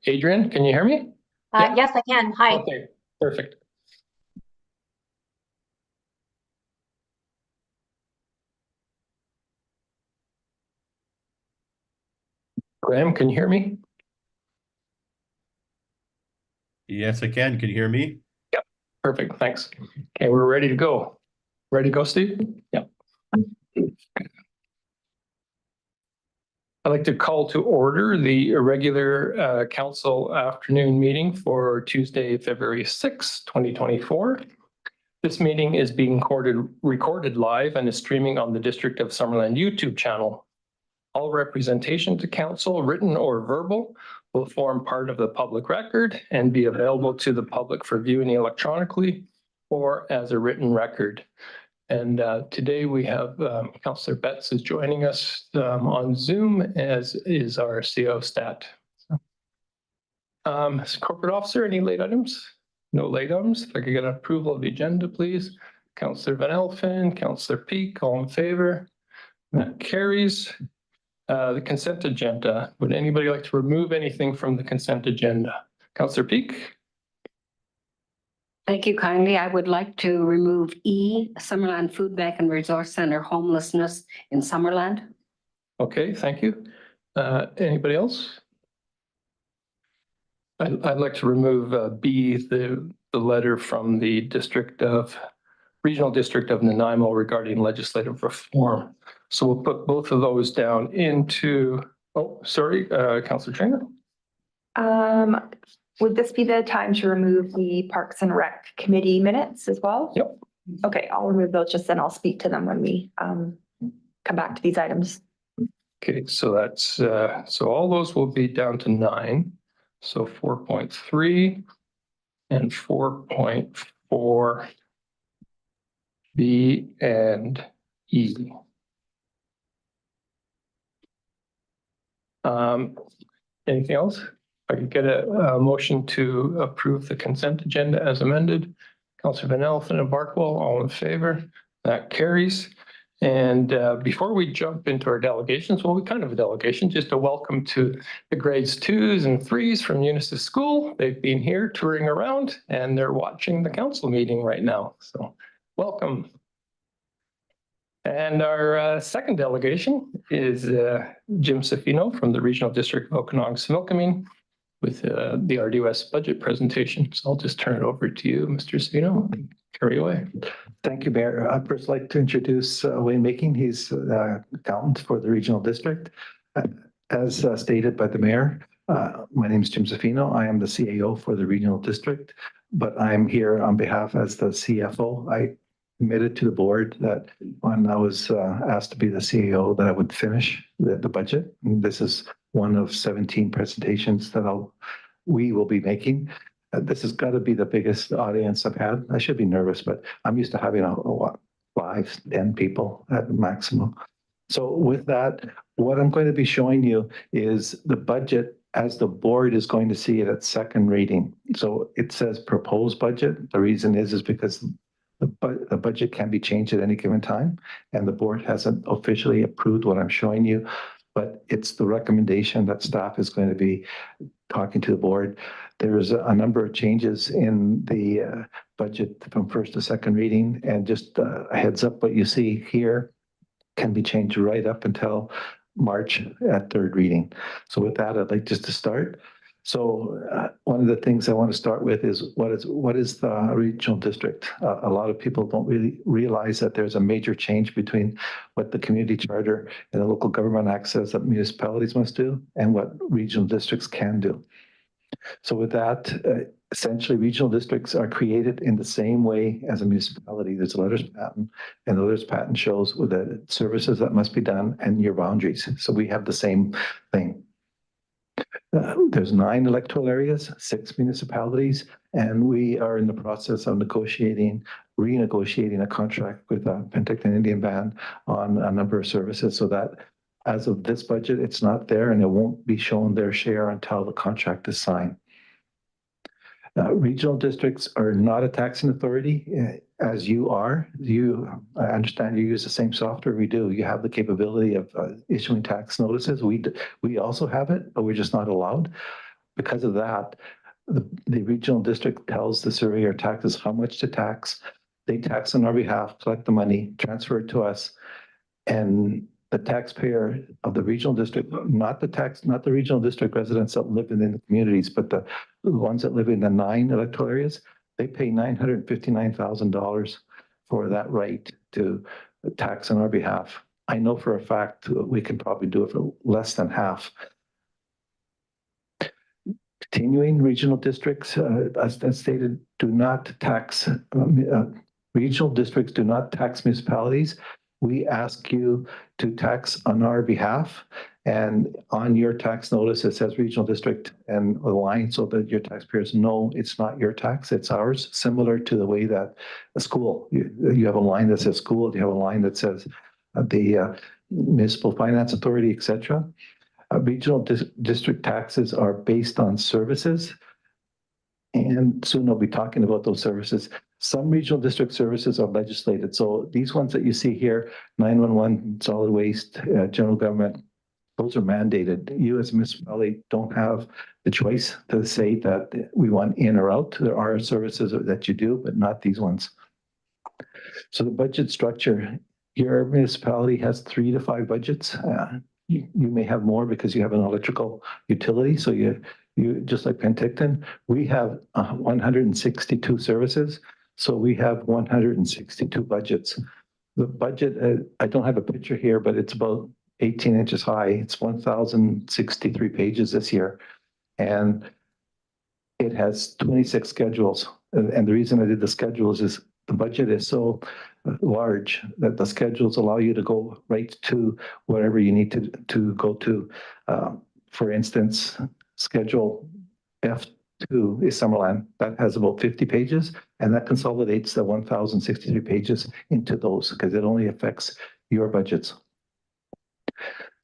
Adrian, can you hear me? Yeah. Yes, I can. Hi. Okay, perfect. Graham, can you hear me? Yes, I can. Can you hear me? Yep, perfect. Thanks. Okay, we're ready to go. Ready to go, Steve? Yep. I'd like to call to order the regular council afternoon meeting for Tuesday, February 6, 2024. This meeting is being recorded live and is streaming on the District of Summerland YouTube channel. All representation to council, written or verbal, will form part of the public record and be available to the public for viewing electronically or as a written record. And today we have Councillor Betts is joining us on Zoom, as is our CO stat. Corporate officer, any late items? No late items. If I could get an approval of the agenda, please. Councillor Van Elfen, Councillor Peak, all in favor? That carries. The consent agenda. Would anybody like to remove anything from the consent agenda? Councillor Peak? Thank you kindly. I would like to remove E, Summerland Food Bank and Resource Center homelessness in Summerland. Okay, thank you. Anybody else? I'd like to remove B, the letter from the Regional District of Nanaimo regarding legislative reform. So we'll put both of those down into, Councillor Trainer. Would this be the time to remove the Parks and Rec Committee minutes as well? Yep. Okay, I'll remove those, just then I'll speak to them when we come back to these items. Okay, so that's, so all those will be down to 9. So 4.3 and 4.4 B and E. Anything else? I could get a motion to approve the consent agenda as amended. Councillor Van Elfen and Barkwell, all in favor? That carries. And before we jump into our delegations, well, we kind of a delegation, just a welcome to the grades 2s and 3s from Unisys School. They've been here touring around and they're watching the council meeting right now. So welcome. And our second delegation is Jim Safino from the Regional District of Okanagan-Similkameen with the RDOS budget presentation. So I'll just turn it over to you, Mr. Safino. Carry away. Thank you, Mayor. I'd first like to introduce Wayne Making. He's accountant for the Regional District. As stated by the Mayor, my name is Jim Safino. I am the CAO for the Regional District, but I'm here on behalf as the CFO. I committed to the board that when I was asked to be the CAO that I would finish the budget. And this is one of 17 presentations that we will be making. This has got to be the biggest audience I've had. I should be nervous, but I'm used to having 5, 10 people at the maximum. So with that, what I'm going to be showing you is the budget as the board is going to see it at second reading. So it says proposed budget. The reason is because the budget can be changed at any given time, and the board hasn't officially approved what I'm showing you, but it's the recommendation that staff is going to be talking to the board. There's a number of changes in the budget from first to second reading, and just a heads up, what you see here can be changed right up until March at third reading. So with that, I'd like just to start. So one of the things I want to start with is what is the regional district? A lot of people don't really realize that there's a major change between what the community charter and the local government act says that municipalities must do and what regional districts can do. So with that, essentially regional districts are created in the same way as a municipality. There's a letters patent, and the letters patent shows with the services that must be done and your boundaries. So we have the same thing. There's 9 electoral areas, 6 municipalities, and we are in the process of renegotiating a contract with Penticton Indian Band on a number of services, so that as of this budget, it's not there and it won't be shown their share until the contract is signed. Regional districts are not a taxing authority. as you are. I understand you use the same software we do. You have the capability of issuing tax notices. We also have it, but we're just not allowed. Because of that, the regional district tells the surveyor taxes how much to tax. They tax on our behalf, collect the money, transfer it to us, and the taxpayer of the regional district, not the regional district residents that live in the communities, but the ones that live in the 9 electoral areas, they pay $959,000 for that right to tax on our behalf. I know for a fact we can probably do it for less than half. Continuing, regional districts, as stated, do not tax, regional districts do not tax municipalities. We ask you to tax on our behalf, and on your tax notice, it says regional district and a line so that your taxpayers know it's not your tax, it's ours, similar to the way that a school, you have a line that says school, you have a line that says the municipal finance authority, etc. Regional district taxes are based on services, and soon I'll be talking about those services. Some regional district services are legislated. So these ones that you see here, 911, solid waste, general government, those are mandated. You as a municipality don't have the choice to say that we want in or out. There are services that you do, but not these ones. So the budget structure, your municipality has 3 to 5 budgets. You may have more because you have an electrical utility. So you just like Penticton, we have 162 services. So we have 162 budgets. The budget, I don't have a picture here, but it's about 18 inches high. It's 1,063 pages this year. And it has 26 schedules. And the reason I did the schedules is the budget is so large that the schedules allow you to go right to whatever you need to go to. For instance, Schedule F2 is Summerland. That has about 50 pages, and that consolidates the 1,063 pages into those because it only affects your budgets.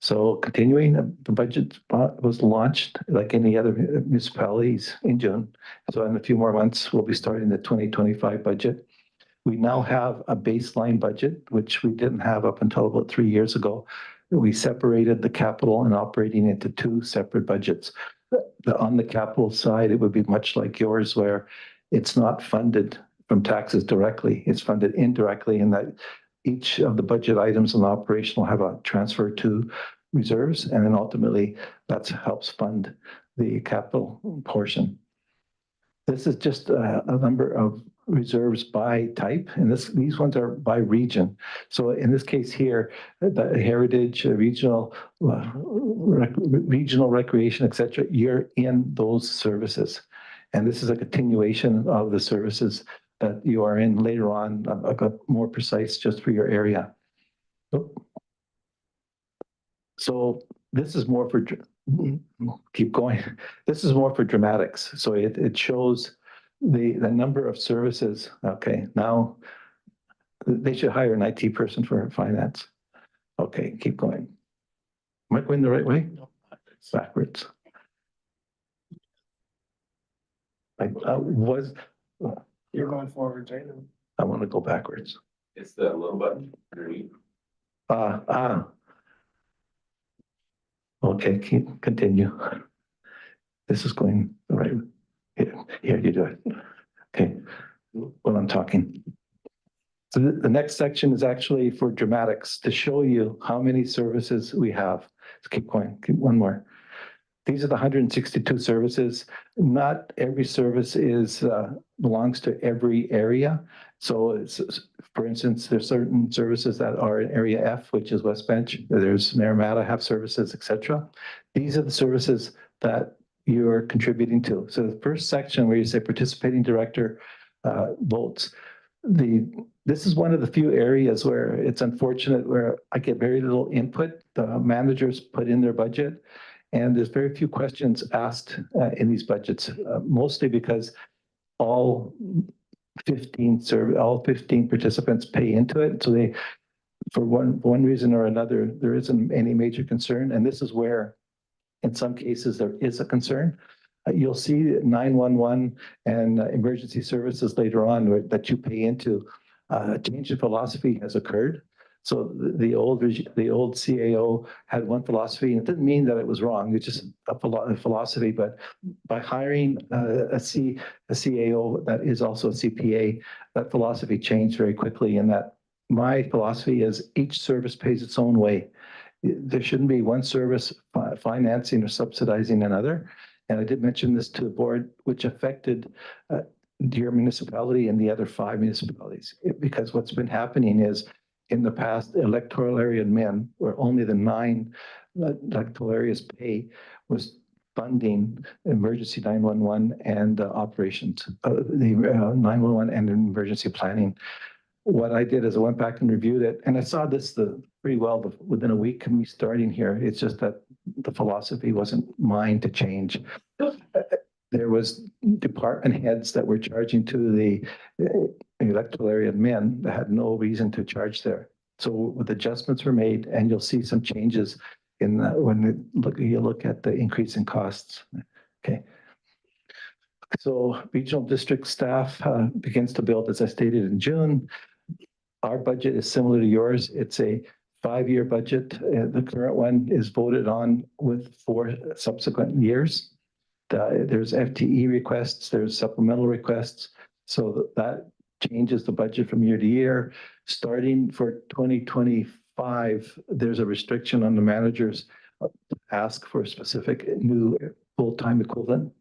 So continuing, the budget was launched like any other municipalities in June. So in a few more months, we'll be starting the 2025 budget. We now have a baseline budget, which we didn't have up until about 3 years ago. We separated the capital and operating into 2 separate budgets. On the capital side, it would be much like yours, where it's not funded from taxes directly. It's funded indirectly in that each of the budget items in operation will have a transfer to reserves, and then ultimately that helps fund the capital portion. This is just a number of reserves by type, and these ones are by region. So in this case here, the heritage, regional recreation, etc., you're in those services. And this is a continuation of the services that you are in later on. I've got more precise just for your area. So this is more for, keep going. This is more for dramatics. So it shows the number of services. Okay, now they should hire an IT person for finance. Okay, keep going. Am I going the right way? Backwards. You're going forward, right? I want to go backwards. It's the little button underneath. Okay, continue. This is going the right way. Here, you do it. Okay, while I'm talking. So the next section is actually for dramatics to show you how many services we have. Let's keep going. Keep one more. These are the 162 services. Not every service belongs to every area. So for instance, there's certain services that are in Area F, which is West Bench. There's Naramata have services, etc. These are the services that you're contributing to. So the first section where you say participating director votes, this is one of the few areas where it's unfortunate where I get very little input. The managers put in their budget, and there's very few questions asked in these budgets, mostly because all 15 participants pay into it. So they, for one reason or another, there isn't any major concern. And this is where, in some cases, there is a concern. You'll see 911 and emergency services later on that you pay into. A change in philosophy has occurred. So the old CAO had one philosophy, and it didn't mean that it was wrong. It's just a philosophy. But by hiring a CAO that is also a CPA, that philosophy changed very quickly. And that my philosophy is each service pays its own way. There shouldn't be one service financing or subsidizing another. And I did mention this to the board, which affected your municipality and the other 5 municipalities. Because what's been happening is in the past, electoral area men, where only the 9 electoral areas pay, was funding emergency 911 and operations, the 911 and emergency planning. What I did is I went back and reviewed it, and I saw this pretty well within a week of me starting here. It's just that the philosophy wasn't mine to change. There was department heads that were charging to the electoral area men that had no reason to charge there. So with adjustments were made, and you'll see some changes in that when you look at the increase in costs. Okay. So regional district staff begins to build, as I stated in June. Our budget is similar to yours. It's a 5-year budget. The current one is voted on with 4 subsequent years. There's FTE requests, there's supplemental requests. So that changes the budget from year to year. Starting for 2025, there's a restriction on the managers to ask for a specific new full-time equivalent.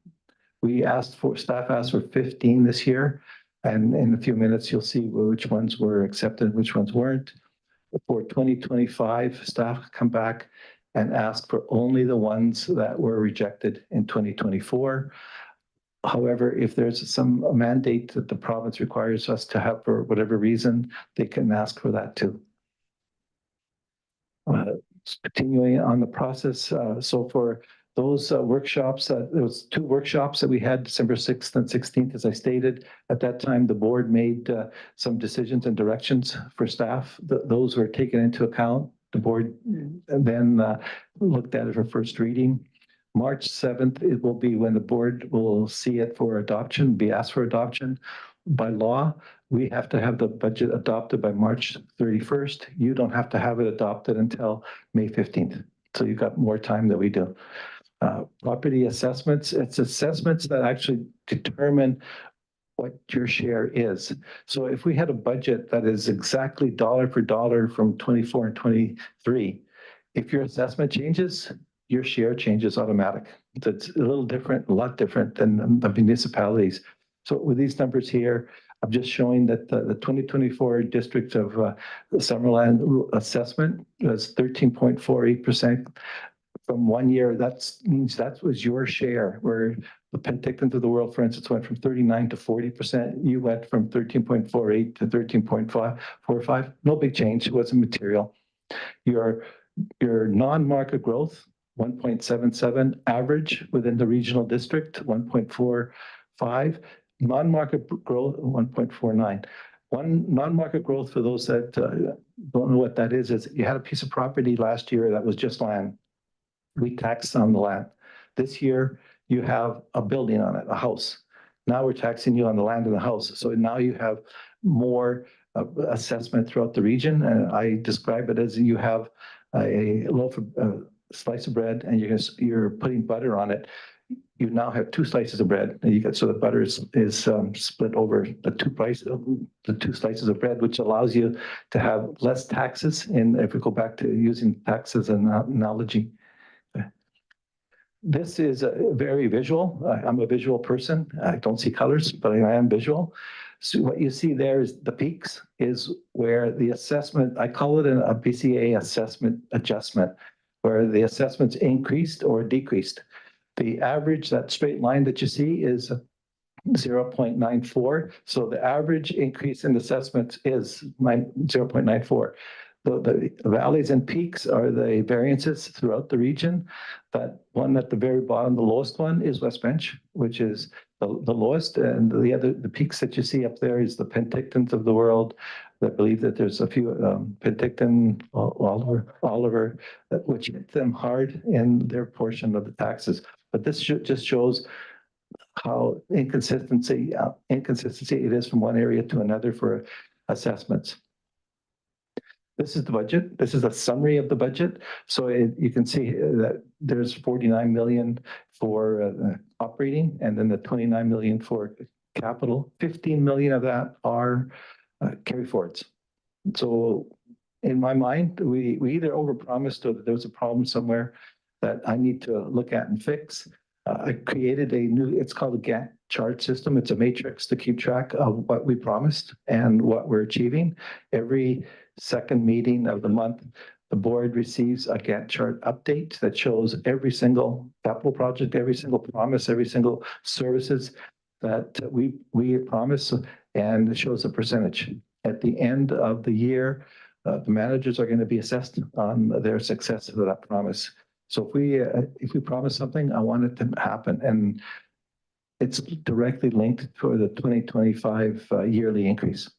Staff asked for 15 this year. And in a few minutes, you'll see which ones were accepted, which ones weren't. For 2025, staff come back and ask for only the ones that were rejected in 2024. However, if there's some mandate that the province requires us to have for whatever reason, they can ask for that too. Continuing on the process, so for those workshops, there was 2 workshops that we had December 6th and 16th, as I stated. At that time, the board made some decisions and directions for staff. Those were taken into account. The board then looked at it for first reading. March 7th, it will be when the board will see it for adoption, be asked for adoption. By law, we have to have the budget adopted by March 31st. You don't have to have it adopted until May 15th. So you've got more time than we do. Property assessments, it's assessments that actually determine what your share is. So if we had a budget that is exactly dollar for dollar from 24 and 23, if your assessment changes, your share changes automatic. That's a little different, a lot different than the municipalities. So with these numbers here, I'm just showing that the 2024 district of Summerland assessment was 13.48%. From 1 year, that means that was your share, where the Penticton of the world, for instance, went from 39 to 40%. You went from 13.48 to 13.45. No big change. It wasn't material. Your non-market growth, 1.77, average within the regional district, 1.45. Non-market growth, 1.49. One non-market growth, for those that don't know what that is you had a piece of property last year that was just land. We taxed on the land. This year, you have a building on it, a house. Now we're taxing you on the land and the house. So now you have more assessment throughout the region. And I describe it as you have a loaf of slice of bread and you're putting butter on it. You now have 2 slices of bread, and so the butter is split over the 2 slices of bread, which allows you to have less taxes. And if we go back to using taxes as an analogy, this is very visual. I'm a visual person. I don't see colors, but I am visual. So what you see there is the peaks is where the assessment, I call it a BCA assessment adjustment, where the assessments increased or decreased. The average, that straight line that you see, is 0.94. So the average increase in assessments is 0.94. The valleys and peaks are the variances throughout the region. That one at the very bottom, the lowest one, is West Bench, which is the lowest. And the peaks that you see up there is the Pentictons of the world. I believe that there's a few Penticton, Oliver, which hit them hard in their portion of the taxes. But this just shows how inconsistency it is from one area to another for assessments. This is the budget. This is a summary of the budget. So you can see that there's 49 million for operating, and then the 29 million for capital. 15 million of that are carry forwards. So in my mind, we either overpromised or there was a problem somewhere that I need to look at and fix. I created a new, it's called a Gantt chart system. It's a matrix to keep track of what we promised and what we're achieving. Every second meeting of the month, the board receives a Gantt chart update that shows every single capital project, every single promise, every single services that we promise, and it shows a percentage. At the end of the year, the managers are going to be assessed on their success of that promise. So if we promise something, I want it to happen, and it's directly linked for the 2025 yearly increase.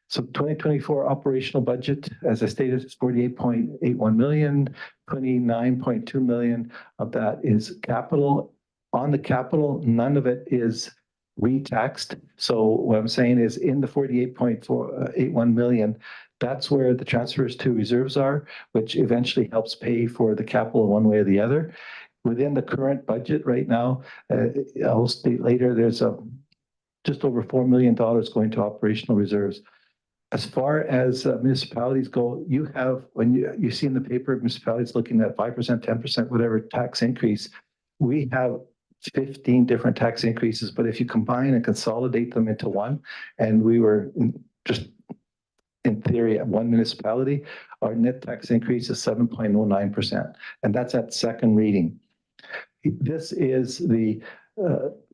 So 2024 operational budget, as I stated, is 48.81 million, 29.2 million of that is capital. On the capital, none of it is re-taxed. So what I'm saying is in the 48.481 million, that's where the transfers to reserves are, which eventually helps pay for the capital one way or the other. Within the current budget right now, I'll state later, there's just over $4 million going to operational reserves. As far as municipalities go, you have, when you see in the paper, municipalities looking at 5%, 10%, whatever tax increase, we have 15 different tax increases, but if you combine and consolidate them into one, and we were just in theory at one municipality, our net tax increase is 7.09%, and that's at second reading. This is the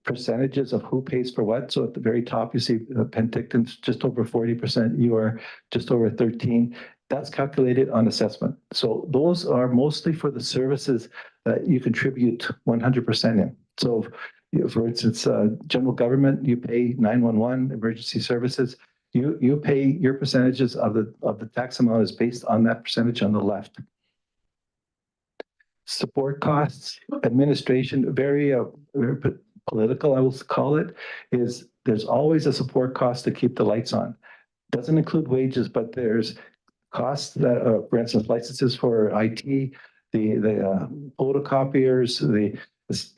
percentages of who pays for what. So at the very top, you see Penticton's just over 40%, you are just over 13%. That's calculated on assessment. So those are mostly for the services that you contribute 100% in. So for instance, general government, you pay 911, emergency services, you pay your percentages of the tax amount is based on that percentage on the left. Support costs, administration, very political, I will call it, is there's always a support cost to keep the lights on. Doesn't include wages, but there's costs that, for instance, licenses for IT, the photocopiers,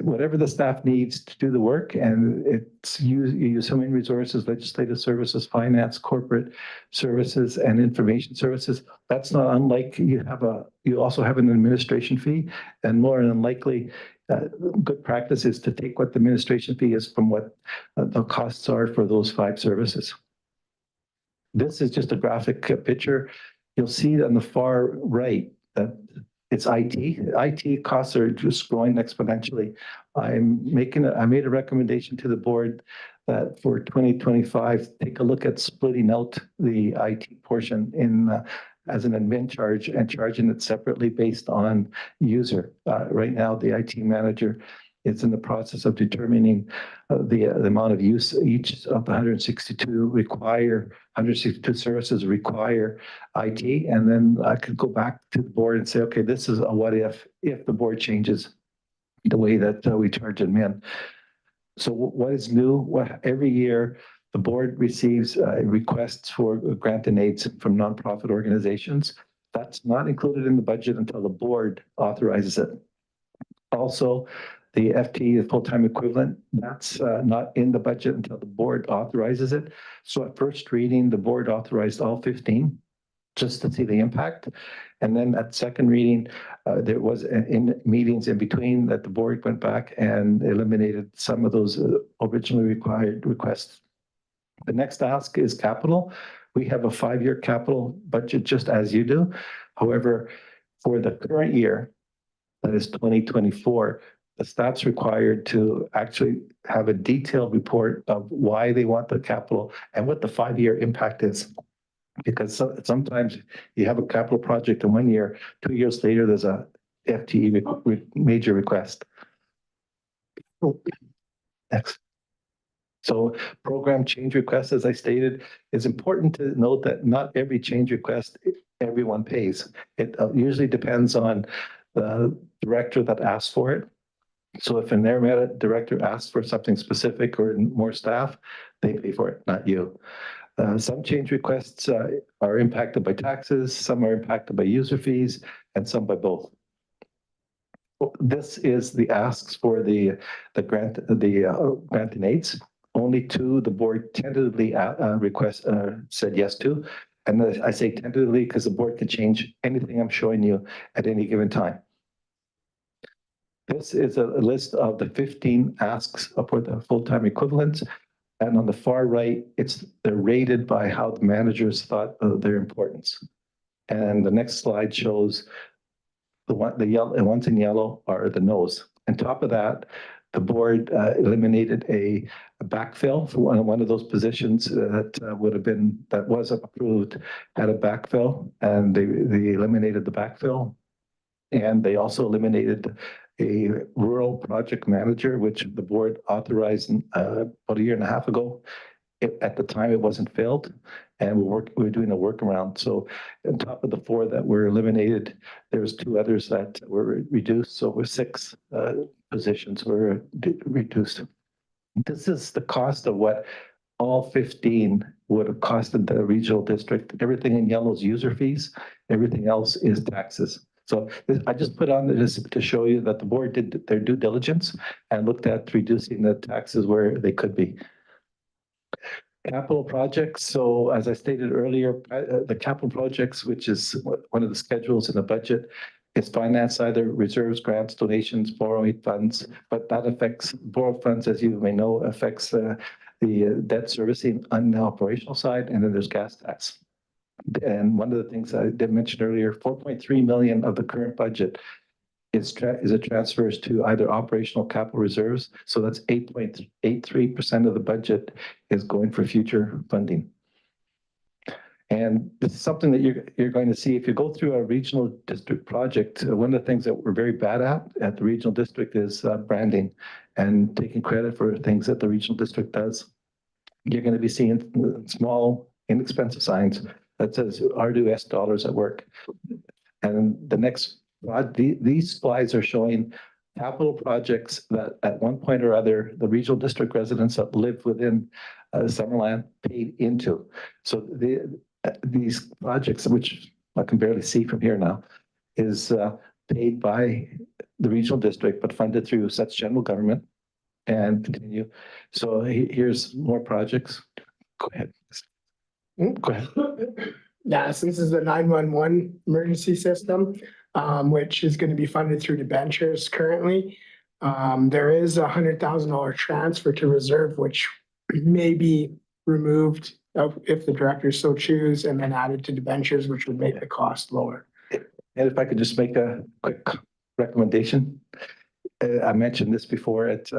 whatever the staff needs to do the work, and you use human resources, legislative services, finance, corporate services, and information services. That's not unlike you also have an administration fee, and more than likely, good practice is to take what the administration fee is from what the costs are for those 5 services. This is just a graphic picture. You'll see on the far right that it's IT. IT costs are just growing exponentially. I made a recommendation to the board that for 2025, take a look at splitting out the IT portion as an admin charge and charging it separately based on user. Right now, the IT manager is in the process of determining the amount of use each of the 162 services require IT. And then I could go back to the board and say, okay, this is a what if the board changes the way that we charge admin. So what is new? Every year, the board receives requests for grant and aids from nonprofit organizations. That's not included in the budget until the board authorizes it. Also, the FTE, the full-time equivalent, that's not in the budget until the board authorizes it. So at first reading, the board authorized all 15 just to see the impact. And then at second reading, there was in meetings in between that the board went back and eliminated some of those originally required requests. The next ask is capital. We have a 5-year capital budget just as you do. However, for the current year, that is 2024, the staff's required to actually have a detailed report of why they want the capital and what the 5-year impact is. Because sometimes you have a capital project in 1 year, 2 years later, there's a FTE major request. Next. So program change request, as I stated, it's important to note that not every change request, everyone pays. It usually depends on the director that asks for it. So if an area director asks for something specific or more staff, they pay for it, not you. Some change requests are impacted by taxes, some are impacted by user fees, and some by both. This is the asks for the grant, grant and aids. Only two the board tentatively said yes to. And I say tentatively because the board can change anything I'm showing you at any given time. This is a list of the 15 asks for the full-time equivalents. And on the far right, they're rated by how the managers thought of their importance. And the next slide shows the ones in yellow are the no's. On top of that, the board eliminated a backfill for one of those positions that was approved, had a backfill, and they eliminated the backfill. And they also eliminated a rural project manager, which the board authorized about a year and a half ago. At the time, it wasn't filled, and we're doing a workaround. So on top of the 4 that were eliminated, there was 2 others that were reduced. So 6 positions were reduced. This is the cost of what all 15 would have costed the regional district. Everything in yellow is user fees. Everything else is taxes. So I just put on this to show you that the board did their due diligence and looked at reducing the taxes where they could be. Capital projects. So as I stated earlier, the capital projects, which is one of the schedules in the budget, is financed either reserves, grants, donations, borrowing funds, but that affects borrowed funds, as you may know, affects the debt servicing on the operational side, and then there's gas tax. And one of the things I did mention earlier, 4.3 million of the current budget is it transfers to either operational capital reserves. So that's 8.83% of the budget is going for future funding. And this is something that you're going to see if you go through a regional district project. One of the things that we're very bad at the regional district is branding and taking credit for things that the regional district does. You're going to be seeing small, inexpensive signs that says RDS dollars at work. And the next these slides are showing capital projects that at one point or other, the regional district residents that live within Summerland paid into. So these projects, which I can barely see from here now, is paid by the regional district, but funded through such general government and continue. So here's more projects. Go ahead. Go ahead. Yeah, so this is the 911 emergency system, which is going to be funded through debentures currently. There is a $100,000 transfer to reserve, which may be removed if the directors so choose, and then added to debentures, which would make the cost lower. And if I could just make a quick recommendation. I mentioned this before at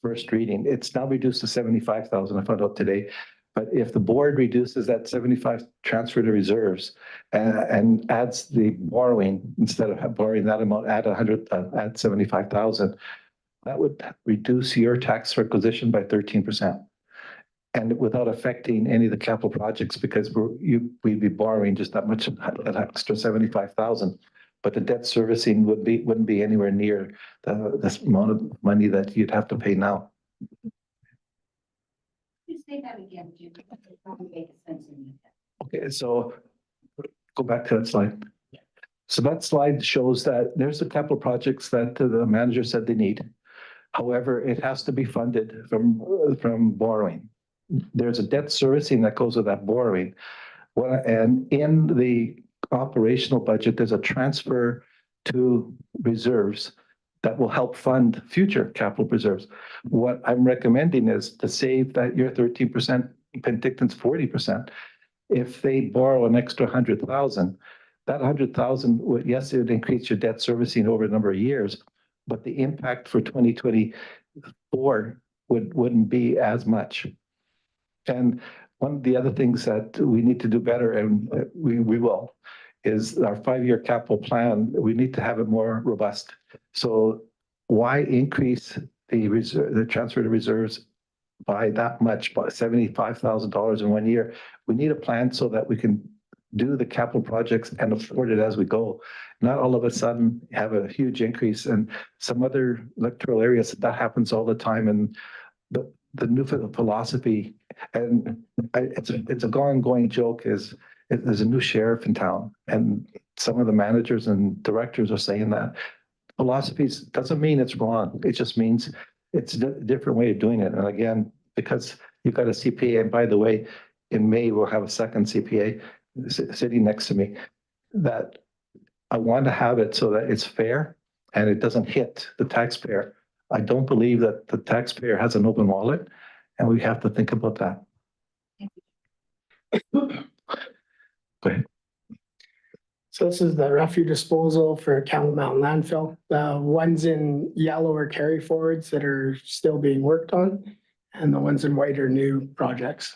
first reading. It's now reduced to 75,000. I found out today. But if the board reduces that 75 transfer to reserves and adds the borrowing, instead of borrowing that amount, add 75,000, that would reduce your tax requisition by 13%. And without affecting any of the capital projects, because we'd be borrowing just that much, that extra 75,000. But the debt servicing wouldn't be anywhere near this amount of money that you'd have to pay now. Say that again, Jim. It probably makes sense in you. Okay, so go back to that slide. So that slide shows that there's the capital projects that the manager said they need. However, it has to be funded from borrowing. There's a debt servicing that goes with that borrowing. And in the operational budget, there's a transfer to reserves that will help fund future capital reserves. What I'm recommending is to save that your 13%, Penticton's 40%. If they borrow an extra 100,000, that 100,000 would, yes, it would increase your debt servicing over a number of years, but the impact for 2024 wouldn't be as much. And one of the other things that we need to do better, and we will, is our 5-year capital plan. We need to have it more robust. So why increase the transfer to reserves by that much, by $75,000 in 1 year? We need a plan so that we can do the capital projects and afford it as we go. Not all of a sudden have a huge increase. And some other electoral areas that happens all the time. And the new philosophy, and it's a ongoing joke is there's a new sheriff in town, and some of the managers and directors are saying that philosophies doesn't mean it's wrong. It just means it's a different way of doing it. And again, because you've got a CPA, and by the way, in May, we'll have a second CPA sitting next to me, that I want to have it so that it's fair and it doesn't hit the taxpayer. I don't believe that the taxpayer has an open wallet, and we have to think about that. Go ahead. So this is the refuse disposal for Campbell Mountain landfill. The ones in yellow are carry forwards that are still being worked on, and the ones in white are new projects.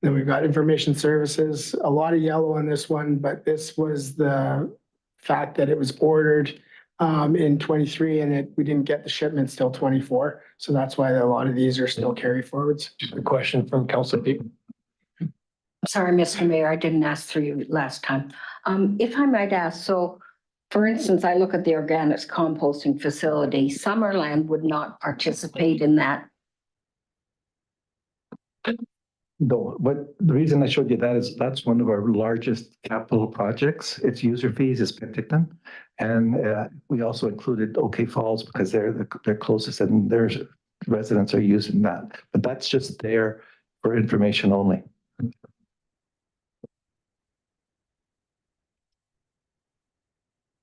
Then we've got information services, a lot of yellow on this one, but this was the fact that it was ordered in 23 and we didn't get the shipments till 24. So that's why a lot of these are still carry forwards. Just a question from Council Pete. Sorry, Mr. Mayor, I didn't ask through you last time. If I might ask, so for instance, I look at the organics composting facility, Summerland would not participate in that. No, but the reason I showed you that is that's one of our largest capital projects. Its user fees is Penticton. And we also included OK Falls because they're closest and their residents are using that. But that's just there for information only.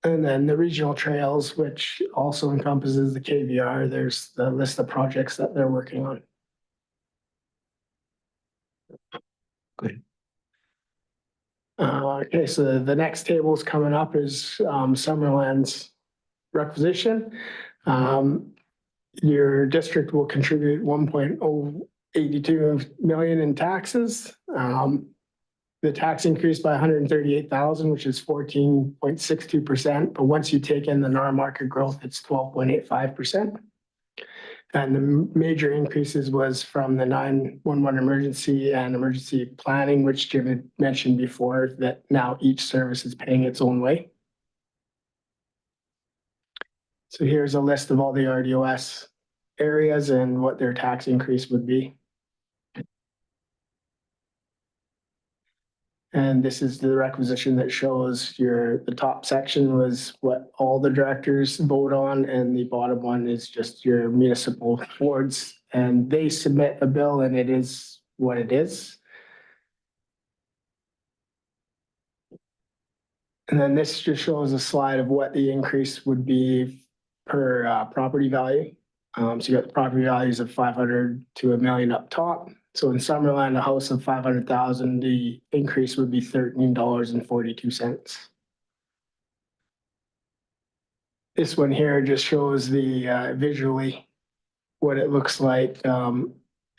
And then the regional trails, which also encompasses the KVR, there's the list of projects that they're working on. Good. Okay, so the next table is coming up is Summerland's requisition. Your district will contribute 1.082 million in taxes. The tax increased by 138,000, which is 14.62%. But once you take in the NAR market growth, it's 12.85%. And the major increases was from the 911 emergency and emergency planning, which Jim had mentioned before, that now each service is paying its own way. So here's a list of all the RDOS areas and what their tax increase would be. And this is the requisition that shows the top section was what all the directors vote on, and the bottom one is just your municipal boards, and they submit a bill and it is what it is. And then this just shows a slide of what the increase would be per property value. So you got the property values of 500 to $1 million up top. So in Summerland, a house of 500,000, the increase would be $13.42. This one here just shows the visually what it looks like,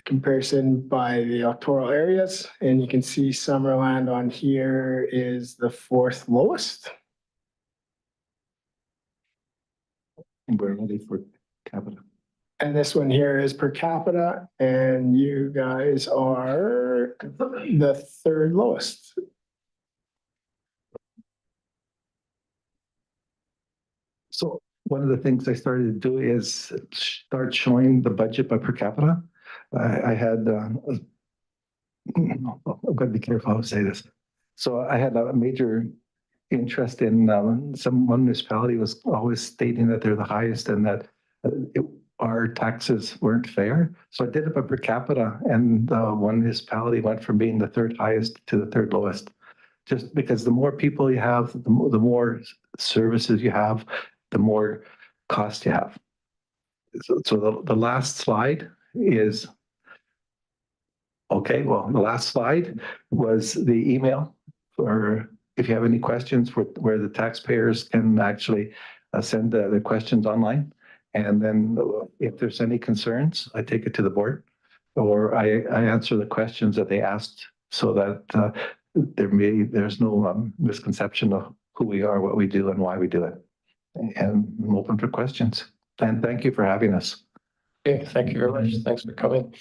comparison by the electoral areas. And you can see Summerland on here is the 4th lowest. And we're ready for capital. And this one here is per capita, and you guys are the 3rd lowest. So one of the things I started to do is start showing the budget by per capita. I had, I've got to be careful how I say this. So I had a major interest in one municipality was always stating that they're the highest and that our taxes weren't fair. So I did it by per capita, and one municipality went from being the 3rd highest to the 3rd lowest. Just because the more people you have, the more services you have, the more cost you have. So the last slide is, okay, well, the last slide was the email for if you have any questions where the taxpayers can actually send their questions online. And then if there's any concerns, I take it to the board, or I answer the questions that they asked so that there's no misconception of who we are, what we do, and why we do it. And I'm open for questions. And thank you for having us. Okay, thank you very much. Thanks for coming.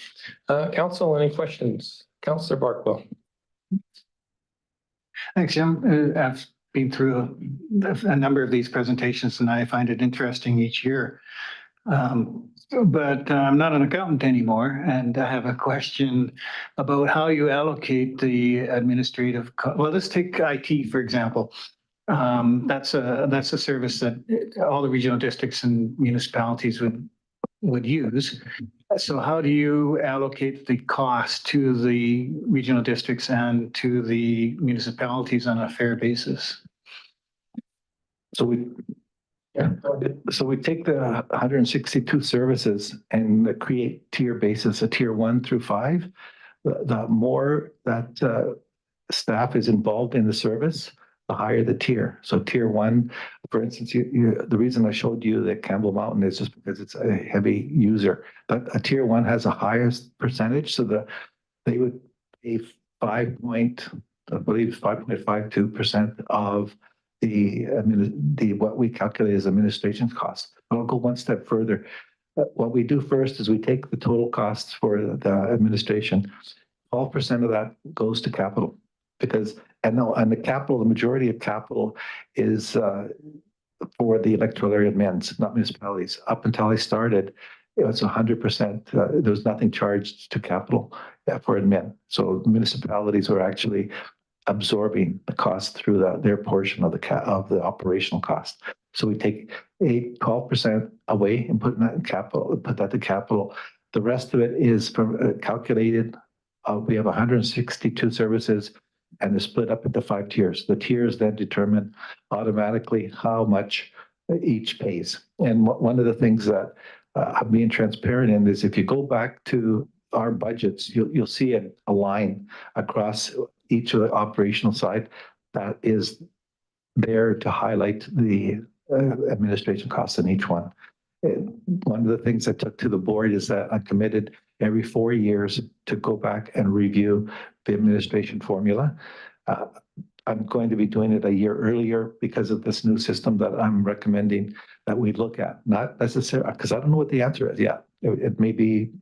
Council, any questions? Councillor Barkwell. Thanks, Jim. I've been through a number of these presentations and I find it interesting each year. but I'm not an accountant anymore, and I have a question about how you allocate the administrative, well, let's take IT, for example. That's a service that all the regional districts and municipalities would use. So how do you allocate the cost to the regional districts and to the municipalities on a fair basis? So we take the 162 services and create tier basis, a tier 1 through 5. The more that staff is involved in the service, the higher the tier. So tier 1, for instance, the reason I showed you that Campbell Mountain is just because it's a heavy user. But a tier 1 has a highest percentage, so they would pay 5.52% of the what we calculate as administration costs. I'll go one step further. What we do first is we take the total costs for the administration. 12% of that goes to capital because and the capital, the majority of capital is for the electoral area admins, not municipalities. Up until I started, it was 100%. There was nothing charged to capital for admin. So municipalities are actually absorbing the cost through their portion of the operational cost. So we take 12% away and put that in capital. Put that to capital. The rest of it is from calculated. We have 162 services, and they're split up into 5 tiers. The tiers then determine automatically how much each pays. And one of the things that I'm being transparent in is if you go back to our budgets, you'll see a line across each of the operational side that is there to highlight the administration costs in each one. One of the things I took to the board is that I committed every 4 years to go back and review the administration formula. I'm going to be doing it a year earlier because of this new system that I'm recommending that we look at. Not necessarily because I don't know what the answer is yet. It may be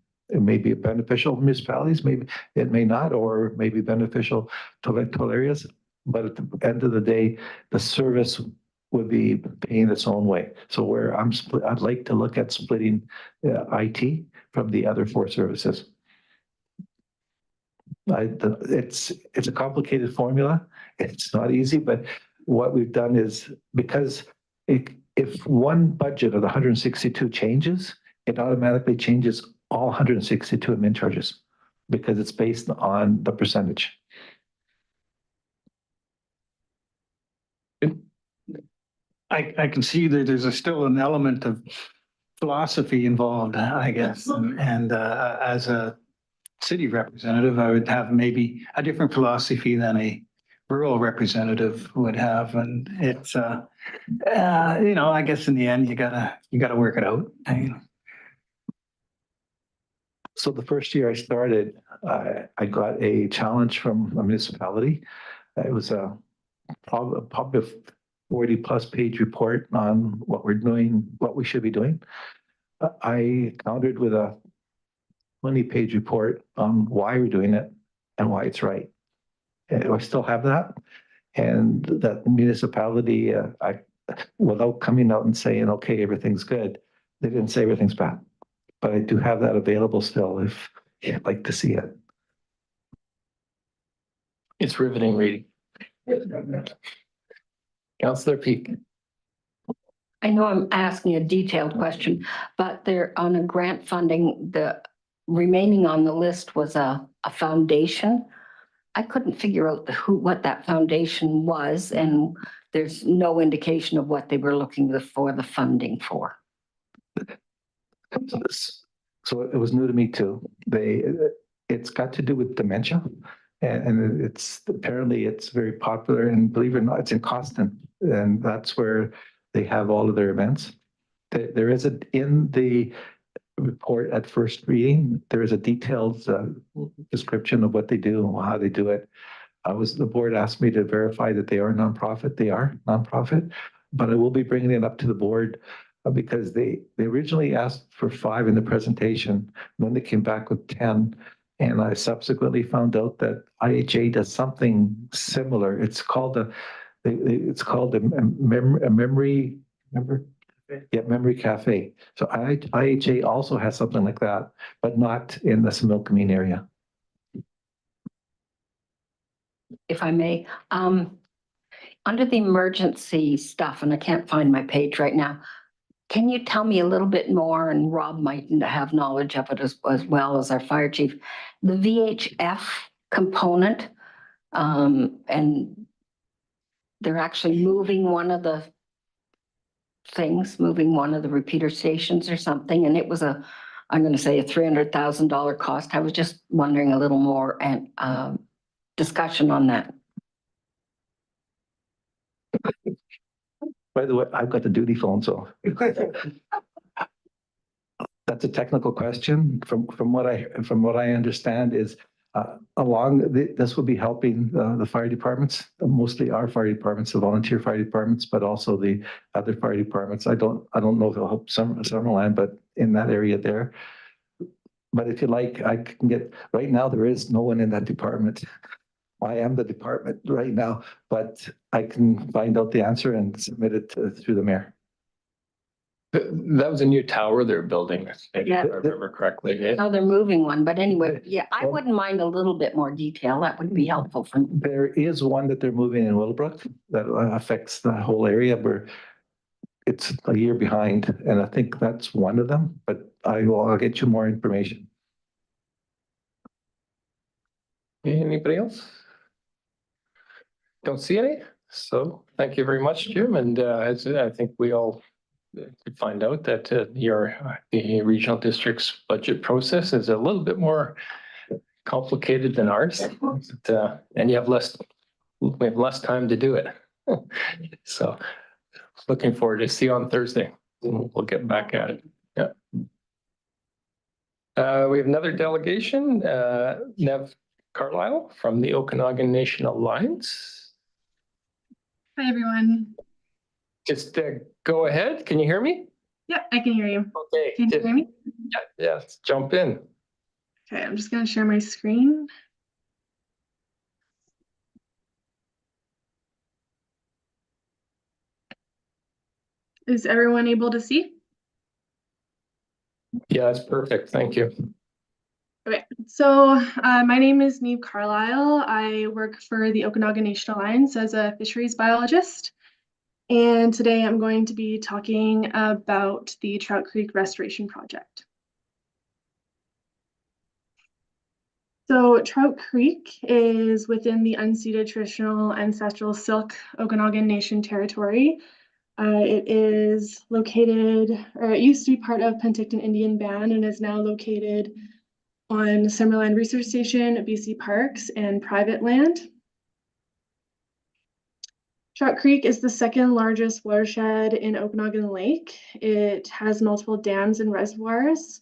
beneficial to municipalities, maybe it may not, or maybe beneficial to electoral areas. But at the end of the day, the service would be paying its own way. So where I'd like to look at splitting IT from the other 4 services. It's a complicated formula. It's not easy, but what we've done is because if one budget of the 162 changes, it automatically changes all 162 admin charges because it's based on the percentage. I can see that there's still an element of philosophy involved, I guess. And as a city representative, I would have maybe a different philosophy than a rural representative would have. And it's, I guess in the end, you gotta work it out. So the first year I started, I got a challenge from a municipality. It was probably a 40+ page report on what we're doing, what we should be doing. I countered with a 20-page report on why we're doing it and why it's right. And I still have that. And that municipality, without coming out and saying, okay, everything's good, they didn't say everything's bad. But I do have that available still if you'd like to see it. It's riveting reading. Councillor Peak. I know I'm asking a detailed question, but there on a grant funding, the remaining on the list was a foundation. I couldn't figure out what that foundation was, and there's no indication of what they were looking for the funding for. So it was new to me too. It's got to do with dementia, and it's apparently it's very popular. And believe it or not, it's in Costin, and that's where they have all of their events. There is in the report at first reading, there is a detailed description of what they do and how they do it. The board asked me to verify that they are nonprofit. They are nonprofit, but I will be bringing it up to the board because they originally asked for 5 in the presentation. Then they came back with 10. And I subsequently found out that IHA does something similar. It's called a memory, remember, Yeah, Memory Cafe. So IHA also has something like that, but not in the Similkameen area. If I may, under the emergency stuff, and I can't find my page right now. Can you tell me a little bit more, and Rob might have knowledge of it as well as our fire chief, the VHF component? And they're actually moving one of the things, moving one of the repeater stations or something, and it was I'm gonna say a $300,000 cost. I was just wondering a little more and discussion on that. By the way, I've got the duty phone, so. That's a technical question. From what I understand is this will be helping the fire departments, mostly our fire departments, the volunteer fire departments, but also the other fire departments. I don't know if it'll help Summerland, but in that area there. But if you like, I can get, right now, there is no one in that department. I am the department right now, but I can find out the answer and submit it through the mayor. That was a new tower they're building, if I Yeah. remember correctly. Yeah. Oh, they're moving one, but anyway, yeah, I wouldn't mind a little bit more detail. That would be helpful for me. There is one that they're moving in Willowbrook that affects the whole area where it's a year behind, and I think that's one of them, but I'll get you more information. Anybody else? Don't see any. So thank you very much, Jim. And as I think we all could find out that the regional district's budget process is a little bit more complicated than ours. And we have less time to do it. So looking forward to see you on Thursday. We'll get back at it. Yeah. We have another delegation, Nev Carlisle from the Okanagan Nation Alliance. Hi, everyone. Just go ahead. Can you hear me? Yep, I can hear you. Okay. Can you hear me? Yeah, let's jump in. Okay, I'm just going to share my screen. Is everyone able to see? Yeah, that's perfect. Thank you. Okay, so my name is Neve Carlisle. I work for the Okanagan Nation Alliance as a fisheries biologist. And today I'm going to be talking about the Trout Creek Restoration Project. So Trout Creek is within the unceded traditional ancestral Syilx Okanagan Nation territory. It is located, or it used to be part of Penticton Indian Band and is now located on Summerland Research Station, BC Parks, and private land. Trout Creek is the second largest watershed in Okanagan Lake. It has multiple dams and reservoirs.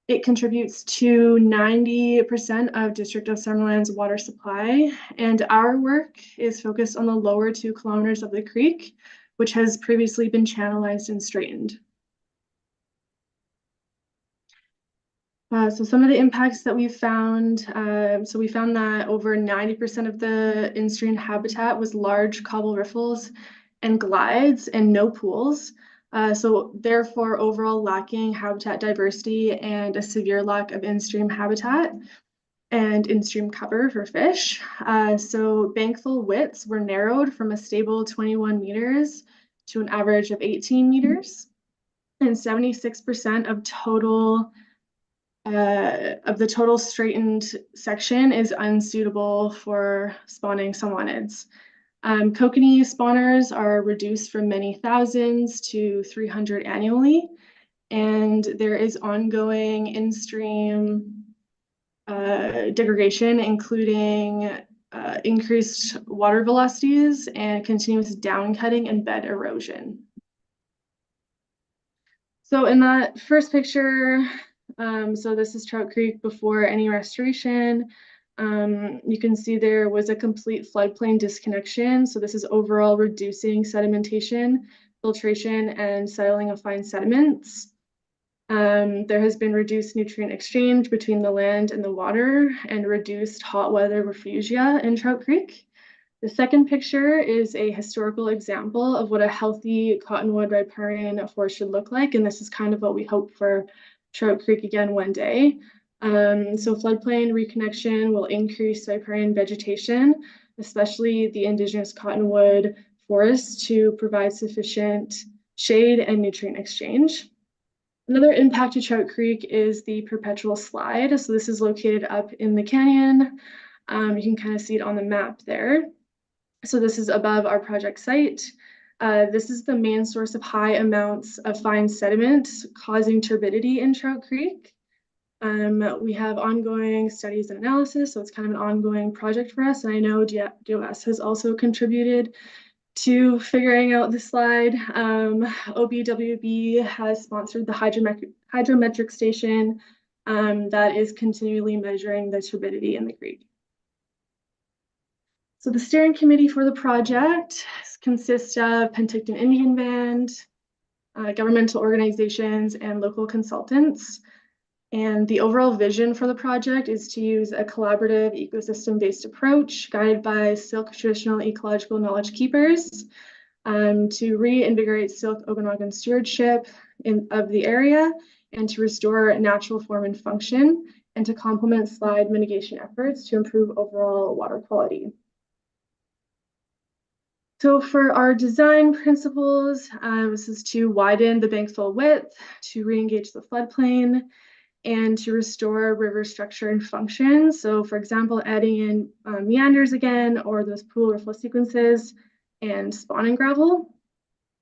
It contributes to 90% of District of Summerland's water supply, and our work is focused on the lower 2 kilometers of the creek, which has previously been channelized and straightened. So some of the impacts that we found, so we found that over 90% of the in-stream habitat was large cobble riffles and glides and no pools. So therefore overall lacking habitat diversity and a severe lack of in-stream habitat and in-stream cover for fish. So bankful widths were narrowed from a stable 21 meters to an average of 18 meters. And 76% of the total straightened section is unsuitable for spawning salmonids. Kokanee spawners are reduced from many thousands to 300 annually, and there is ongoing in-stream degradation, including increased water velocities and continuous downcutting and bed erosion. So in that first picture, so this is Trout Creek before any restoration. You can see there was a complete floodplain disconnection. So this is overall reducing sedimentation, filtration, and settling of fine sediments. There has been reduced nutrient exchange between the land and the water and reduced hot weather refugia in Trout Creek. The second picture is a historical example of what a healthy cottonwood riparian forest should look like. And this is kind of what we hope for Trout Creek again one day. So floodplain reconnection will increase riparian vegetation, especially the indigenous cottonwood forests, to provide sufficient shade and nutrient exchange. Another impact to Trout Creek is the perpetual slide. So this is located up in the canyon. You can kind of see it on the map there. So this is above our project site. This is the main source of high amounts of fine sediment causing turbidity in Trout Creek. We have ongoing studies and analysis, so it's kind of an ongoing project for us. And I know DOS has also contributed to figuring out the slide. OBWB has sponsored the hydrometric station that is continually measuring the turbidity in the creek. So the steering committee for the project consists of Penticton Indian Band, governmental organizations, and local consultants. And the overall vision for the project is to use a collaborative ecosystem-based approach guided by Silk traditional ecological knowledge keepers to reinvigorate Silk Okanagan stewardship of the area and to restore natural form and function, and to complement slide mitigation efforts to improve overall water quality. So for our design principles, this is to widen the bank fill width, to re-engage the floodplain, and to restore river structure and function. So for example, adding in meanders again, or those pool or flow sequences, and spawning gravel,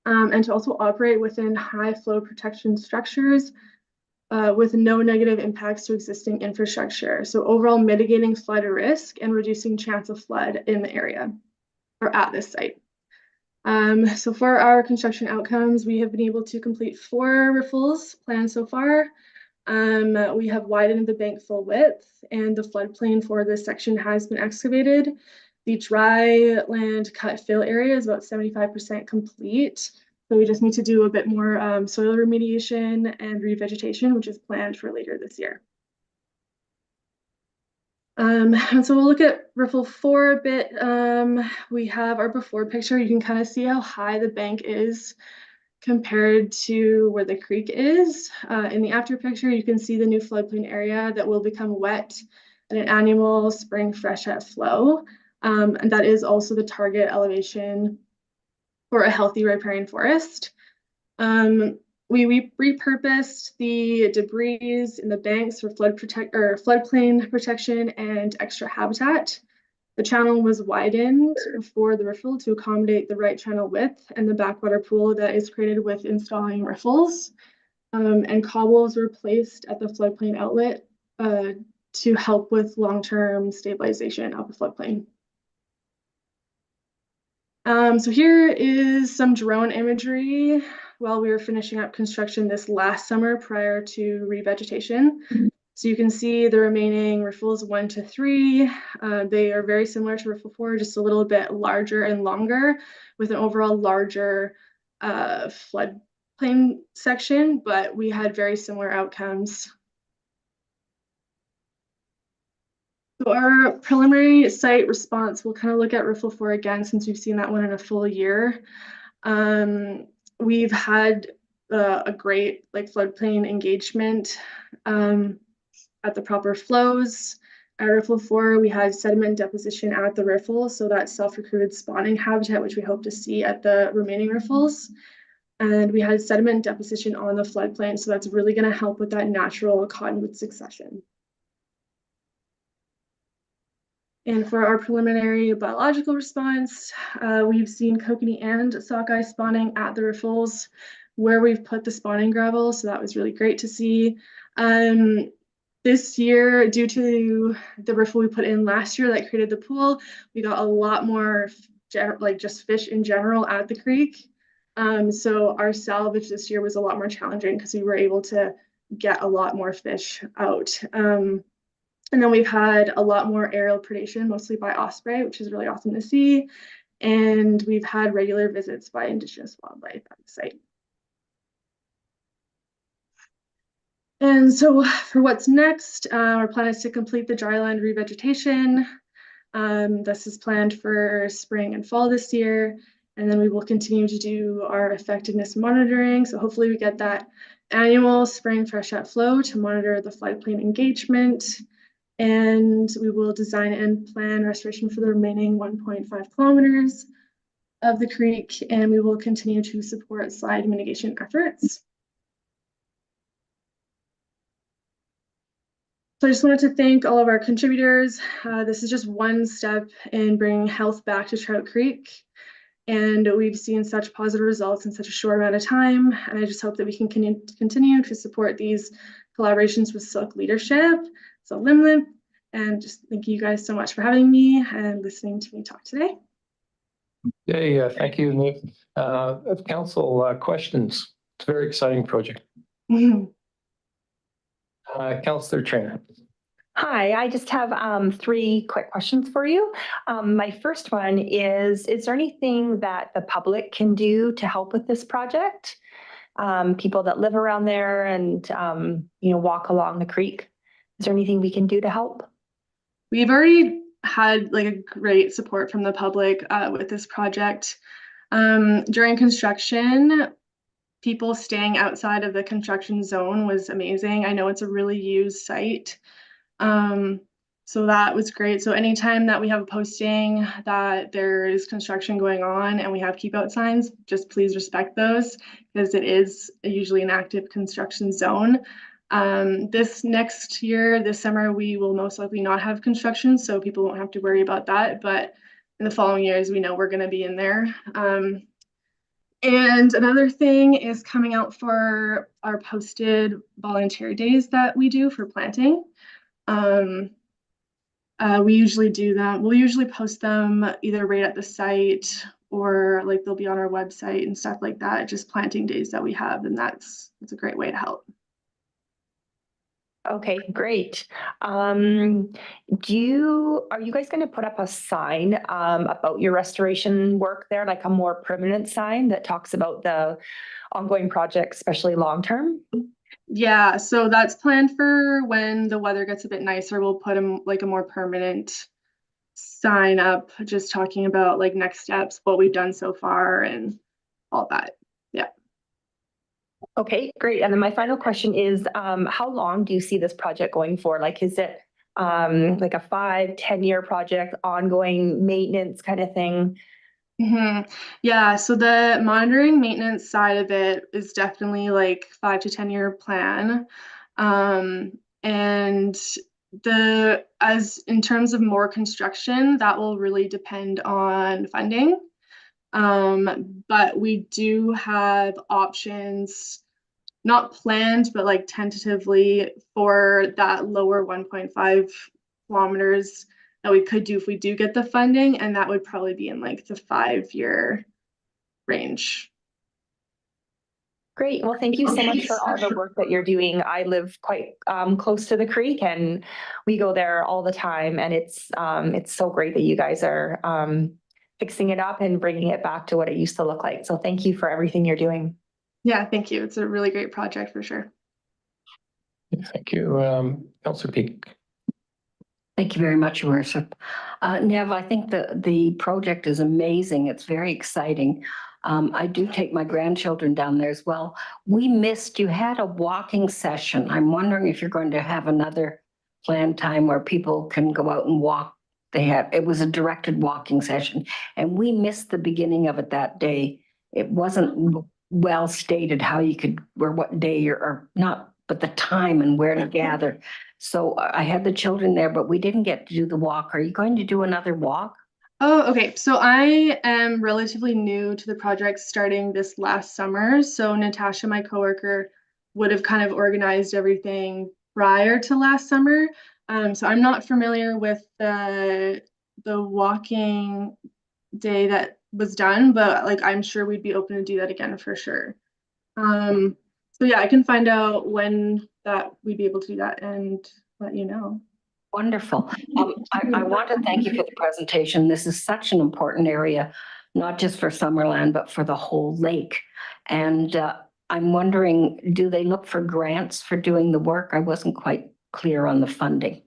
and to also operate within high flow protection structures with no negative impacts to existing infrastructure. So overall mitigating flood risk and reducing chance of flood in the area or at this site. So for our construction outcomes, we have been able to complete 4 riffles planned so far. We have widened the bank full width, and the floodplain for this section has been excavated. The dry land cut fill area is about 75% complete. So we just need to do a bit more soil remediation and revegetation, which is planned for later this year. And so we'll look at riffle 4 a bit. We have our before picture. You can kind of see how high the bank is compared to where the creek is. In the after picture, you can see the new floodplain area that will become wet at an annual spring freshet flow. And that is also the target elevation for a healthy riparian forest. We repurposed the debris in the banks for floodplain protection and extra habitat. The channel was widened for the riffle to accommodate the right channel width and the backwater pool that is created with installing riffles. And cobbles were placed at the floodplain outlet to help with long-term stabilization of the floodplain. So here is some drone imagery while we were finishing up construction this last summer prior to revegetation. So you can see the remaining riffles 1 to 3. They are very similar to riffle 4, just a little bit larger and longer with an overall larger floodplain section, but we had very similar outcomes. So our preliminary site response, we'll kind of look at riffle 4 again since we've seen that one in a full year. We've had a great floodplain engagement at the proper flows. At riffle 4, we had sediment deposition at the riffle, so that self-recruited spawning habitat, which we hope to see at the remaining riffles. And we had sediment deposition on the floodplain, so that's really going to help with that natural cottonwood succession. And for our preliminary biological response, we've seen kokanee and sockeye spawning at the riffles where we've put the spawning gravel, so that was really great to see. This year, due to the riffle we put in last year that created the pool, we got a lot more just fish in general at the creek. So our salvage this year was a lot more challenging because we were able to get a lot more fish out. And then we've had a lot more aerial predation, mostly by osprey, which is really awesome to see. And we've had regular visits by Indigenous wildlife at the site. And so for what's next, our plan is to complete the dryland revegetation. This is planned for spring and fall this year. And then we will continue to do our effectiveness monitoring. So hopefully we get that annual spring freshet flow to monitor the floodplain engagement. And we will design and plan restoration for the remaining 1.5 kilometers of the creek, and we will continue to support slide mitigation efforts. So I just wanted to thank all of our contributors. This is just one step in bringing health back to Trout Creek. And we've seen such positive results in such a short amount of time. And I just hope that we can continue to support these collaborations with Silk leadership. So Limlip, and just thank you guys so much for having me and listening to me talk today. Yeah, thank you, Nick. Council questions. It's a very exciting project. Councillor Trainer. Hi, I just have 3 quick questions for you. My first one is there anything that the public can do to help with this project? People that live around there and, walk along the creek. Is there anything we can do to help? We've already had like a great support from the public with this project. During construction, people staying outside of the construction zone was amazing. I know it's a really used site. So that was great. So anytime that we have a posting that there is construction going on and we have keep out signs, just please respect those because it is usually an active construction zone. This next year, this summer, we will most likely not have construction, so people won't have to worry about that. But in the following years, we know we're going to be in there. And another thing is coming out for our posted volunteer days that we do for planting. We usually do them. We'll usually post them either right at the site or like they'll be on our website and stuff like that. Just planting days that we have, and that's a great way to help. Okay, great. Are you guys going to put up a sign about your restoration work there, like a more permanent sign that talks about the ongoing project, especially long term? Yeah, so that's planned for when the weather gets a bit nicer. We'll put like a more permanent sign up, just talking about like next steps, what we've done so far, and all that. Yeah. Okay, great. And then my final question is, how long do you see this project going for? Like, is it like a 5-10-year project, ongoing maintenance kind of thing? Yeah, so the monitoring maintenance side of it is definitely like 5 to 10-year plan. And as in terms of more construction, that will really depend on funding. But we do have options, not planned, but like tentatively for that lower 1.5 kilometers that we could do if we do get the funding, and that would probably be in like the 5-year range. Great. Well, thank you so much for all the work that you're doing. I live quite close to the creek and we go there all the time, and it's so great that you guys are fixing it up and bringing it back to what it used to look like. So thank you for everything you're doing. Yeah, thank you. It's a really great project for sure. Thank you. Councillor Peak. Thank you very much, Your Worship. Nev, I think the project is amazing. It's very exciting. I do take my grandchildren down there as well. You had a walking session. I'm wondering if you're going to have another planned time where people can go out and walk. It was a directed walking session, and we missed the beginning of it that day. It wasn't well stated how you could, or what day or not, but the time and where to gather. So I had the children there, but we didn't get to do the walk. Are you going to do another walk? Oh, okay. So I am relatively new to the project starting this last summer. So Natasha, my coworker, would have kind of organized everything prior to last summer. So I'm not familiar with the walking day that was done, but like I'm sure we'd be open to do that again for sure. So yeah, I can find out when that we'd be able to do that and let you know. Wonderful. I want to thank you for the presentation. This is such an important area, not just for Summerland, but for the whole lake. And I'm wondering, do they look for grants for doing the work? I wasn't quite clear on the funding.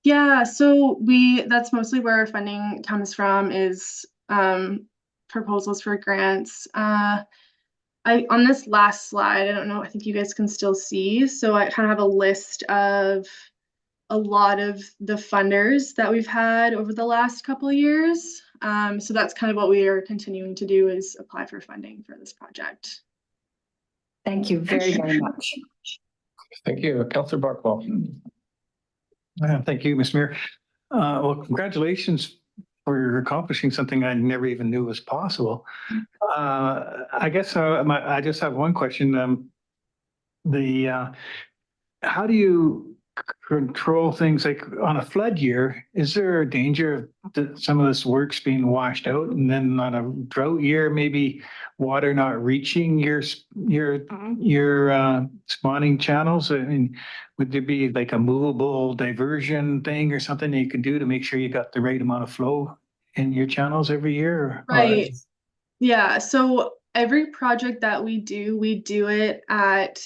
Yeah, so that's mostly where our funding comes from is proposals for grants. On this last slide, I don't know, I think you guys can still see. So I kind of have a list of a lot of the funders that we've had over the last couple of years. So that's kind of what we are continuing to do is apply for funding for this project. Thank you very, very much. Thank you. Councillor Barkwell. Thank you, Mr. Mayor. Well, congratulations for accomplishing something I never even knew was possible. I guess I just have one question. How do you control things like on a flood year? Is there a danger that some of this work's being washed out, and then on a drought year, maybe water not reaching your spawning channels? I mean, would there be like a movable diversion thing or something that you could do to make sure you got the right amount of flow in your channels every year? Right. Yeah. So every project that we do it at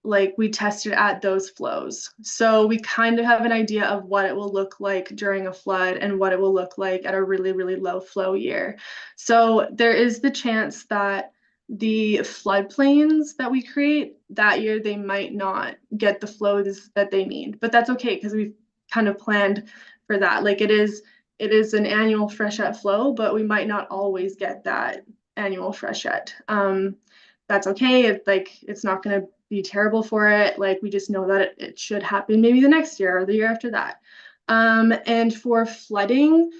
we test it at those flows. So we kind of have an idea of what it will look like during a flood and what it will look like at a really, really low flow year. So there is the chance that the floodplains that we create that year, they might not get the flows that they need, but that's okay because we've kind of planned for that. Like it is an annual freshet flow, but we might not always get that annual freshet. That's okay. It's not going to be terrible for it. Like we just know that it should happen maybe the next year or the year after that. And for flooding,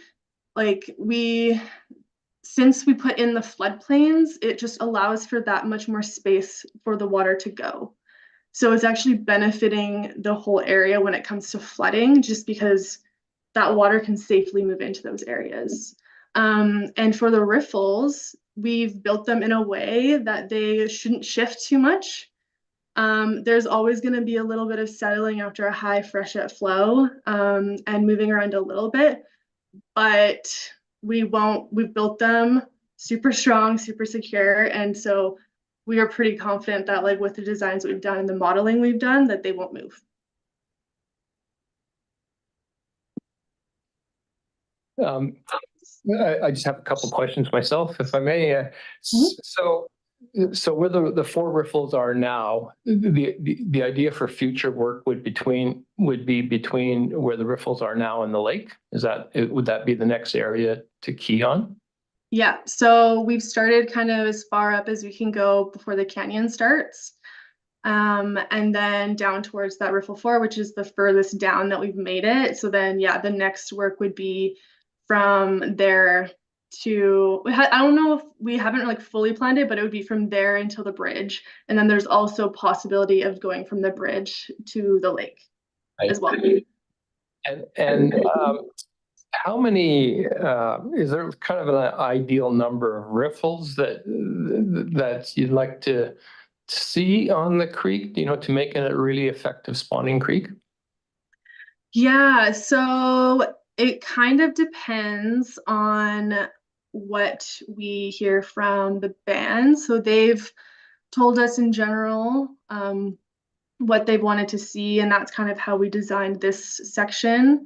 since we put in the floodplains, it just allows for that much more space for the water to go. So it's actually benefiting the whole area when it comes to flooding, just because that water can safely move into those areas. And for the riffles, we've built them in a way that they shouldn't shift too much. There's always going to be a little bit of settling after a high freshet flow and moving around a little bit, but we've built them super strong, super secure. And so we are pretty confident that with the designs we've done and the modeling we've done, that they won't move. I just have a couple questions myself, if I may. So where the four riffles are now, the idea for future work would be between where the riffles are now and the lake. Would that be the next area to key on? Yeah, so we've started kind of as far up as we can go before the canyon starts. And then down towards that riffle 4, which is the furthest down that we've made it. So then, yeah, the next work would be from there to, I don't know if we haven't fully planned it, but it would be from there until the bridge. And then there's also possibility of going from the bridge to the lake as well. And how many, is there kind of an ideal number of riffles that you'd like to see on the creek, to make it a really effective spawning creek? Yeah, so it kind of depends on what we hear from the band. So they've told us in general what they've wanted to see, and that's kind of how we designed this section.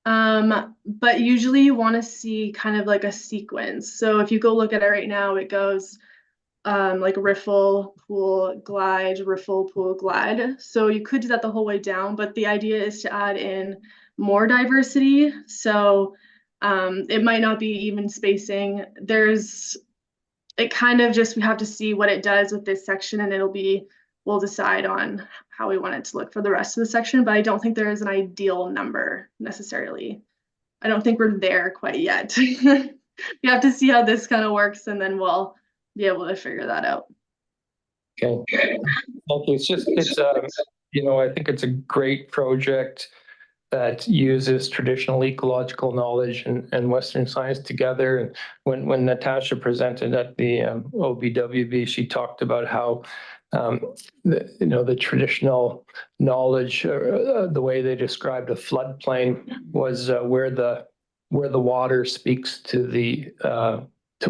But usually you want to see kind of like a sequence. So if you go look at it right now, it goes riffle, pool, glide, riffle, pool, glide. So you could do that the whole way down, but the idea is to add in more diversity. So it might not be even spacing. We have to see what it does with this section, and we'll decide on how we want it to look for the rest of the section, but I don't think there is an ideal number necessarily. I don't think we're there quite yet. We have to see how this kind of works, and then we'll be able to figure that out. Okay. Thank you. I think it's a great project that uses traditional ecological knowledge and Western science together. And when Natasha presented at the OBWB, she talked about how the traditional knowledge, the way they described a floodplain was where the water speaks to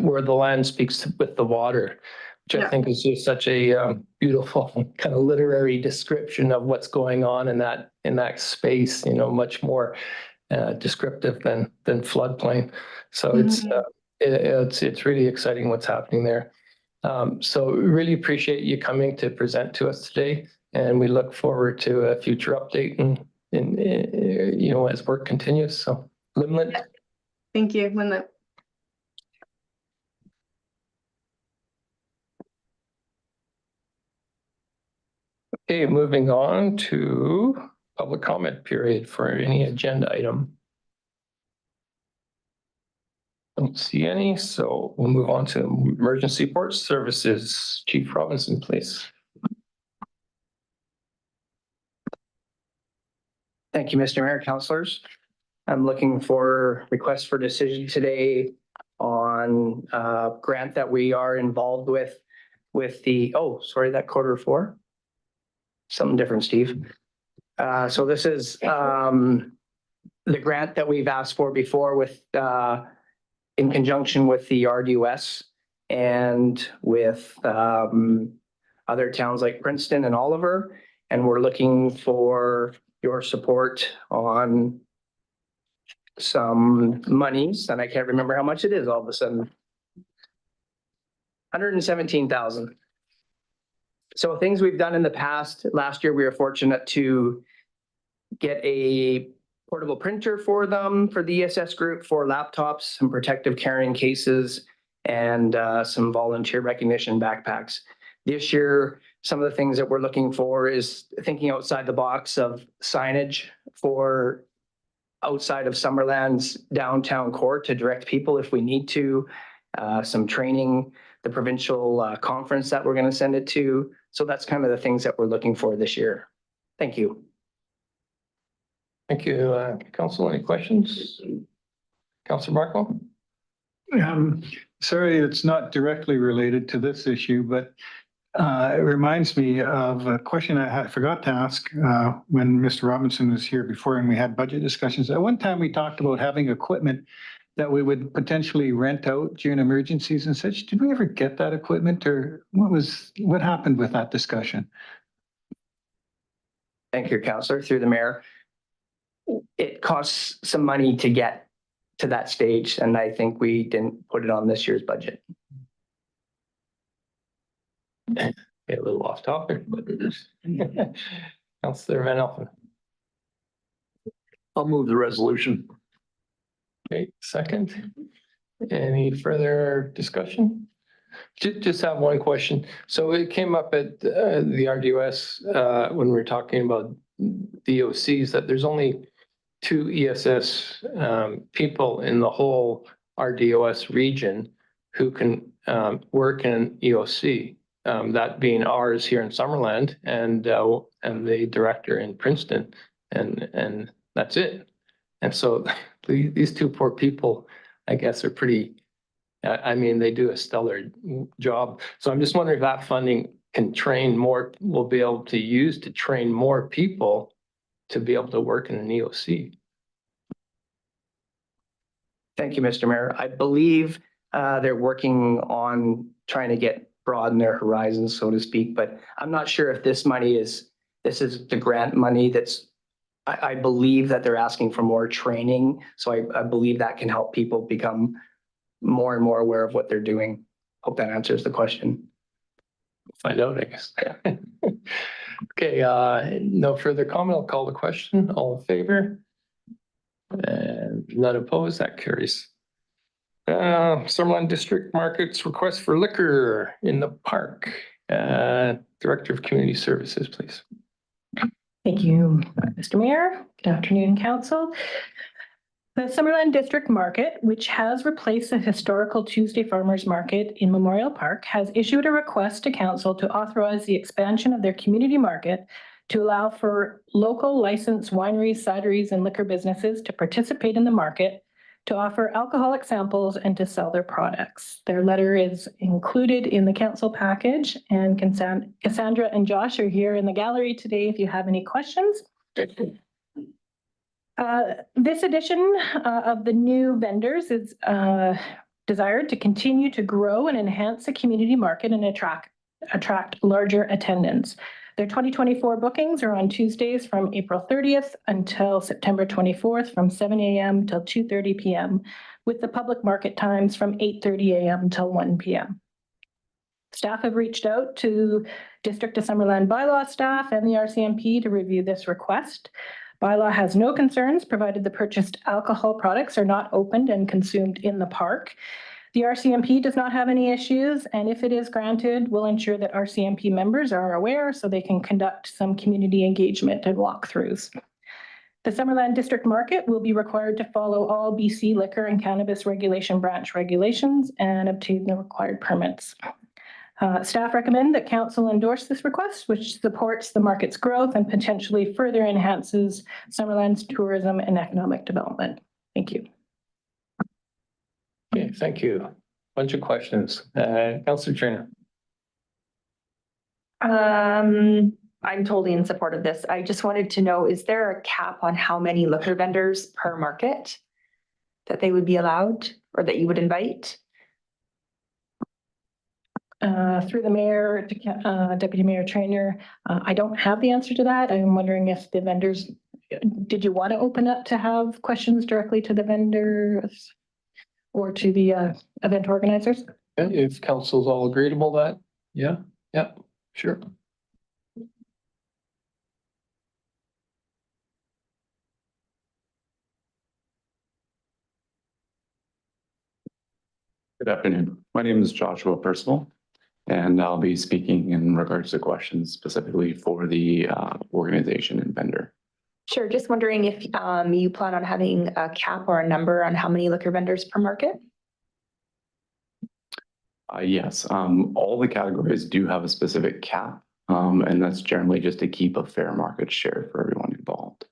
where the land speaks with the water. which I Yeah. think is just such a beautiful kind of literary description of what's going on in that space, you know, much more descriptive than floodplain. So it's really exciting what's happening there. So we really appreciate you coming to present to us today, and we look forward to a future update and you know, as work continues. So Limlet. Thank you. Linda. Okay, moving on to public comment period for any agenda item. Don't see any, so we'll move on to emergency support services. Chief Robinson, please. Thank you, Mr. Mayor, councilors. I'm looking for requests for decision today on a grant that we are involved with the, oh, sorry, that quarter four. Something different, Steve. So this is the grant that we've asked for before with in conjunction with the RDUS and with other towns like Princeton and Oliver. And we're looking for your support on some monies, and I can't remember how much it is all of a sudden. 117,000. So things we've done in the past, last year we were fortunate to get a portable printer for them, for the ESS group, 4 laptops, some protective carrying cases, and some volunteer recognition backpacks. This year, some of the things that we're looking for is thinking outside the box of signage for outside of Summerland's downtown core to direct people if we need to, some training, the provincial conference that we're going to send it to. So that's kind of the things that we're looking for this year. Thank you. Thank you, Council. Any questions? Councilor Marco? Sorry, it's not directly related to this issue, but it reminds me of a question I forgot to ask when Mr. Robinson was here before and we had budget discussions. At one time, we talked about having equipment that we would potentially rent out during emergencies and such. Did we ever get that equipment, or what happened with that discussion? Thank you, Councillor, through the mayor. It costs some money to get to that stage, and I think we didn't put it on this year's budget. A little off topic, but Councillor Van Elfen. I'll move the resolution. Okay, second. Any further discussion? Just have one question. So it came up at the RDUS when we were talking about DOCs that there's only 2 ESS people in the whole RDOS region who can work in EOC. That being ours here in Summerland and the director in Princeton, and that's it. And so these 2 poor people, I guess, are pretty. I mean, they do a stellar job. So I'm just wondering if that funding can train more. We'll be able to use to train more people to be able to work in an EOC. Thank you, Mr. Mayor. I believe they're working on trying to broaden their horizons, so to speak, but I'm not sure if this is the grant money that's, I believe that they're asking for more training. So I believe that can help people become more and more aware of what they're doing. Hope that answers the question. We'll find out, I guess. Okay, no further comment. I'll call the question. All in favor? And none opposed, that carries. Summerland District Markets request for liquor in the park. Director of Community Services, please. Thank you, Mr. Mayor. Good afternoon, Council. The Summerland District Market, which has replaced the historical Tuesday Farmers Market in Memorial Park, has issued a request to Council to authorize the expansion of their community market to allow for local licensed wineries, cideries, and liquor businesses to participate in the market, to offer alcoholic samples, and to sell their products. Their letter is included in the council package, and Cassandra and Josh are here in the gallery today if you have any questions. This edition of the new vendors is desired to continue to grow and enhance the community market and attract larger attendance. Their 2024 bookings are on Tuesdays from April 30th until September 24th from 7 a.m. till 2:30 p.m. with the public market times from 8:30 a.m. till 1 p.m. Staff have reached out to District of Summerland bylaw staff and the RCMP to review this request. Bylaw has no concerns provided the purchased alcohol products are not opened and consumed in the park. The RCMP does not have any issues, and if it is granted, we'll ensure that RCMP members are aware so they can conduct some community engagement and walkthroughs. The Summerland District Market will be required to follow all BC Liquor and Cannabis Regulation Branch regulations and obtain the required permits. Staff recommend that Council endorse this request, which supports the market's growth and potentially further enhances Summerland's tourism and economic development. Thank you. Okay, thank you. Bunch of questions. Councillor Trainer. I'm totally in support of this. I just wanted to know, is there a cap on how many liquor vendors per market that they would be allowed or that you would invite? Through the mayor to Deputy Mayor Trainer, I don't have the answer to that. I'm wondering if the vendors, did you want to open up to have questions directly to the vendors or to the event organizers? If council's all agreeable that, yeah, sure. Good afternoon. My name is Joshua Percival, and I'll be speaking in regards to questions specifically for the organization and vendor. Sure. Just wondering if you plan on having a cap or a number on how many liquor vendors per market? Yes, all the categories do have a specific cap, and that's generally just to keep a fair market share for everyone involved.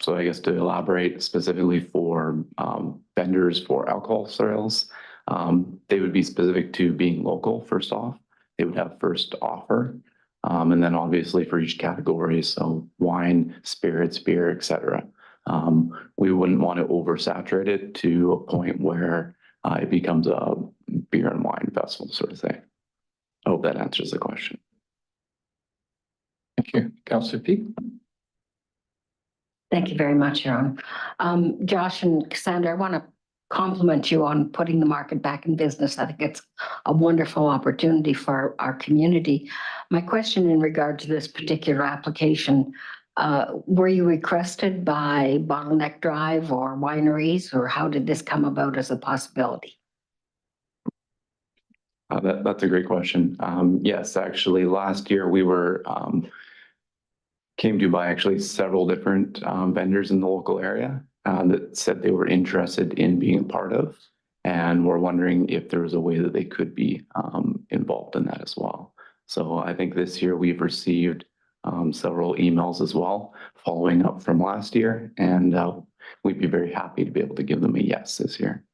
So I guess to elaborate specifically for vendors for alcohol sales, they would be specific to being local, first off. They would have first offer. And then obviously for each category, so wine, spirits, beer, etc. We wouldn't want to oversaturate it to a point where it becomes a beer and wine festival sort of thing. I hope that answers the question. Thank you. Councillor Peak. Thank you very much, Aaron. Josh and Cassandra, I want to compliment you on putting the market back in business. I think it's a wonderful opportunity for our community. My question in regard to this particular application, were you requested by Bottleneck Drive or wineries, or how did this come about as a possibility? That's a great question. Yes, actually, last year we were came to by actually several different vendors in the local area that said they were interested in being a part of, and were wondering if there was a way that they could be involved in that as well. So I think this year we've received several emails as well, following up from last year, and we'd be very happy to be able to give them a yes this year.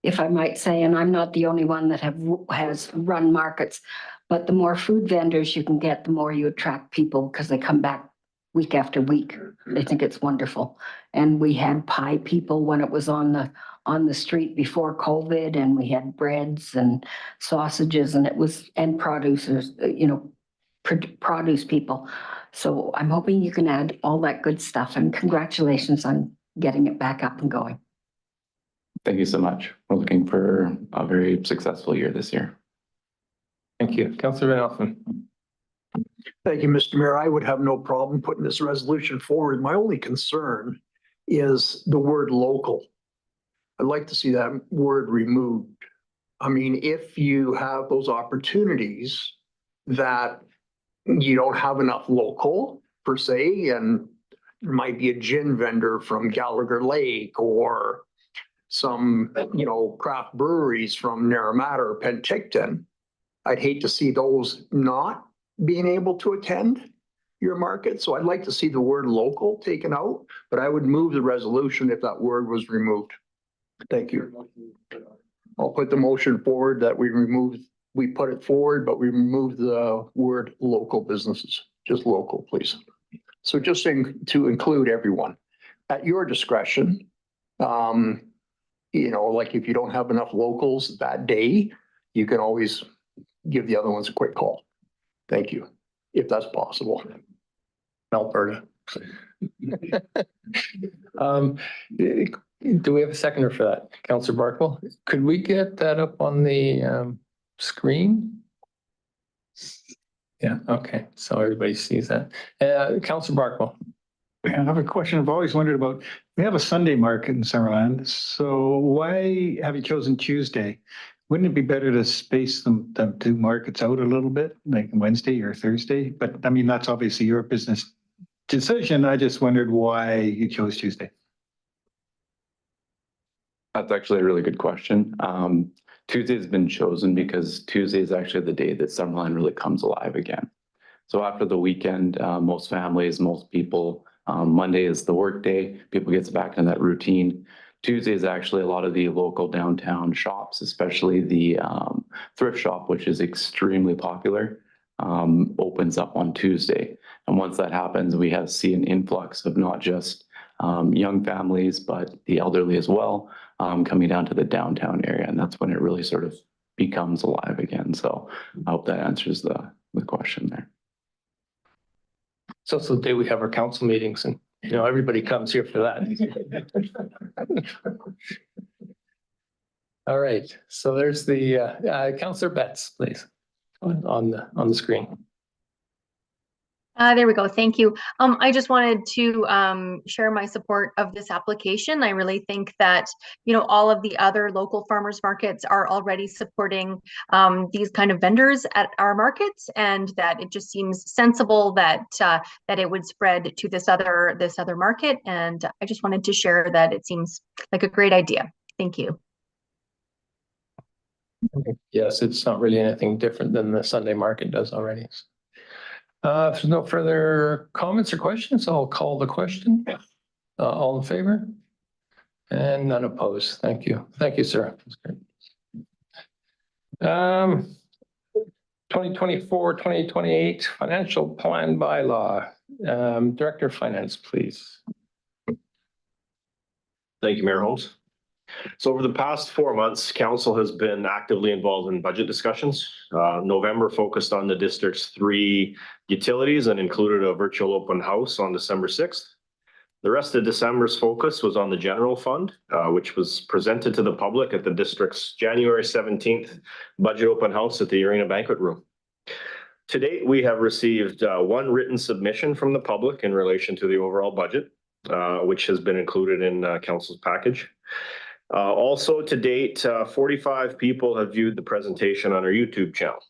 If I might say, and I'm not the only one that has run markets, but the more food vendors you can get, the more you attract people because they come back week after week. They think it's wonderful. And we had pie people when it was on the street before COVID, and we had breads and sausages, and producers, produce people. So I'm hoping you can add all that good stuff, and congratulations on getting it back up and going. Thank you so much. We're looking for a very successful year this year. Thank you. Councillor Van Alphen. Thank you, Mr. Mayor. I would have no problem putting this resolution forward. My only concern is the word local. I'd like to see that word removed. I mean, if you have those opportunities that you don't have enough local per se, and there might be a gin vendor from Gallagher Lake or some, craft breweries from Naramata or Penticton, I'd hate to see those not being able to attend your market. So I'd like to see the word local taken out, but I would move the resolution if that word was removed. Thank you. I'll put the motion forward that we put it forward, but we remove the word local businesses, just local, please. So just to include everyone. at your discretion. Like if you don't have enough locals that day, you can always give the other ones a quick call. Thank you, if that's possible. Alberta. Do we have a seconder for that? Councillor Barkwell, could we get that up on the screen? Yeah, okay, so everybody sees that. Councillor Barkwell. I have a question I've always wondered about. We have a Sunday market in Summerland, so why have you chosen Tuesday? Wouldn't it be better to space them two markets out a little bit, like Wednesday or Thursday? But I mean, that's obviously your business decision. I just wondered why you chose Tuesday. That's actually a really good question. Tuesday has been chosen because Tuesday is actually the day that Summerland really comes alive again. So after the weekend, most families, most people, Monday is the work day. People gets back in that routine. Tuesday is actually a lot of the local downtown shops, especially the thrift shop, which is extremely popular, opens up on Tuesday. And once that happens, we see an influx of not just young families, but the elderly as well, coming down to the downtown area. And that's when it really sort of becomes alive again. So I hope that answers the question there. So it's the day we have our council meetings and, everybody comes here for that. All right, so there's the Councillor Betts, please, on the screen. There we go. Thank you. I just wanted to share my support of this application. I really think that, all of the other local farmers markets are already supporting these kind of vendors at our markets, and that it just seems sensible that that it would spread to this other market. And I just wanted to share that it seems like a great idea. Thank you. Yes, it's not really anything different than the Sunday market does already. If there's no further comments or questions, I'll call the question. All in favor? And none opposed. Thank you. Thank you, sir. That's great. 2024-2028 financial plan bylaw. Director of Finance, please. Thank you, Mayor Holmes. So over the past 4 months, council has been actively involved in budget discussions. November focused on the district's 3 utilities and included a virtual open house on December 6th. The rest of December's focus was on the general fund, which was presented to the public at the district's January 17th budget open house at the Arena Banquet Room. To date, we have received 1 written submission from the public in relation to the overall budget, which has been included in council's package. Also to date, 45 people have viewed the presentation on our YouTube channel.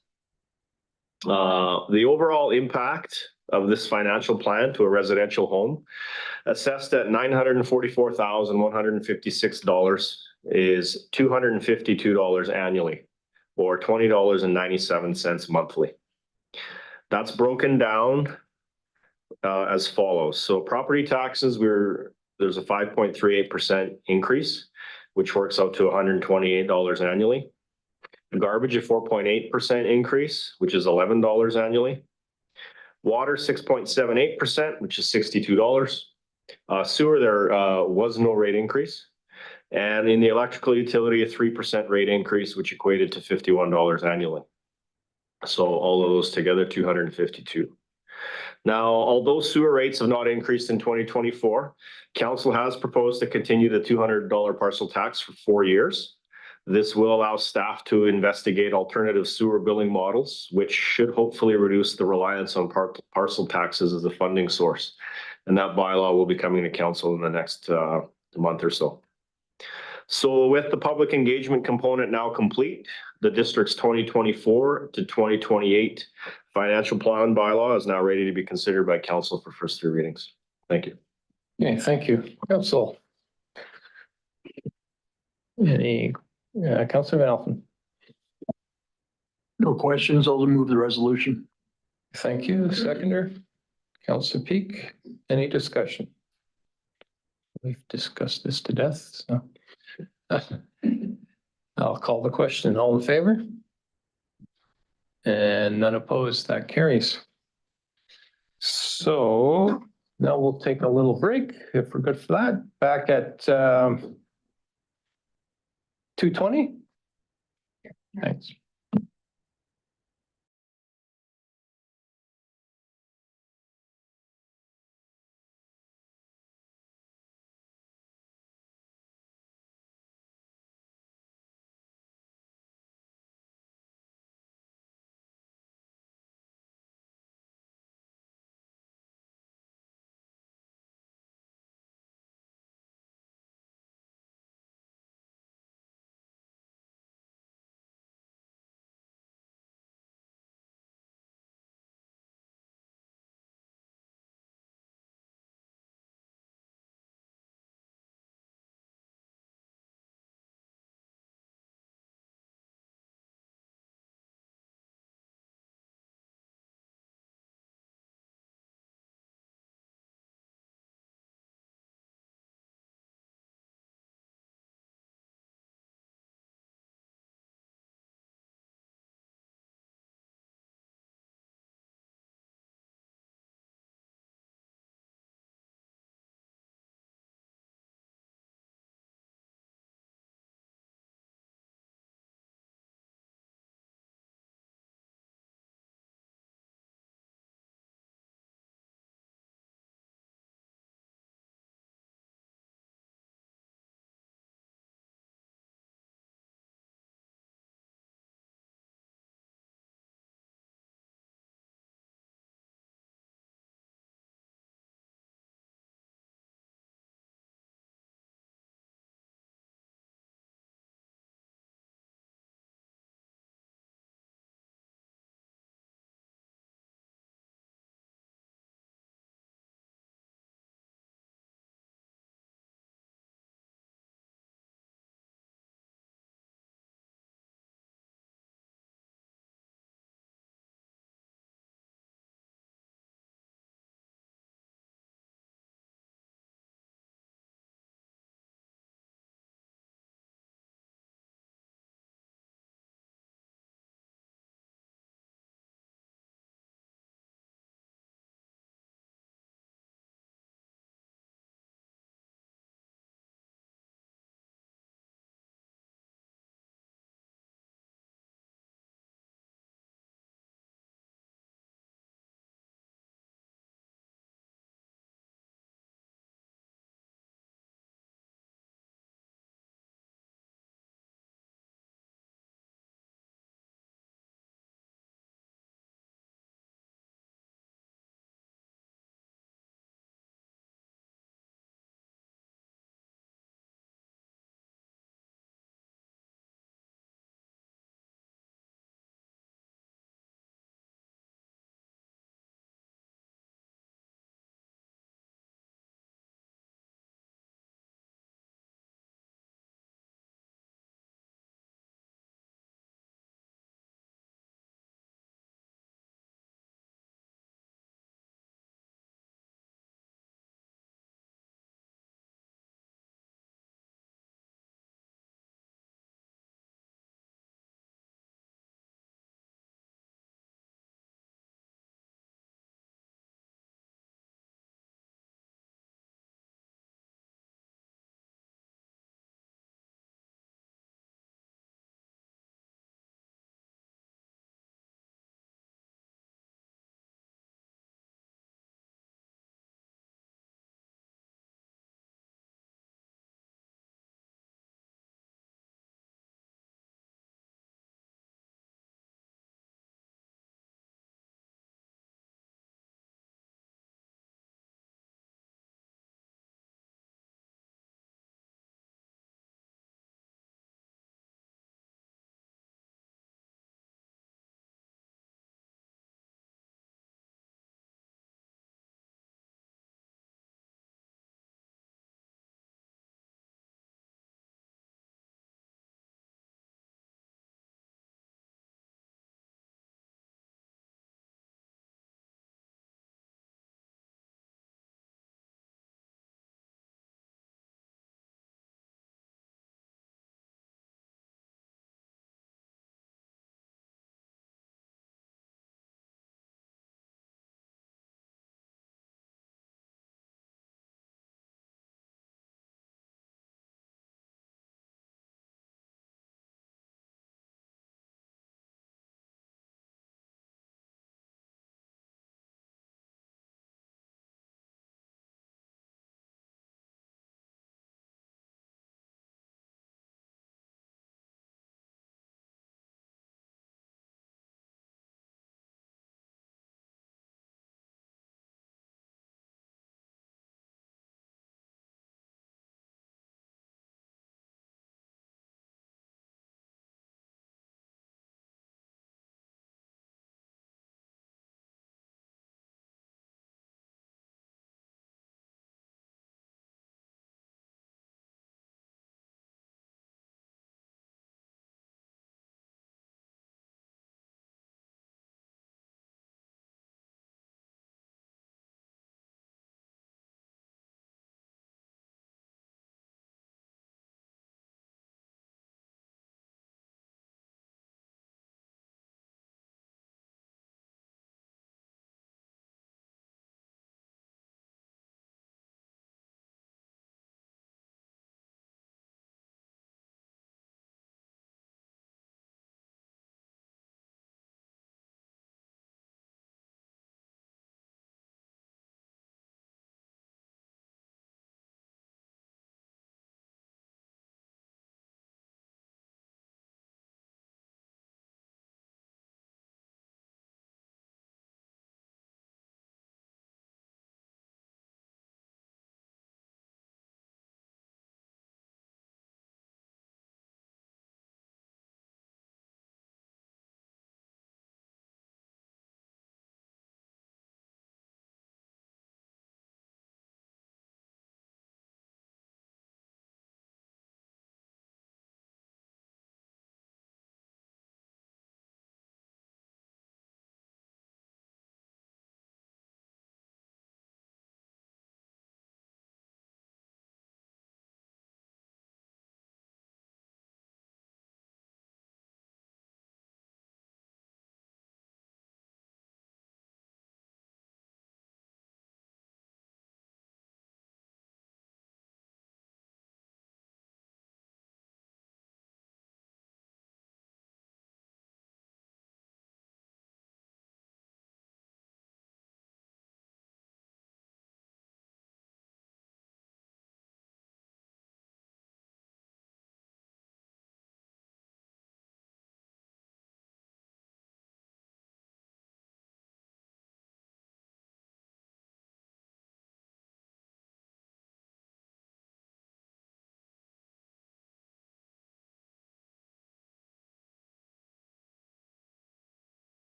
The overall impact of this financial plan to a residential home, assessed at $944,156, is $252 annually, or $20.97 monthly. That's broken down as follows. So property taxes, there's a 5.38% increase, which works out to $128 annually. Garbage, a 4.8% increase, which is $11 annually. Water, 6.78%, which is $62. Sewer, there was no rate increase. And in the electrical utility, a 3% rate increase, which equated to $51 annually. So all of those together, $252. Now, although sewer rates have not increased in 2024, council has proposed to continue the $200 parcel tax for 4 years. This will allow staff to investigate alternative sewer billing models, which should hopefully reduce the reliance on parcel taxes as a funding source. And that bylaw will be coming to council in the next month or so. So with the public engagement component now complete, the district's 2024 to 2028 financial plan bylaw is now ready to be considered by council for first 3 readings. Thank you. Okay, thank you. Council. Any, Councillor Van Alphen. No questions. I'll move the resolution. Thank you. Seconder, Councillor Peak. Any discussion? We've discussed this to death, so. I'll call the question. All in favor? And none opposed. That carries. So Now we'll take a little break if we're good for that. Back at 2:20. Thanks.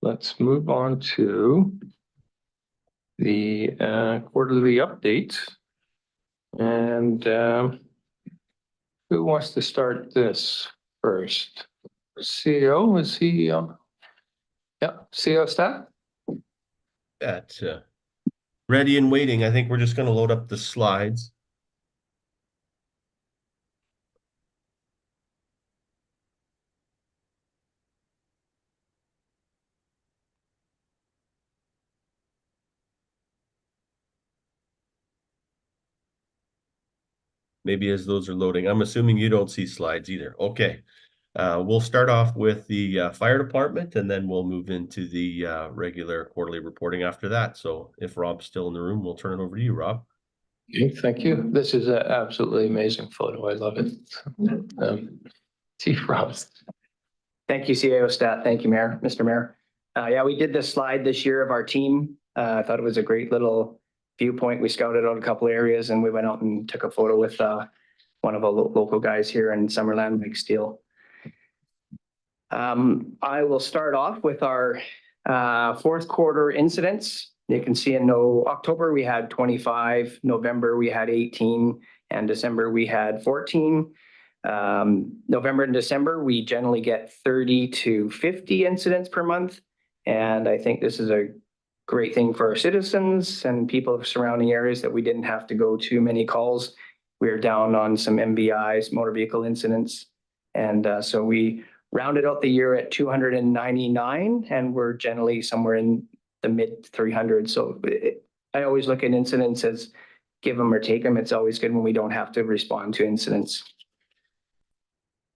let's move on to the quarterly update. And who wants to start this first? CEO, is he? Yeah, CEO staff? That's ready and waiting. I think we're just gonna load up the slides. Maybe as those are loading, I'm assuming you don't see slides either. Okay. We'll start off with the fire department and then we'll move into the regular quarterly reporting after that. So if Rob's still in the room, we'll turn it over to you, Rob. Okay, thank you. This is an absolutely amazing photo. I love it. Chief Robs. Thank you, CAO Stat. Thank you, Mayor, Mr. Mayor. Yeah, we did this slide this year of our team. I thought it was a great little viewpoint. We scouted out a couple of areas and we went out and took a photo with one of our local guys here in Summerland, Mike Steele. I will start off with our fourth quarter incidents. You can see in October, we had 25, November, we had 18, and December, we had 14. November and December, we generally get 30 to 50 incidents per month. And I think this is a great thing for our citizens and people of surrounding areas that we didn't have to go too many calls. We are down on some MVIs, motor vehicle incidents. And so we rounded out the year at 299 and we're generally somewhere in the mid 300s. So I always look at incidents as give them or take them. It's always good when we don't have to respond to incidents.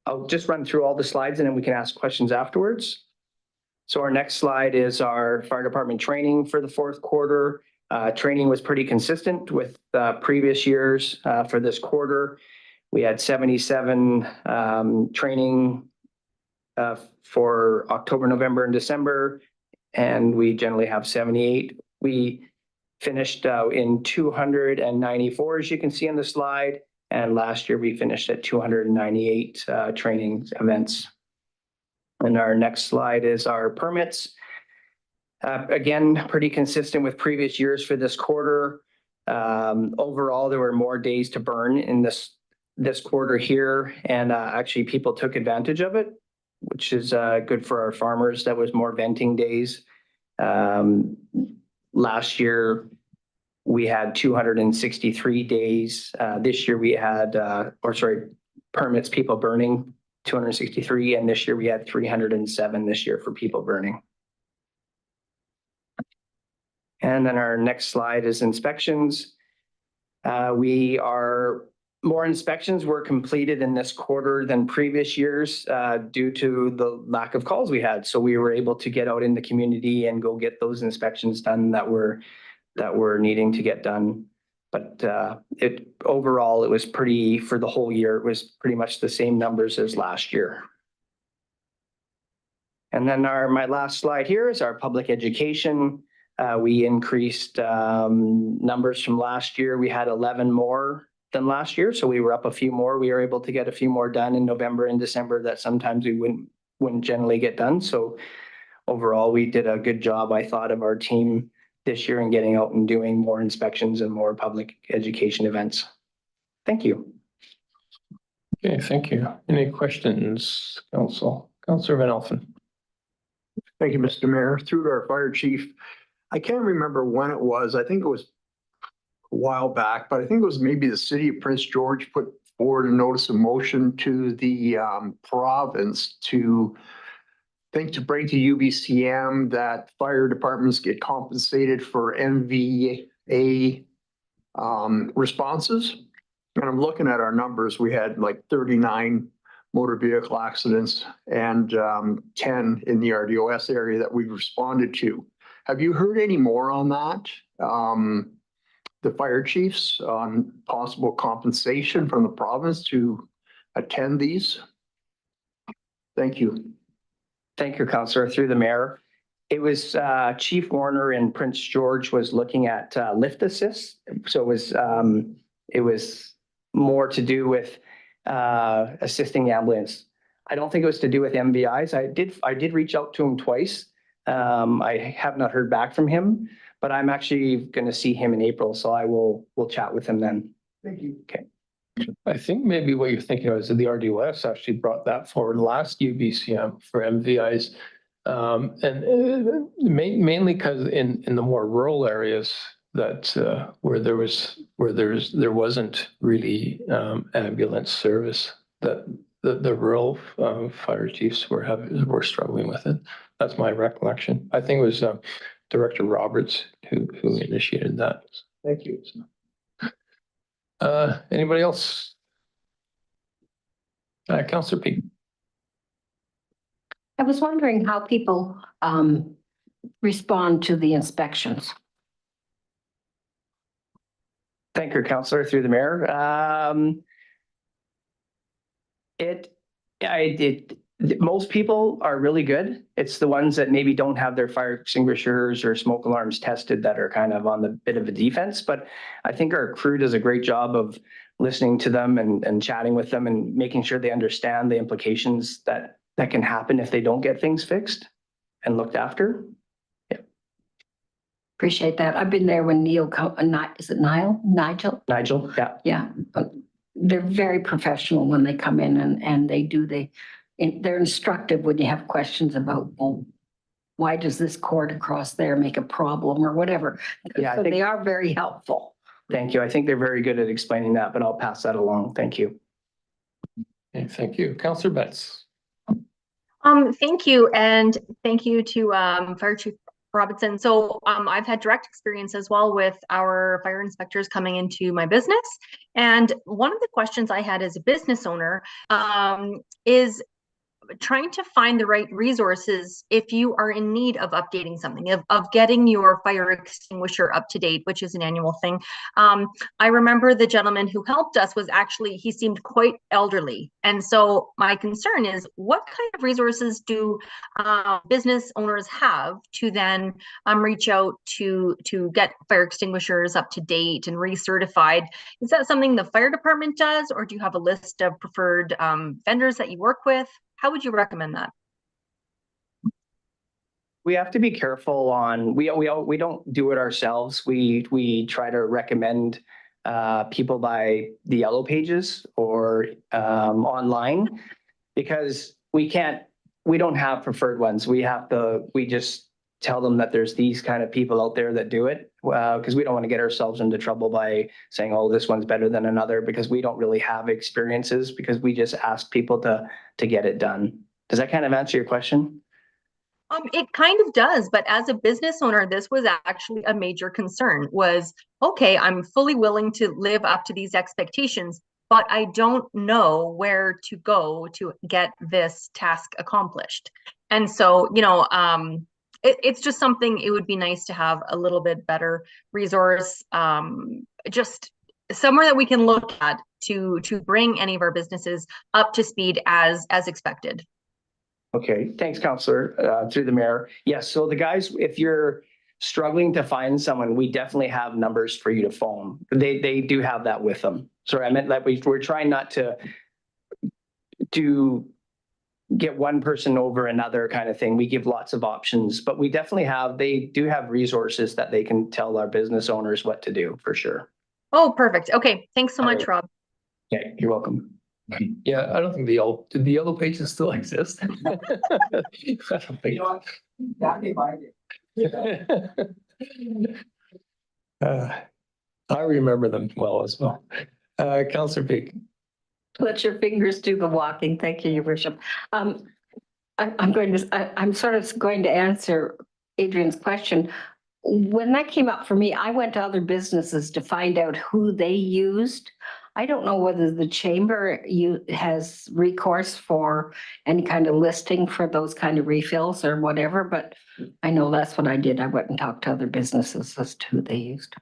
I'll just run through all the slides and then we can ask questions afterwards. So our next slide is our fire department training for the fourth quarter. Training was pretty consistent with previous years for this quarter. We had 77 training for October, November, and December, and we generally have 78. We finished in 294, as you can see on the slide, and last year we finished at 298 training events. And our next slide is our permits. Again, pretty consistent with previous years for this quarter. Overall, there were more days to burn in this quarter here, and actually people took advantage of it, which is good for our farmers. That was more venting days. Last year, we had 263 days. This year we had, permits, people burning 263, and this year we had 307 this year for people burning. And then our next slide is inspections. More inspections were completed in this quarter than previous years due to the lack of calls we had. So we were able to get out in the community and go get those inspections done that were needing to get done. But overall, it was for the whole year, it was pretty much the same numbers as last year. And then my last slide here is our public education. We increased numbers from last year. We had 11 more than last year, so we were up a few more. We were able to get a few more done in November and December that sometimes we wouldn't generally get done. So overall, we did a good job, I thought, of our team this year in getting out and doing more inspections and more public education events. Thank you. Okay, thank you. Any questions, Council? Councillor Van Elfen. Thank you, Mr. Mayor. Through to our fire chief. I can't remember when it was. I think it was a while back, but I think it was maybe the city of Prince George put forward a notice of motion to the province to bring to UBCM that fire departments get compensated for MVA responses. And I'm looking at our numbers. We had like 39 motor vehicle accidents and 10 in the RDOS area that we responded to. Have you heard any more on that? The fire chiefs on possible compensation from the province to attend these? Thank you. Thank you, Councillor. Through the mayor. It was Chief Warner in Prince George was looking at lift assist. So it was more to do with assisting the ambulance. I don't think it was to do with MVIs. I did reach out to him twice. I have not heard back from him, but I'm actually going to see him in April, so we'll chat with him then. Thank you. Okay. I think maybe what you're thinking of is that the RDOS actually brought that forward last UBCM for MVIs. Mainly because in the more rural areas that where there wasn't really ambulance service, that the rural fire chiefs were struggling with it. That's my recollection. I think it was Director Roberts who initiated that. Thank you. Anybody else? Councillor Peak. I was wondering how people respond to the inspections. Thank you, Councillor, through the mayor. Most people are really good. It's the ones that maybe don't have their fire extinguishers or smoke alarms tested that are kind of on the bit of a defense. But I think our crew does a great job of listening to them and chatting with them and making sure they understand the implications that can happen if they don't get things fixed and looked after. Yeah. Appreciate that. I've been there when Neil, is it Nigel? Nigel, yeah. Yeah. They're very professional when they come in and they're instructive when you have questions about, well, why does this cord across there make a problem or whatever? Yeah, So they are very helpful. Thank you. I think they're very good at explaining that, but I'll pass that along. Thank you. Okay, thank you. Councillor Betts. Thank you, and thank you to Fire Chief Robinson. So I've had direct experience as well with our fire inspectors coming into my business. And one of the questions I had as a business owner is trying to find the right resources if you are in need of updating something, of getting your fire extinguisher up to date, which is an annual thing. I remember the gentleman who helped us was actually, he seemed quite elderly. And so my concern is, what kind of resources do business owners have to then reach out to get fire extinguishers up to date and recertified? Is that something the fire department does, or do you have a list of preferred vendors that you work with? How would you recommend that? We have to be careful on, we don't do it ourselves. We try to recommend people by the yellow pages or online, because we don't have preferred ones. We just tell them that there's these kind of people out there that do it, because we don't want to get ourselves into trouble by saying, oh, this one's better than another, because we don't really have experiences, because we just ask people to get it done. Does that kind of answer your question? It kind of does, but as a business owner, this was actually a major concern. Was, okay, I'm fully willing to live up to these expectations, but I don't know where to go to get this task accomplished. And so, it's just something, it would be nice to have a little bit better resource, just somewhere that we can look at to bring any of our businesses up to speed as expected. Okay, thanks, Councillor, through the mayor. Yes, so the guys, if you're struggling to find someone, we definitely have numbers for you to phone. They do have that with them. Sorry, I meant that we're trying not to get one person over another kind of thing. We give lots of options, but we definitely they do have resources that they can tell our business owners what to do, for sure. Oh, perfect. Okay, thanks so much, Rob. Okay, you're welcome. Yeah, I don't think do the yellow pages still exist? I don't think. I remember them well as well. Councillor Peak. Let your fingers do the walking. Thank you, Your Worship. I'm sort of going to answer Adrian's question. When that came up for me, I went to other businesses to find out who they used. I don't know whether the chamber has recourse for any kind of listing for those kind of refills or whatever, but I know that's what I did. I went and talked to other businesses as to who they used.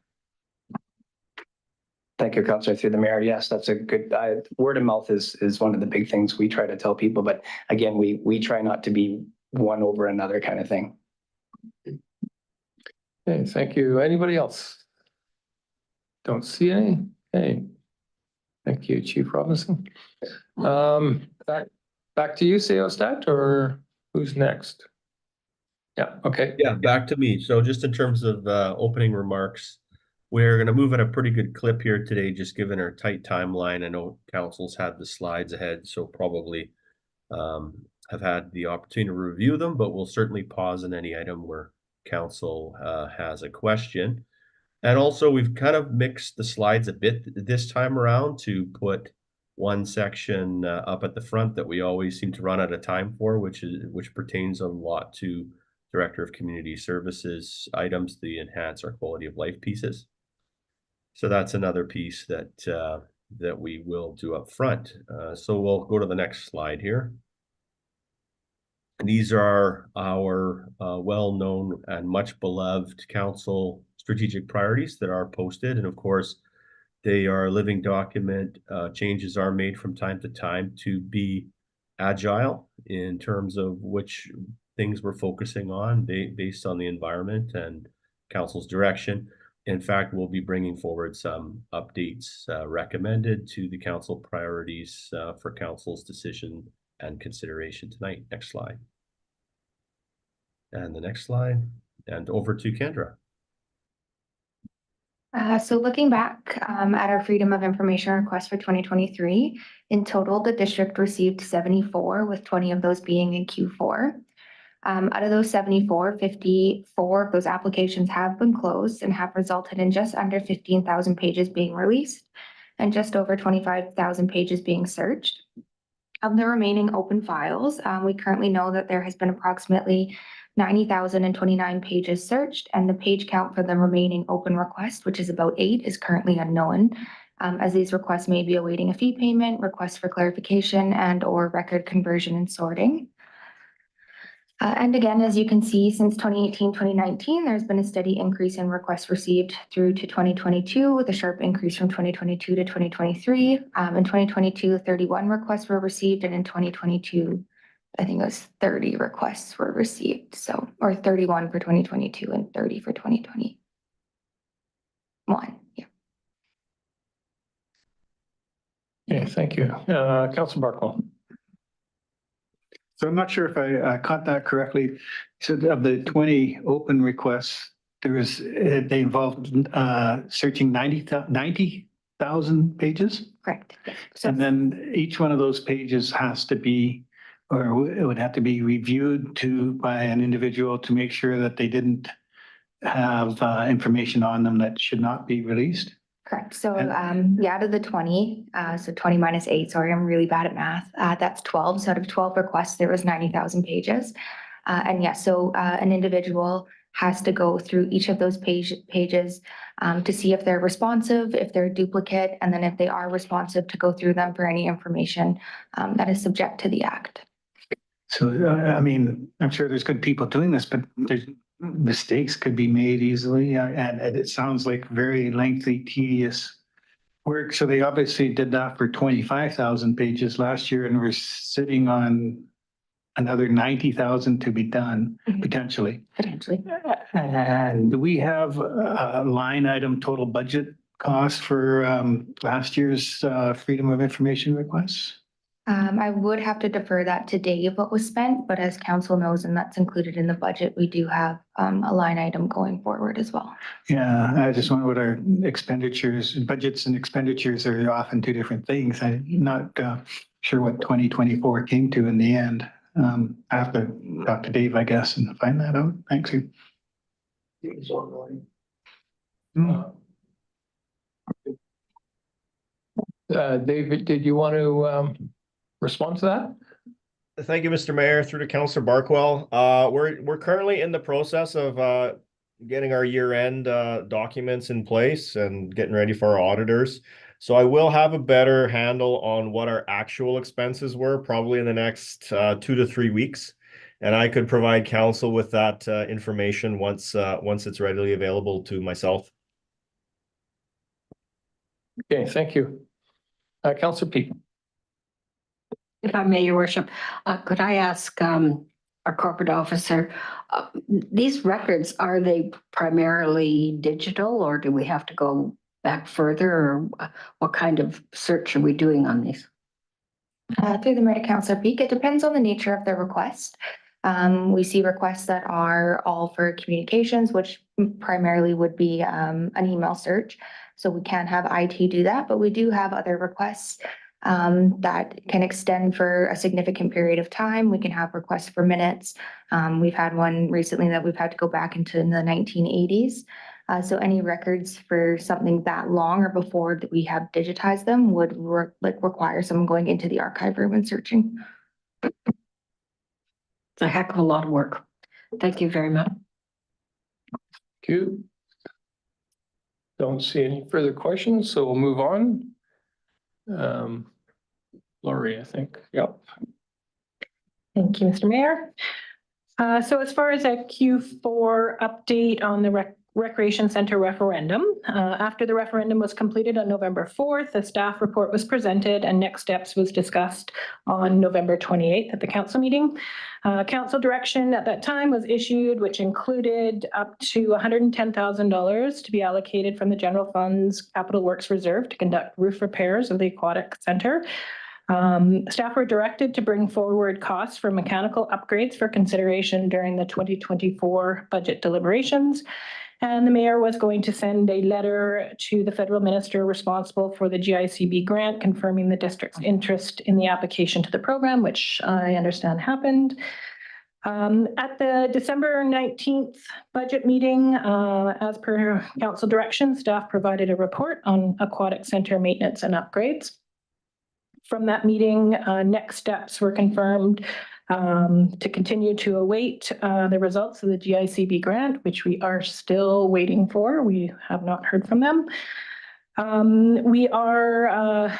Thank you, Councillor, through the mayor. Yes, that's a good, word of mouth is one of the big things we try to tell people, but again, we try not to be one over another kind of thing. Okay, thank you. Anybody else? Don't see any. Okay. Thank you, Chief Robinson. Back to you, Seostat, or who's next? Yeah, okay. Yeah, back to me. So just in terms of opening remarks, we're going to move at a pretty good clip here today, just given our tight timeline. I know council's had the slides ahead, so probably have had the opportunity to review them, but we'll certainly pause on any item where council has a question. And also, we've kind of mixed the slides a bit this time around to put one section up at the front that we always seem to run out of time for, which pertains a lot to Director of Community Services items, the enhance our quality of life pieces. So that's another piece that that we will do up front. So we'll go to the next slide here. These are our well-known and much beloved council strategic priorities that are posted. And of course, they are a living document. Changes are made from time to time to be agile in terms of which things we're focusing on based on the environment and council's direction. In fact, we'll be bringing forward some updates recommended to the council priorities for council's decision and consideration tonight. Next slide. And the next slide. And over to Kendra. So looking back at our Freedom of Information request for 2023, in total, the district received 74, with 20 of those being in Q4. Out of those 74, 54 of those applications have been closed and have resulted in just under 15,000 pages being released and just over 25,000 pages being searched. Of the remaining open files, we currently know that there has been approximately 90,029 pages searched, and the page count for the remaining open request, which is about 8, is currently unknown, as these requests may be awaiting a fee payment, requests for clarification, and or record conversion and sorting. And again, as you can see, since 2018, 2019, there's been a steady increase in requests received through to 2022, with a sharp increase from 2022 to 2023. In 2022, 31 requests were received, and in 2022, I think it was 30 requests were received. So, or 31 for 2022 and 30 for 2021. Yeah. Okay, thank you. Councilor Barkwell. So I'm not sure if I caught that correctly. So of the 20 open requests, they involved searching 90,000 pages? Correct. And then each one of those pages has to be, or it would have to be reviewed by an individual to make sure that they didn't have information on them that should not be released. Correct. So yeah, out of the 20, so 20 minus 8, sorry, I'm really bad at math. That's 12. So out of 12 requests, there was 90,000 pages. And yeah, so an individual has to go through each of those pages to see if they're responsive, if they're duplicate, and then if they are responsive, to go through them for any information that is subject to the Act. So, I mean, I'm sure there's good people doing this, but there's mistakes could be made easily. And it sounds like very lengthy, tedious work. So they obviously did that for 25,000 pages last year, and we're sitting on another 90,000 to be done, potentially. Potentially. And do we have a line item total budget cost for last year's Freedom of Information requests? I would have to defer that to Dave, what was spent, but as council knows, and that's included in the budget, we do have a line item going forward as well. Yeah, I just wonder what our expenditures, budgets and expenditures are often two different things. I'm not sure what 2024 came to in the end. I have to talk to Dave, I guess, and find that out. Thanks. David, did you want to respond to that? Thank you, Mr. Mayor, through to Councilor Barkwell. We're currently in the process of getting our year-end documents in place and getting ready for our auditors. So I will have a better handle on what our actual expenses were probably in the next 2 to 3 weeks. And I could provide council with that information once it's readily available to myself. Okay, thank you. Councilor Peak. If I may, Your Worship, could I ask our corporate officer, these records, are they primarily digital, or do we have to go back further, or what kind of search are we doing on these? Through the mayor to Councilor Peak, it depends on the nature of the request. We see requests that are all for communications, which primarily would be an email search. So we can't have IT do that, but we do have other requests that can extend for a significant period of time. We can have requests for minutes. We've had one recently that we've had to go back into the 1980s. So any records for something that long or before that we have digitized them would require someone going into the archive room and searching. It's a heck of a lot of work. Thank you very much. Thank you. Don't see any further questions, so we'll move on. Lori, I think. Yep. Thank you, Mr. Mayor. So as far as a Q4 update on the Recreation Center referendum, after the referendum was completed on November 4th, a staff report was presented and next steps was discussed on November 28th at the council meeting. Council direction at that time was issued, which included up to $110,000 to be allocated from the general fund's capital works reserve to conduct roof repairs of the aquatic center. Staff were directed to bring forward costs for mechanical upgrades for consideration during the 2024 budget deliberations. And the mayor was going to send a letter to the federal minister responsible for the GICB grant, confirming the district's interest in the application to the program, which I understand happened. At the December 19th budget meeting, as per council direction, staff provided a report on aquatic center maintenance and upgrades. From that meeting, next steps were confirmed to continue to await the results of the GICB grant, which we are still waiting for. We have not heard from them. We are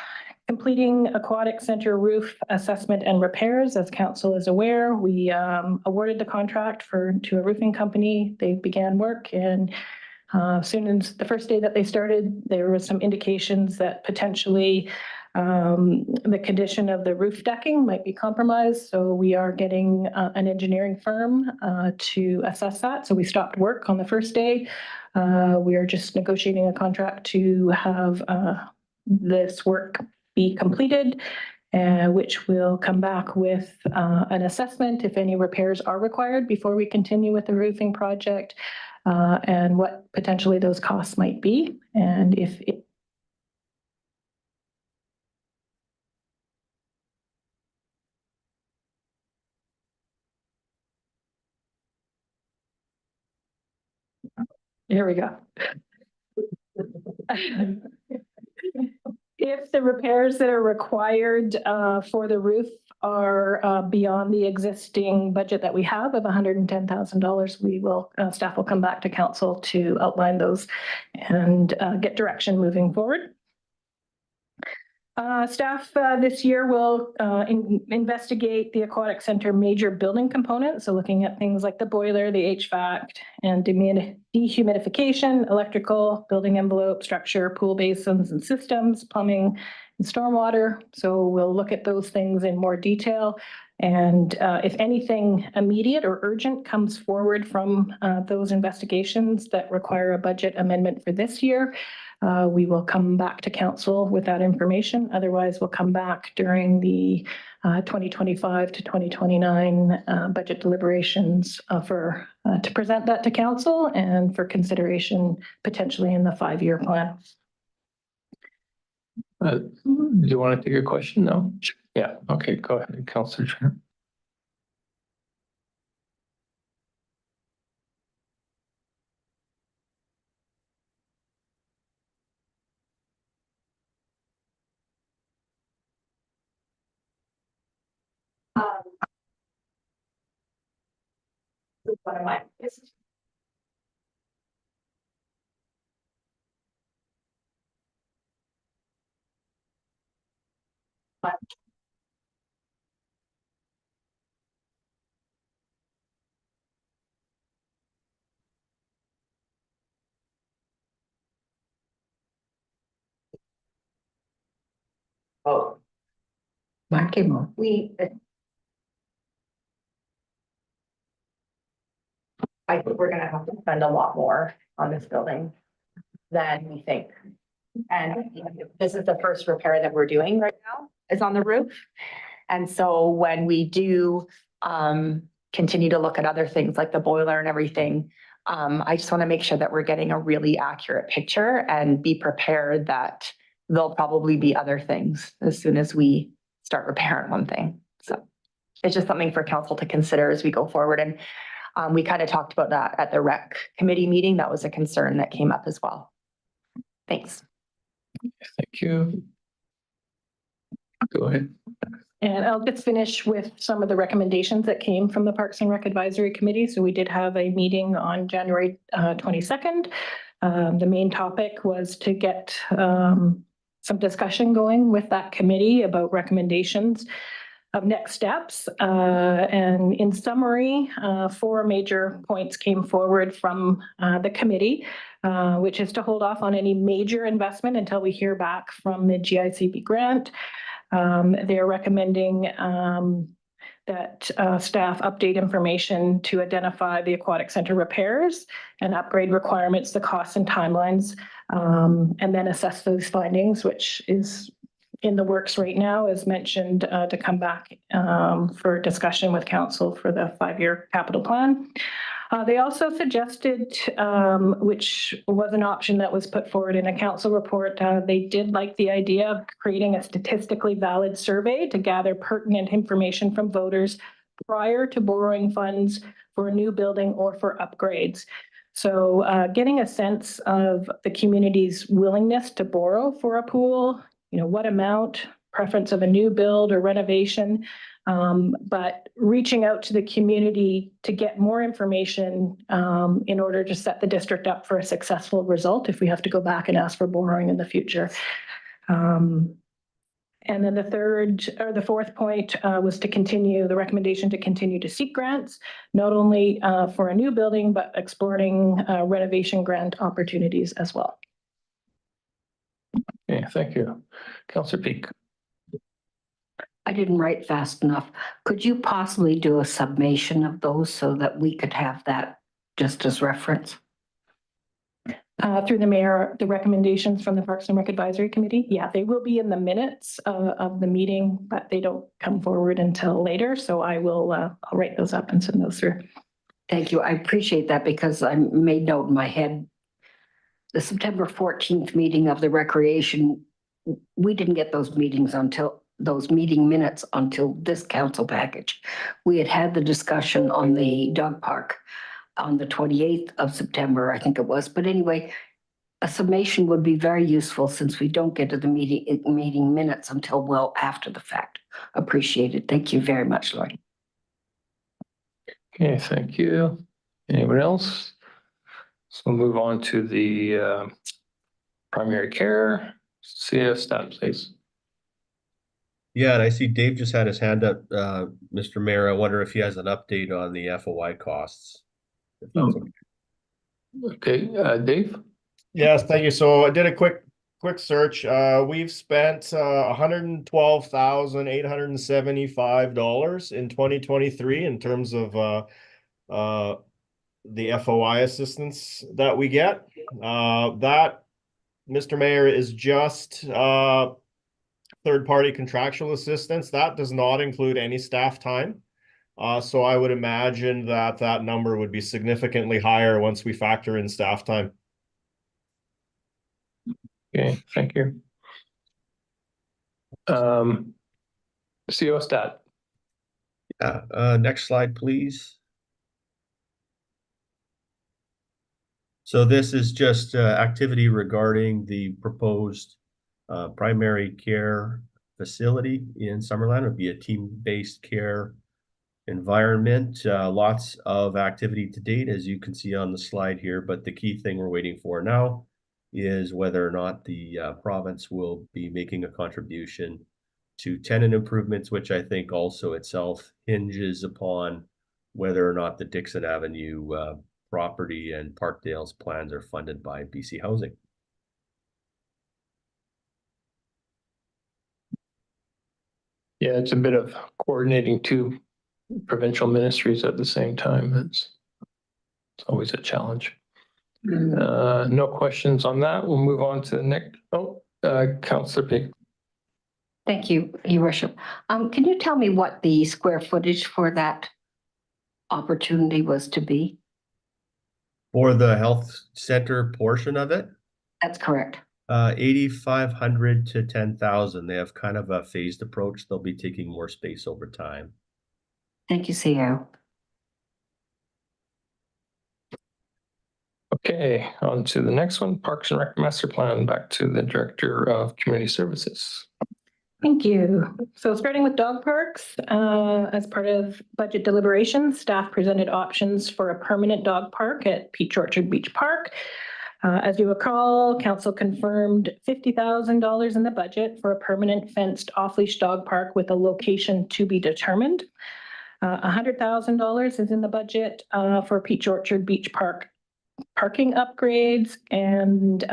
completing aquatic center roof assessment and repairs. As council is aware, we awarded the contract to a roofing company. They began work, and as soon as the first day that they started, there was some indications that potentially the condition of the roof decking might be compromised. So we are getting an engineering firm to assess that. So we stopped work on the first day. We are just negotiating a contract to have this work be completed, which will come back with an assessment if any repairs are required before we continue with the roofing project, and what potentially those costs might be. And if it Here we go. If the repairs that are required for the roof are beyond the existing budget that we have of $110,000, we will, staff will come back to council to outline those and get direction moving forward. Staff this year will investigate the aquatic center major building components. So looking at things like the boiler, the HVAC, and dehumidification, electrical, building envelope, structure, pool basins and systems, plumbing, and stormwater. So we'll look at those things in more detail. And if anything immediate or urgent comes forward from those investigations that require a budget amendment for this year, we will come back to council with that information. Otherwise, we'll come back during the 2025 to 2029 budget deliberations to present that to council and for consideration potentially in the 5-year plan. Do you want to take a question? No? Yeah. Okay, go ahead, Councillor Chair. What am I? Oh. Mine came on. I think we're gonna have to spend a lot more on this building than we think. And this is the first repair that we're doing right now, is on the roof. And so when we do continue to look at other things like the boiler and everything. I just want to make sure that we're getting a really accurate picture and be prepared that there'll probably be other things as soon as we start repairing one thing. So it's just something for council to consider as we go forward. And we kind of talked about that at the rec committee meeting. That was a concern that came up as well. Thanks. Thank you. Go ahead. And I'll just finish with some of the recommendations that came from the Parks and Rec Advisory Committee. So we did have a meeting on January 22nd. The main topic was to get some discussion going with that committee about recommendations of next steps. And in summary, 4 major points came forward from the committee, which is to hold off on any major investment until we hear back from the GICB grant. They're recommending that staff update information to identify the aquatic center repairs and upgrade requirements, the costs and timelines, and then assess those findings, which is in the works right now, as mentioned, to come back for discussion with council for the 5-year capital plan. They also suggested, which was an option that was put forward in a council report, they did like the idea of creating a statistically valid survey to gather pertinent information from voters prior to borrowing funds for a new building or for upgrades. So getting a sense of the community's willingness to borrow for a pool, what amount, preference of a new build or renovation, but reaching out to the community to get more information in order to set the district up for a successful result if we have to go back and ask for borrowing in the future. And then the fourth point was to continue the recommendation to continue to seek grants, not only for a new building, but exploring renovation grant opportunities as well. Okay, thank you. Councillor Peak. I didn't write fast enough. Could you possibly do a summation of those so that we could have that just as reference? Through the mayor, the recommendations from the Parks and Rec Advisory Committee. Yeah, they will be in the minutes of the meeting, but they don't come forward until later. So I will I'll write those up and send those through. Thank you. I appreciate that because I made note in my head. The September 14th meeting of the recreation, we didn't get those meeting minutes until this council package. We had the discussion on the dog park on the 28th of September, I think it was. But anyway, a summation would be very useful since we don't get to the meeting minutes until well after the fact. Appreciate it. Thank you very much, Lori. Okay, thank you. Anyone else? So we'll move on to the primary care. CS stat, please. Yeah, and I see Dave just had his hand up, Mr. Mayor. I wonder if he has an update on the FOI costs. If that's okay, Dave? Yes, thank you. So I did a quick search. We've spent $112,875 in 2023 in terms of the FOI assistance that we get. That, Mr. Mayor, is just third-party contractual assistance. That does not include any staff time. So I would imagine that that number would be significantly higher once we factor in staff time. Okay, thank you. CO stat. Yeah, next slide, please. So this is just activity regarding the proposed primary care facility in Summerland. It would be a team-based care environment. Lots of activity to date, as you can see on the slide here, but the key thing we're waiting for now is whether or not the province will be making a contribution to tenant improvements, which I think also itself hinges upon whether or not the Dixon Avenue property and Parkdale's plans are funded by BC Housing. Yeah, it's a bit of coordinating two provincial ministries at the same time. It's always a challenge. No questions on that. We'll move on to the next. Councillor Peak. Thank you, Your Worship. Can you tell me what the square footage for that opportunity was to be? For the health center portion of it, That's correct. 8,500 to 10,000. They have kind of a phased approach. They'll be taking more space over time. Thank you, CEO. Okay, on to the next one, Parks and Rec Master Plan, back to the Director of Community Services. Thank you. So starting with dog parks, as part of budget deliberations, staff presented options for a permanent dog park at Peach Orchard Beach Park. As you recall, council confirmed $50,000 in the budget for a permanent fenced off-leash dog park with a location to be determined. $100,000 is in the budget for Peach Orchard Beach Park parking upgrades, and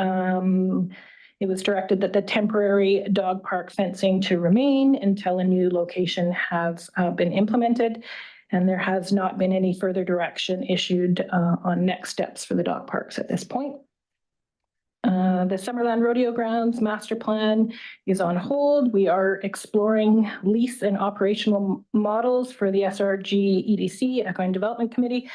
it was directed that the temporary dog park fencing to remain until a new location has been implemented. And there has not been any further direction issued on next steps for the dog parks at this point. The Summerland Rodeo Grounds master plan is on hold. We are exploring lease and operational models for the SRG EDC, Equine Development Committee.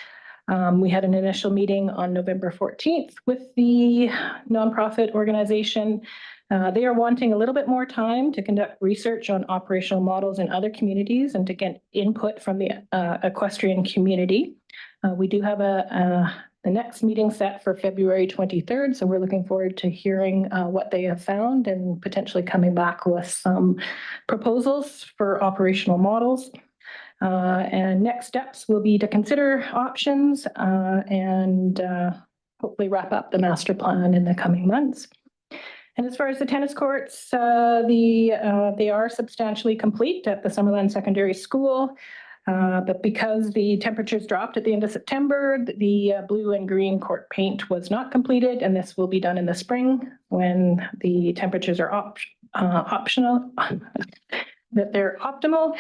We had an initial meeting on November 14th with the nonprofit organization. They are wanting a little bit more time to conduct research on operational models in other communities and to get input from the equestrian community. We do have the next meeting set for February 23rd, so we're looking forward to hearing what they have found and potentially coming back with some proposals for operational models. And next steps will be to consider options and hopefully wrap up the master plan in the coming months. And as far as the tennis courts, they are substantially complete at the Summerland Secondary School. But because the temperatures dropped at the end of September, the blue and green court paint was not completed, and this will be done in the spring when the temperatures are optional, that they're optimal.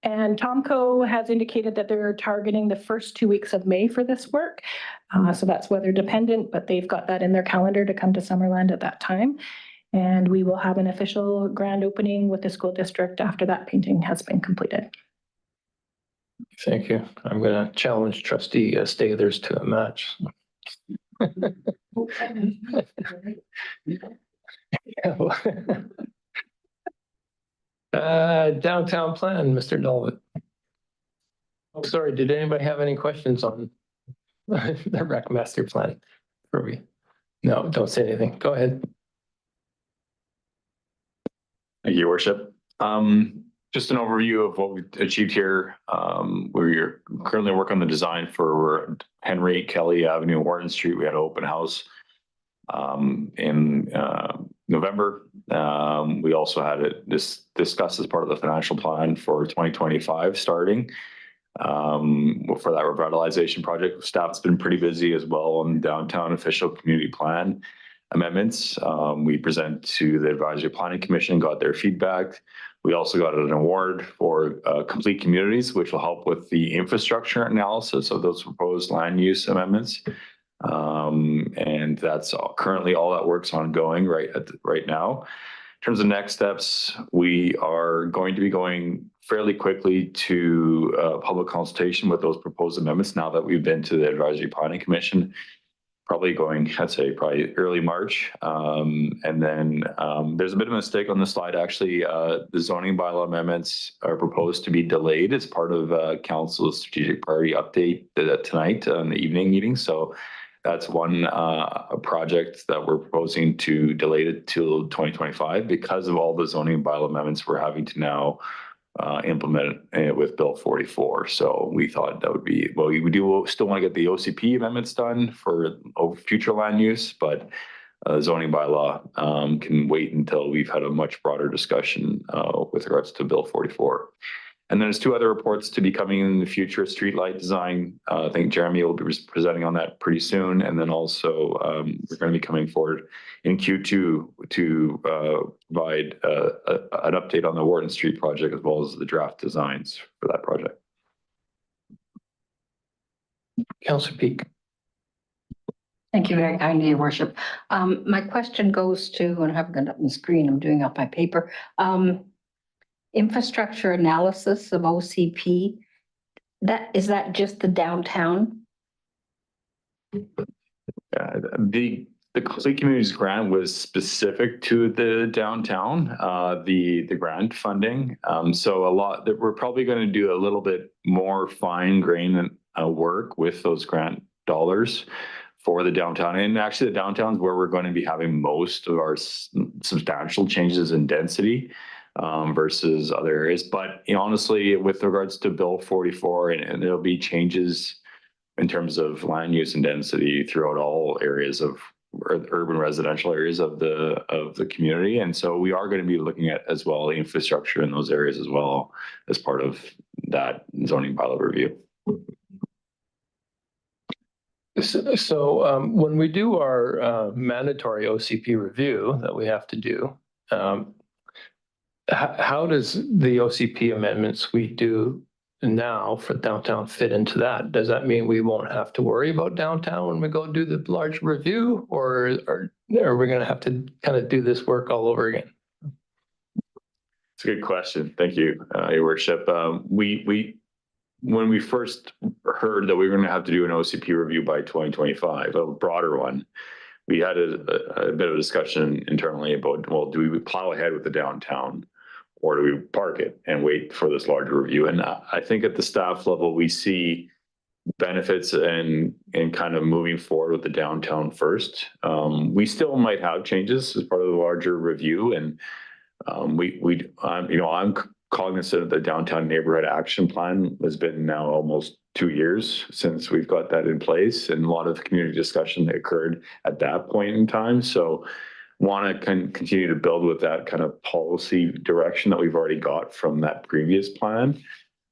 And Tomco has indicated that they're targeting the first 2 weeks of May for this work. So that's weather dependent, but they've got that in their calendar to come to Summerland at that time. And we will have an official grand opening with the school district after that painting has been completed. Thank you. I'm going to challenge Trustee Stathers to a match. Downtown plan, Mr. Dolvett. Oh, sorry, did anybody have any questions on the rec master plan? No, don't say anything. Go ahead. Thank you, Your Worship. Just an overview of what we've achieved here. We're currently working on the design for Henry Kelly Avenue, Warden Street. We had an open house in November. We also had it discussed as part of the financial plan for 2025 starting for that revitalization project. Staff's been pretty busy as well on downtown official community plan amendments. We present to the Advisory Planning Commission, got their feedback. We also got an award for complete communities, which will help with the infrastructure analysis of those proposed land use amendments. And that's currently all that work's ongoing right now. In terms of next steps, we are going to be going fairly quickly to public consultation with those proposed amendments now that we've been to the Advisory Planning Commission. Probably going, I'd say probably early March. And then there's a bit of a mistake on the slide. Actually, the zoning bylaw amendments are proposed to be delayed as part of council's strategic priority update tonight in the evening meeting. So that's one project that we're proposing to delay it till 2025 because of all the zoning bylaw amendments we're having to now implement it with Bill 44. So we thought that would be, well, we do still want to get the OCP amendments done for future land use, but zoning bylaw can wait until we've had a much broader discussion with regards to Bill 44. And then there's two other reports to be coming in the future, streetlight design. I think Jeremy will be presenting on that pretty soon. And then also we're going to be coming forward in Q2 to provide an update on the Warden Street project as well as the draft designs for that project. Councillor Peak. Thank you very kindly, Your Worship. My question goes to, and I haven't got it up on the screen, I'm doing up my paper. Infrastructure analysis of OCP. Is that just the downtown? The Complete Communities grant was specific to the downtown, the grant funding. So we're probably going to do a little bit more fine grain work with those grant dollars for the downtown. And actually the downtown is where we're going to be having most of our substantial changes in density versus other areas. But honestly, with regards to Bill 44, and there'll be changes in terms of land use and density throughout all areas of urban residential areas of the community. And so we are going to be looking at as well the infrastructure in those areas as well as part of that zoning bylaw review. So when we do our mandatory OCP review that we have to do, how does the OCP amendments we do now for downtown fit into that? Does that mean we won't have to worry about downtown when we go do the large review, or are we going to have to kind of do this work all over again? It's a good question. Thank you, Your Worship. When we first heard that we were going to have to do an OCP review by 2025, a broader one, we had a bit of a discussion internally about, well, do we plow ahead with the downtown, or do we park it and wait for this larger review? And I think at the staff level, we see benefits and kind of moving forward with the downtown first. We still might have changes as part of the larger review, and I'm cognizant of the downtown neighborhood action plan. Has been now almost 2 years since we've got that in place, and a lot of community discussion that occurred at that point in time. So want to continue to build with that kind of policy direction that we've already got from that previous plan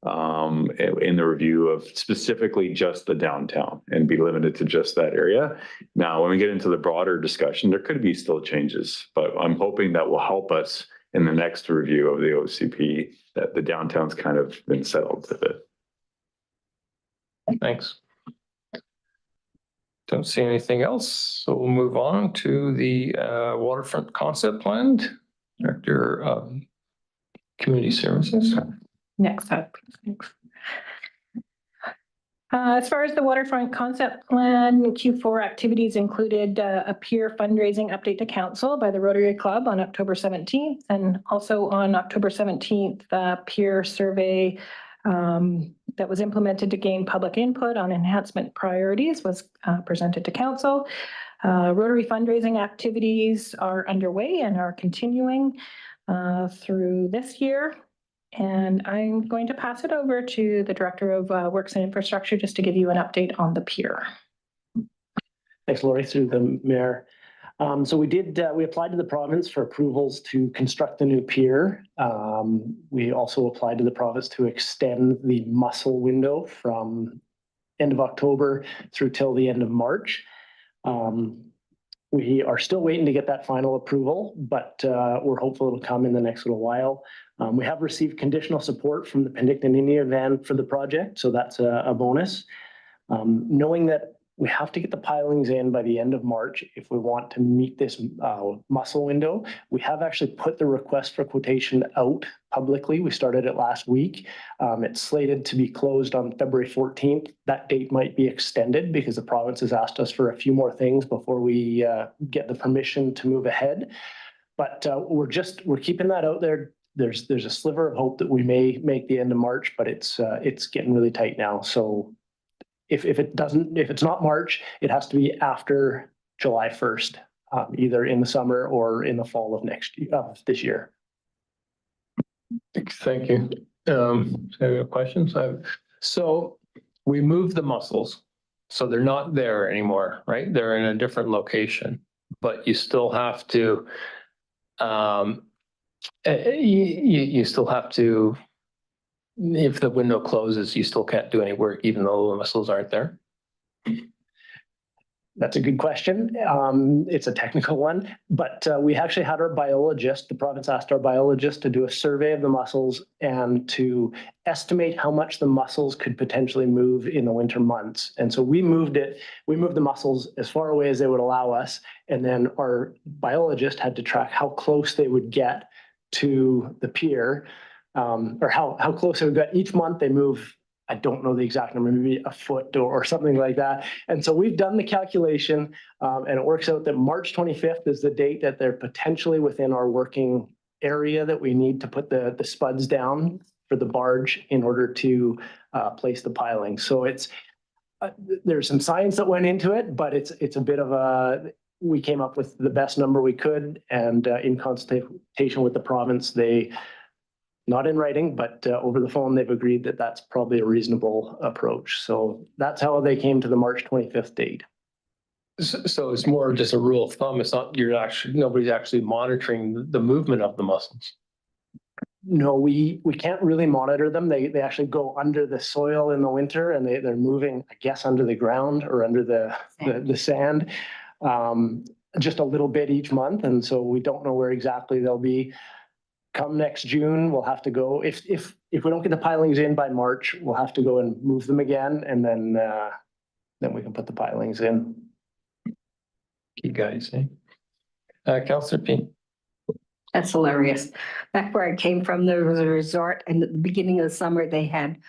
in the review of specifically just the downtown, and be limited to just that area. Now, when we get into the broader discussion, there could be still changes, but I'm hoping that will help us in the next review of the OCP, that the downtown's kind of been settled a bit. Thanks. Don't see anything else, so we'll move on to the waterfront concept plan. Director of Community Services. Next up. As far as the waterfront concept plan, Q4 activities included a peer fundraising update to council by the Rotary Club on October 17th, and also on October 17th, the peer survey that was implemented to gain public input on enhancement priorities was presented to council. Rotary fundraising activities are underway and are continuing through this year. And I'm going to pass it over to the Director of Works and Infrastructure just to give you an update on the pier. Thanks, Lori, through the mayor. So we applied to the province for approvals to construct the new pier. We also applied to the province to extend the mussel window from end of October through till the end of March. We are still waiting to get that final approval, but we're hopeful it'll come in the next little while. We have received conditional support from the Penticton Indian Band for the project, so that's a bonus. Knowing that we have to get the pilings in by the end of March if we want to meet this mussel window, we have actually put the request for quotation out publicly. We started it last week. It's slated to be closed on February 14th. That date might be extended because the province has asked us for a few more things before we get the permission to move ahead. But we're keeping that out there. There's a sliver of hope that we may make the end of March, but it's getting really tight now. So if it's not March, it has to be after July 1st, either in the summer or in the fall of this year. Thank you. Any questions? So we moved the mussels, so they're not there anymore, right? They're in a different location, but you still have to, you still have to, if the window closes, you still can't do any work even though the mussels aren't there? That's a good question. It's a technical one, but we actually had our biologist, the province asked our biologist to do a survey of the mussels and to estimate how much the mussels could potentially move in the winter months. And so we moved the mussels as far away as they would allow us. And then our biologist had to track how close they would get to the pier, or how close they would get. Each month they move I don't know the exact number, maybe a foot or something like that. And so we've done the calculation, and it works out that March 25th is the date that they're potentially within our working area that we need to put the spuds down for the barge in order to place the piling. So it's, there's some science that went into it, but it's a bit of a, we came up with the best number we could, and in consultation with the province, they, not in writing, but over the phone, they've agreed that that's probably a reasonable approach. So that's how they came to the March 25th date. So it's more just a rule of thumb. It's not, nobody's actually monitoring the movement of the mussels. No, we can't really monitor them. They actually go under the soil in the winter, and they're moving, I guess, under the ground or under the sand, just a little bit each month. And so we don't know where exactly they'll be. Come next June, we'll have to go, if we don't get the pilings in by March, we'll have to go and move them again, and then we can put the pilings in. You guys, Councillor P. That's hilarious. Back where I came from, there was a resort, and at the beginning of the summer, they had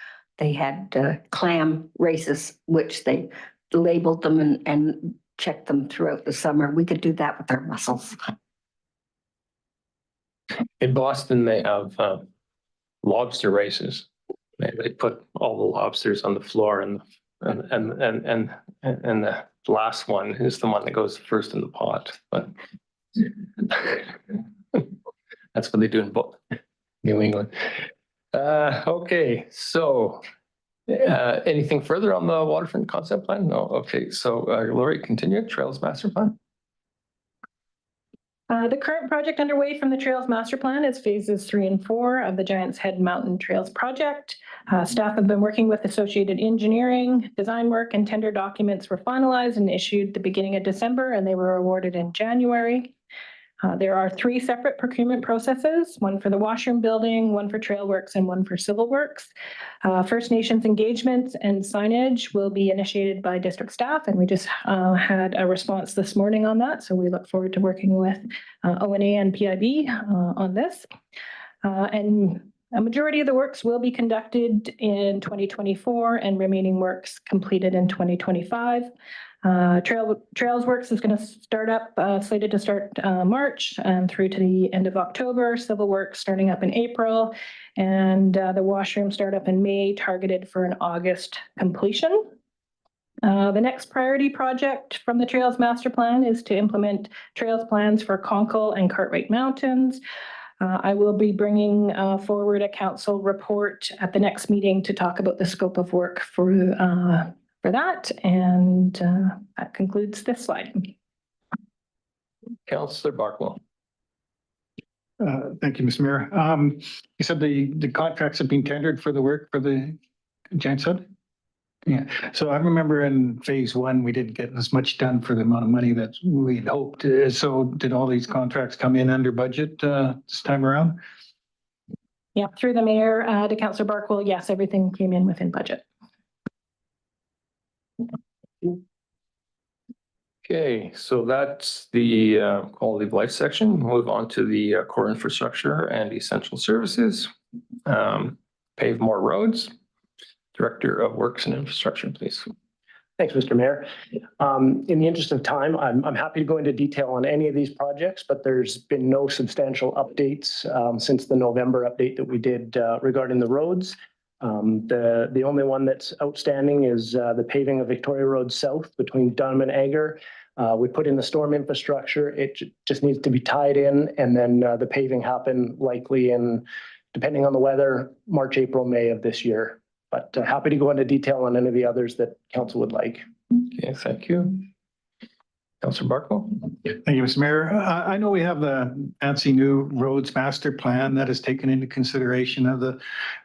clam races, which they labeled them and checked them throughout the summer. We could do that with our mussels. In Boston, they have lobster races. They put all the lobsters on the floor, and the last one is the one that goes first in the pot. But that's what they do in New England. Okay, so anything further on the waterfront concept plan? No. Okay, so Lori, continue. Trails master plan. The current project underway from the Trails Master Plan is phases 3 and 4 of the Giants Head Mountain Trails project. Staff have been working with Associated Engineering. Design work and tender documents were finalized and issued the beginning of December, and they were awarded in January. There are 3 separate procurement processes, one for the washroom building, one for trail works, and one for civil works. First Nations engagements and signage will be initiated by district staff, and we just had a response this morning on that. So we look forward to working with ONA and PIB on this. And a majority of the works will be conducted in 2024 and remaining works completed in 2025. Trails Works is going to start up, slated to start March and through to the end of October. Civil Works starting up in April, and the washroom start up in May, targeted for an August completion. The next priority project from the Trails Master Plan is to implement trails plans for Conkle and Cartwright Mountains. I will be bringing forward a council report at the next meeting to talk about the scope of work for that, and that concludes this slide. Councillor Barkwell. Thank you, Mr. Mayor. You said the contracts have been tendered for the work for the Giants Head? Yeah, so I remember in phase 1, we didn't get as much done for the amount of money that we'd hoped. So did all these contracts come in under budget this time around? Yeah, through the mayor to Councillor Barkwell, yes, everything came in within budget. Okay, so that's the quality of life section. We'll move on to the core infrastructure and essential services. Pave more roads. Director of Works and Infrastructure, please. Thanks, Mr. Mayor. In the interest of time, I'm happy to go into detail on any of these projects, but there's been no substantial updates since the November update that we did regarding the roads. The only one that's outstanding is the paving of Victoria Road South between Dunham and Agar. We put in the storm infrastructure. It just needs to be tied in, and then the paving happen likely in, depending on the weather, March, April, May of this year. But happy to go into detail on any of the others that council would like. Okay, thank you. Councillor Barkwell. Thank you, Mr. Mayor. I know we have the fancy new roads master plan that has taken into consideration of the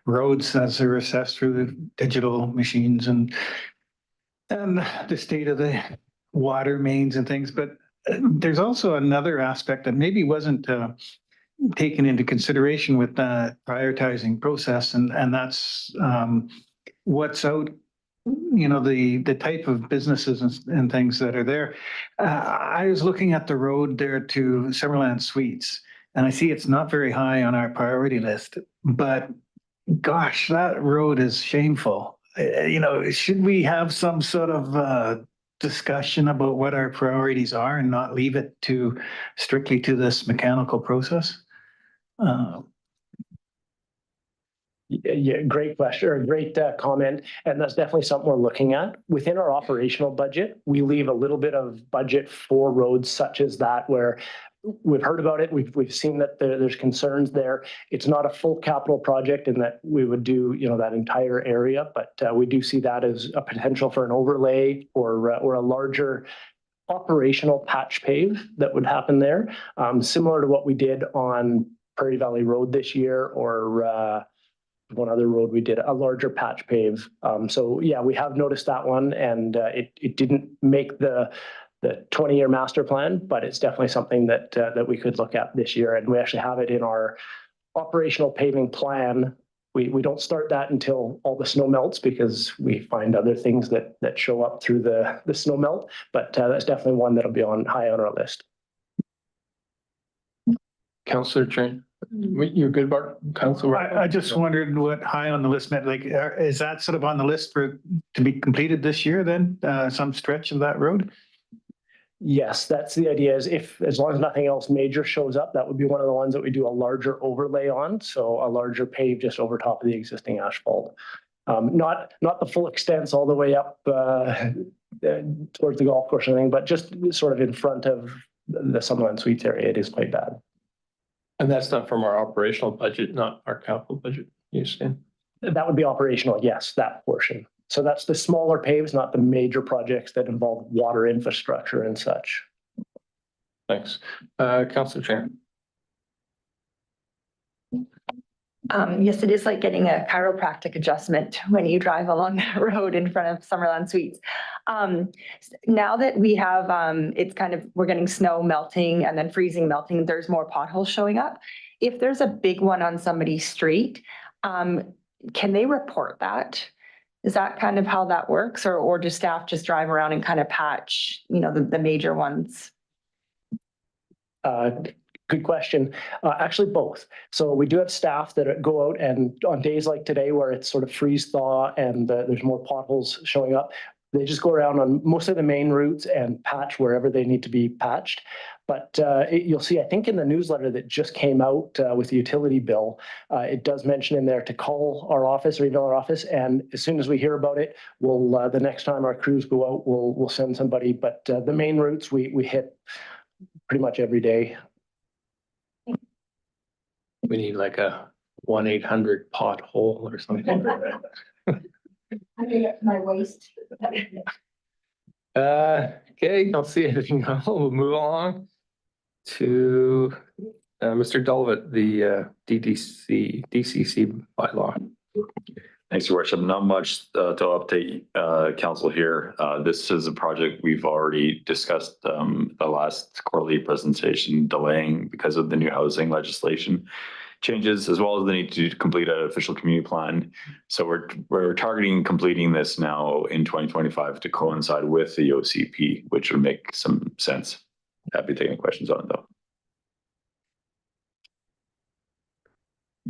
roads as they're assessed through the digital machines and the state of the water mains and things. But there's also another aspect that maybe wasn't taken into consideration with the prioritizing process, and that's what's out, you know, the type of businesses and things that are there. I was looking at the road there to Summerland Suites, and I see it's not very high on our priority list, but gosh, that road is shameful. should we have some sort of discussion about what our priorities are and not leave it strictly to this mechanical process? Yeah, great question, or great comment. And that's definitely something we're looking at. Within our operational budget, we leave a little bit of budget for roads such as that where we've heard about it. We've seen that there's concerns there. It's not a full capital project in that we would do, that entire area, but we do see that as a potential for an overlay or a larger operational patch pave that would happen there. Similar to what we did on Prairie Valley Road this year, or one other road we did a larger patch pave. So yeah, we have noticed that one, and it didn't make the 20-year master plan, but it's definitely something that we could look at this year. And we actually have it in our operational paving plan. We don't start that until all the snow melts because we find other things that show up through the snow melt. But that's definitely one that'll be high on our list. Councillor Train, you're good, Bart? Councillor? I just wondered what high on the list meant. Like, is that sort of on the list to be completed this year then, some stretch of that road? Yes, that's the idea, is as long as nothing else major shows up, that would be one of the ones that we do a larger overlay on. So a larger pave just over top of the existing asphalt. Not the full extents all the way up towards the golf course or anything, but just sort of in front of the Summerland Suites area. It is quite bad. And that's not from our operational budget, not our capital budget, you saying? That would be operational, yes, that portion. So that's the smaller paves, not the major projects that involve water infrastructure and such. Thanks. Councillor Chair. Yes, it is like getting a chiropractic adjustment when you drive along that road in front of Summerland Suites. Now that we have, we're getting snow melting and then freezing melting, there's more potholes showing up. If there's a big one on somebody's street, can they report that? Is that kind of how that works, or do staff just drive around and kind of patch, the major ones? Good question. Actually, both. So we do have staff that go out, and on days like today where it's sort of freeze thaw and there's more potholes showing up, they just go around on most of the main routes and patch wherever they need to be patched. But you'll see, I think in the newsletter that just came out with the utility bill, it does mention in there to call our office or email our office. And as soon as we hear about it, we'll the next time our crews go out, we'll send somebody. But the main routes we hit pretty much every day. We need like a 1-800 pothole or something. I mean, my waist. Okay, don't see anything else. We'll move along to Mr. Dulvett, the DCC bylaw. Thanks, Your Worship. Not much to update council here. This is a project we've already discussed the last quarterly presentation, delaying because of the new housing legislation changes, as well as the need to complete an official community plan. So we're targeting completing this now in 2025 to coincide with the OCP, which would make some sense. Happy to take any questions on it though.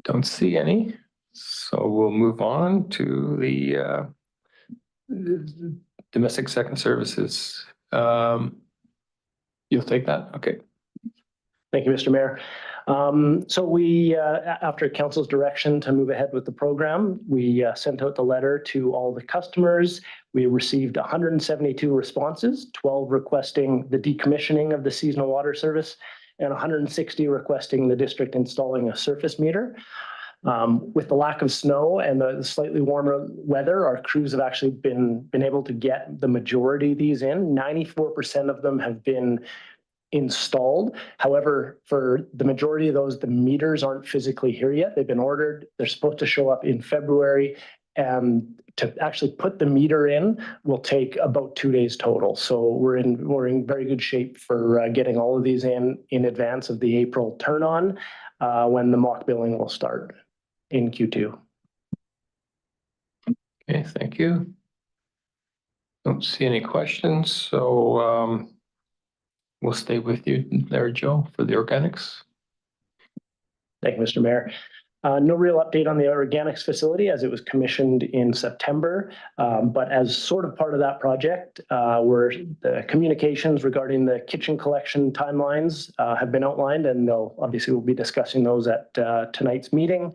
Don't see any. So we'll move on to the domestic second services. You'll take that? Okay. Thank you, Mr. Mayor. So we, after council's direction to move ahead with the program, we sent out the letter to all the customers. We received 172 responses, 12 requesting the decommissioning of the seasonal water service, and 160 requesting the district installing a surface meter. With the lack of snow and the slightly warmer weather, our crews have actually been able to get the majority of these in. 94% of them have been installed. However, for the majority of those, the meters aren't physically here yet. They've been ordered. They're supposed to show up in February. And to actually put the meter in will take about 2 days total. So we're in very good shape for getting all of these in advance of the April turn on when the mock billing will start in Q2. Okay, thank you. Don't see any questions, so we'll stay with you there, Joe, for the organics. Thank you, Mr. Mayor. No real update on the organics facility as it was commissioned in September. But as sort of part of that project, where the communications regarding the kitchen collection timelines have been outlined, and obviously we'll be discussing those at tonight's meeting,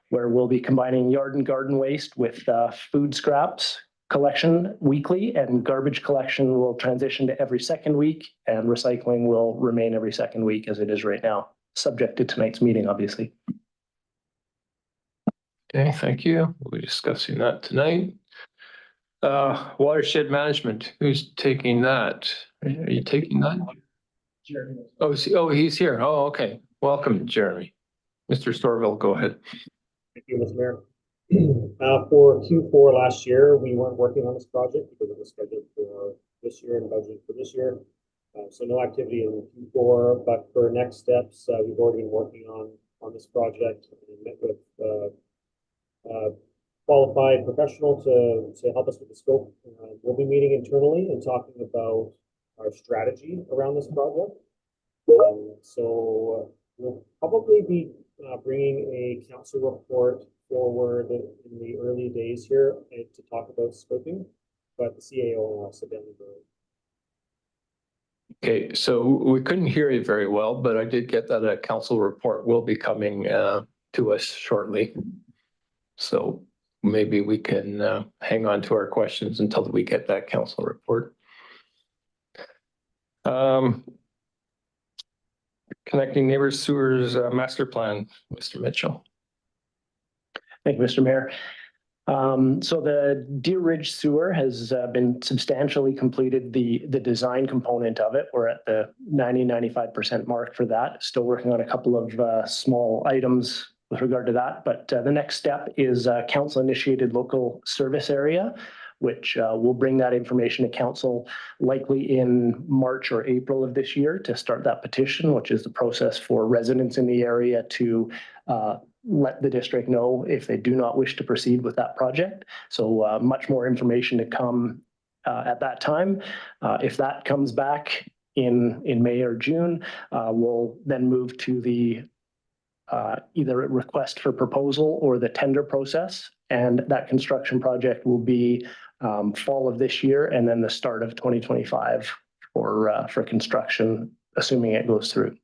where we'll be combining yard and garden waste with food scraps collection weekly, and garbage collection will transition to every second week, and recycling will remain every second week as it is right now, subject to tonight's meeting, obviously. Okay, thank you. We'll be discussing that tonight. Watershed management, who's taking that? Are you taking that? Jeremy. Oh, he's here. Oh, okay. Welcome, Jeremy. Mr. Storville, go ahead. Thank you, Mr. Mayor. For Q4 last year, we weren't working on this project because it was scheduled for this year and budgeted for this year. So no activity in Q4, but for next steps, we've already been working on this project and met with qualified professional to help us with the scope. We'll be meeting internally and talking about our strategy around this project. So we'll probably be bringing a council report forward in the early days here to talk about scoping, but the CAO will also down the road. Okay, so we couldn't hear you very well, but I did get that a council report will be coming to us shortly. So maybe we can hang on to our questions until we get that council report. Connecting Neighbors Sewers Master Plan, Mr. Mitchell. Thank you, Mr. Mayor. So the Deer Ridge Sewer has been substantially completed, the design component of it. We're at the 95% mark for that. Still working on a couple of small items with regard to that. But the next step is council-initiated local service area, which will bring that information to council likely in March or April of this year to start that petition, which is the process for residents in the area to let the district know if they do not wish to proceed with that project. So much more information to come at that time. If that comes back in May or June, we'll then move to the either a request for proposal or the tender process. And that construction project will be fall of this year and then the start of 2025 for construction, assuming it goes through.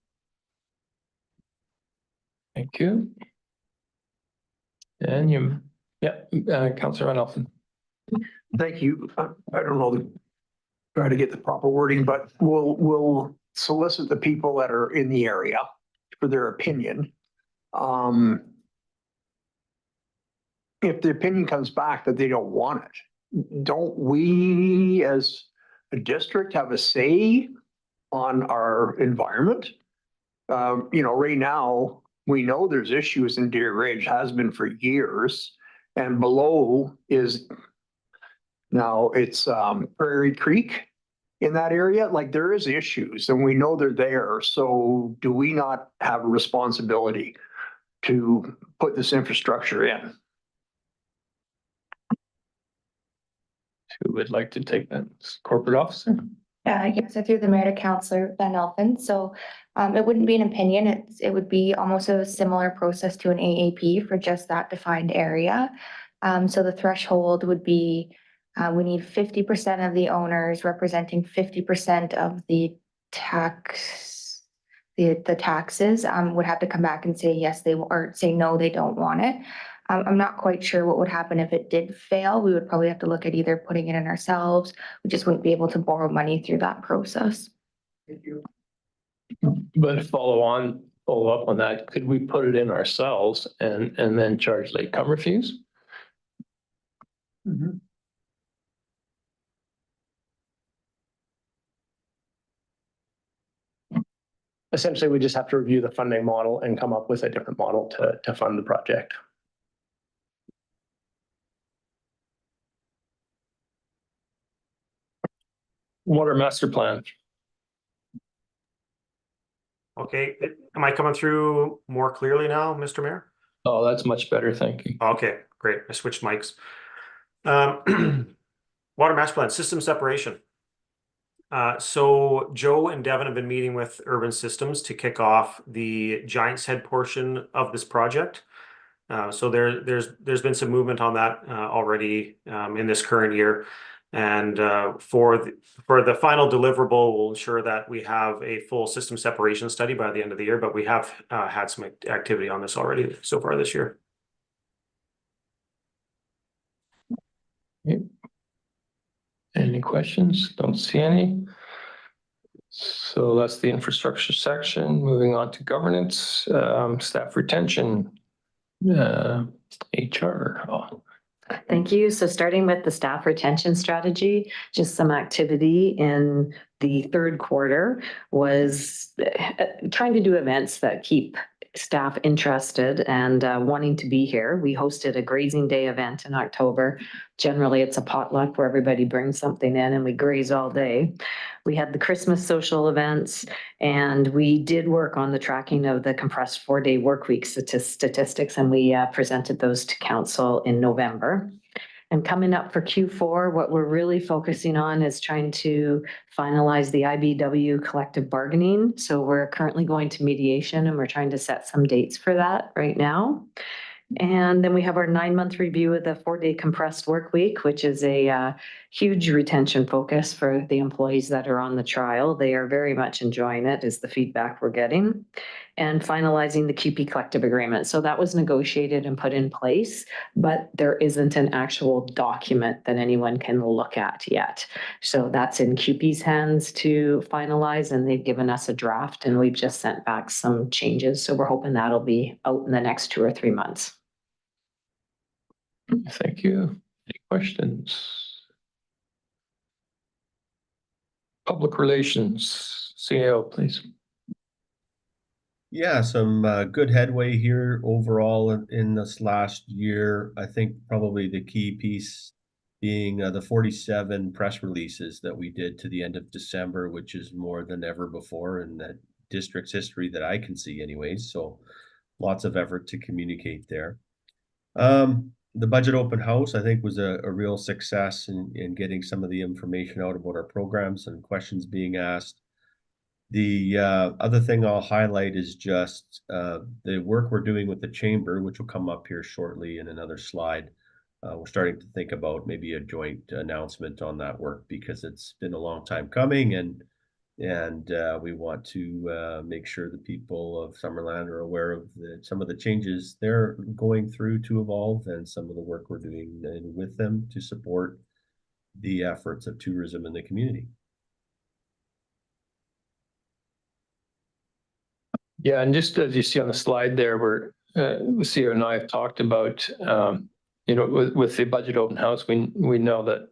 Thank you. And Councillor Van Elfen. Thank you. I don't know, try to get the proper wording, but we'll solicit the people that are in the area for their opinion. If the opinion comes back that they don't want it, don't we as a district have a say on our environment? Right now, we know there's issues in Deer Ridge, has been for years, and below is now it's Prairie Creek in that area. Like there is issues and we know they're there. So do we not have a responsibility to put this infrastructure in? Who would like to take that? Corporate officer? Yes, so through the mayor to Councillor Van Elfen. So it wouldn't be an opinion. It would be almost a similar process to an AAP for just that defined area. So the threshold would be we need 50% of the owners representing 50% of the tax. The taxes would have to come back and say yes, or say no, they don't want it. I'm not quite sure what would happen if it did fail. We would probably have to look at either putting it in ourselves. We just wouldn't be able to borrow money through that process. Thank you. But follow up on that, could we put it in ourselves and then charge latecomer fees? Mm-hmm. Essentially, we just have to review the funding model and come up with a different model to fund the project. Water master plan. Okay, am I coming through more clearly now, Mr. Mayor? Oh, that's much better. Thank you. Okay, great. I switched mics. Water master plan, system separation. So Joe and Devin have been meeting with Urban Systems to kick off the Giants Head portion of this project. So there's been some movement on that already in this current year. And for the final deliverable, we'll ensure that we have a full system separation study by the end of the year, but we have had some activity on this already so far this year. Any questions? Don't see any. So that's the infrastructure section. Moving on to governance, staff retention, HR. Oh. Thank you. So starting with the staff retention strategy, just some activity in the third quarter was trying to do events that keep staff interested and wanting to be here. We hosted a grazing day event in October. Generally, it's a potluck where everybody brings something in and we graze all day. We had the Christmas social events, and we did work on the tracking of the compressed 4-day work week statistics, and we presented those to council in November. And coming up for Q4, what we're really focusing on is trying to finalize the IBW collective bargaining. So we're currently going to mediation, and we're trying to set some dates for that right now. And then we have our 9-month review of the 4-day compressed work week, which is a huge retention focus for the employees that are on the trial. They are very much enjoying it, is the feedback we're getting. And finalizing the QP collective agreement. So that was negotiated and put in place, but there isn't an actual document that anyone can look at yet. So that's in QP's hands to finalize, and they've given us a draft, and we've just sent back some changes. So we're hoping that'll be out in the next 2 or 3 months. Thank you. Any questions? Public relations, CEO, please. Yeah, some good headway here overall in this last year. I think probably the key piece being the 47 press releases that we did to the end of December, which is more than ever before in the district's history that I can see anyways. So lots of effort to communicate there. The budget open house, I think, was a real success in getting some of the information out about our programs and questions being asked. The other thing I'll highlight is just the work we're doing with the chamber, which will come up here shortly in another slide. We're starting to think about maybe a joint announcement on that work because it's been a long time coming, and we want to make sure the people of Summerland are aware of some of the changes they're going through to evolve and some of the work we're doing with them to support the efforts of tourism in the community. Yeah, and just as you see on the slide there, where Lucia and I have talked about, with the budget open house, we know that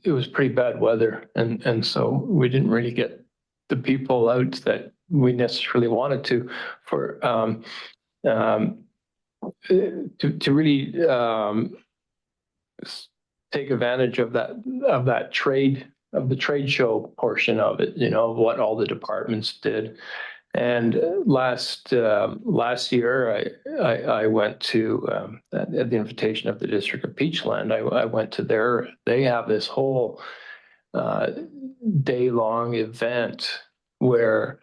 it was pretty bad weather, and so we didn't really get the people out that we necessarily wanted to really take advantage of that trade show portion of it. What all the departments did. And last year, I went to, at the invitation of the District of Peachland, I went to they have this whole day-long event where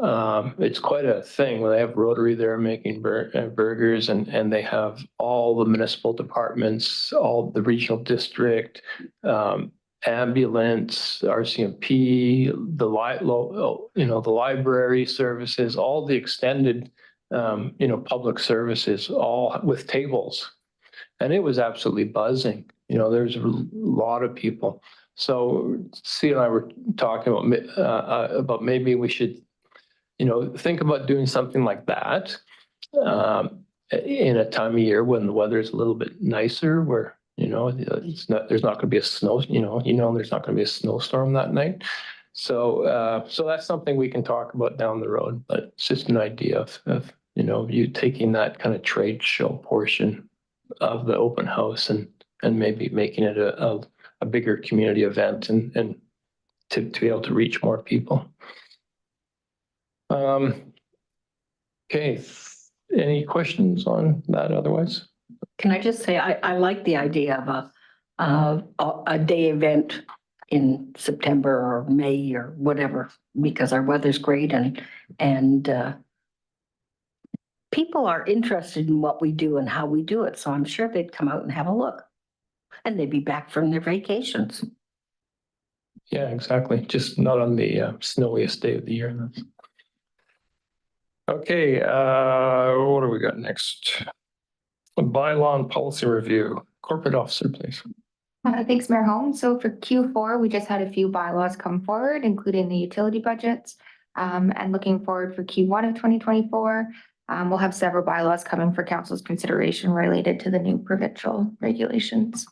it's quite a thing. They have Rotary there making burgers, and they have all the municipal departments, all the regional district, ambulance, RCMP, the library services, all the extended, public services, all with tables, and it was absolutely buzzing. There's a lot of people. So, C and I were talking about maybe we should, think about doing something like that in a time of year when the weather is a little bit nicer, where there's not going to be a snow, there's not going to be a snowstorm that night. So that's something we can talk about down the road, but it's just an idea of you taking that kind of trade show portion of the open house and maybe making it a bigger community event and to be able to reach more people. Okay, any questions on that otherwise? Can I just say, I like the idea of a day event in September or May or whatever, because our weather's great and people are interested in what we do and how we do it, so I'm sure they'd come out and have a look. And they'd be back from their vacations. Yeah, exactly. Just not on the snowiest day of the year. Okay, what do we got next? A bylaw and policy review. Corporate officer, please. Thanks, Mayor Holmes. So for Q4, we just had a few bylaws come forward, including the utility budgets. And looking forward for Q1 of 2024, we'll have several bylaws coming for council's consideration related to the new provincial regulations.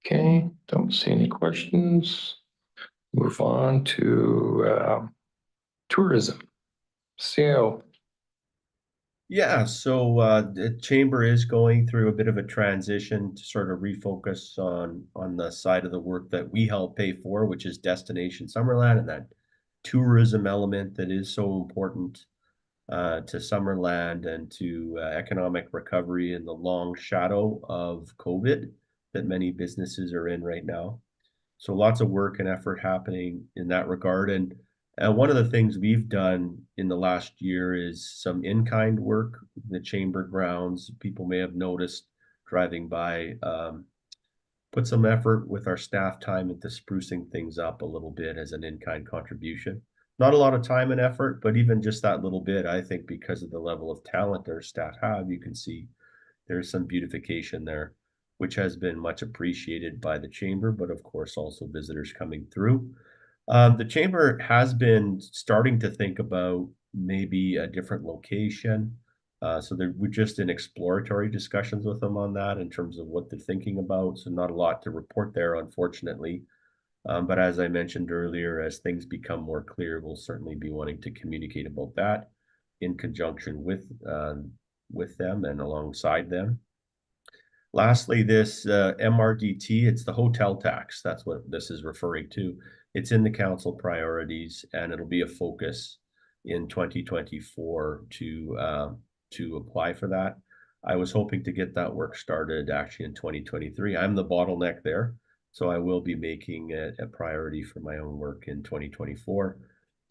Okay, don't see any questions. Move on to tourism. CAO. Yeah, so the chamber is going through a bit of a transition to sort of refocus on the side of the work that we help pay for, which is Destination Summerland, and that tourism element that is so important to Summerland and to economic recovery in the long shadow of COVID that many businesses are in right now. So lots of work and effort happening in that regard. And one of the things we've done in the last year is some in-kind work, the chamber grounds. People may have noticed driving by, put some effort with our staff time into sprucing things up a little bit as an in-kind contribution. Not a lot of time and effort, but even just that little bit, I think because of the level of talent our staff have, you can see there's some beautification there, which has been much appreciated by the chamber, but of course also visitors coming through. The chamber has been starting to think about maybe a different location. So we're just in exploratory discussions with them on that in terms of what they're thinking about. So not a lot to report there, unfortunately. But as I mentioned earlier, as things become more clear, we'll certainly be wanting to communicate about that in conjunction with them and alongside them. Lastly, this MRDT, it's the hotel tax. That's what this is referring to. It's in the council priorities, and it'll be a focus in 2024 to apply for that. I was hoping to get that work started actually in 2023. I'm the bottleneck there, so I will be making it a priority for my own work in 2024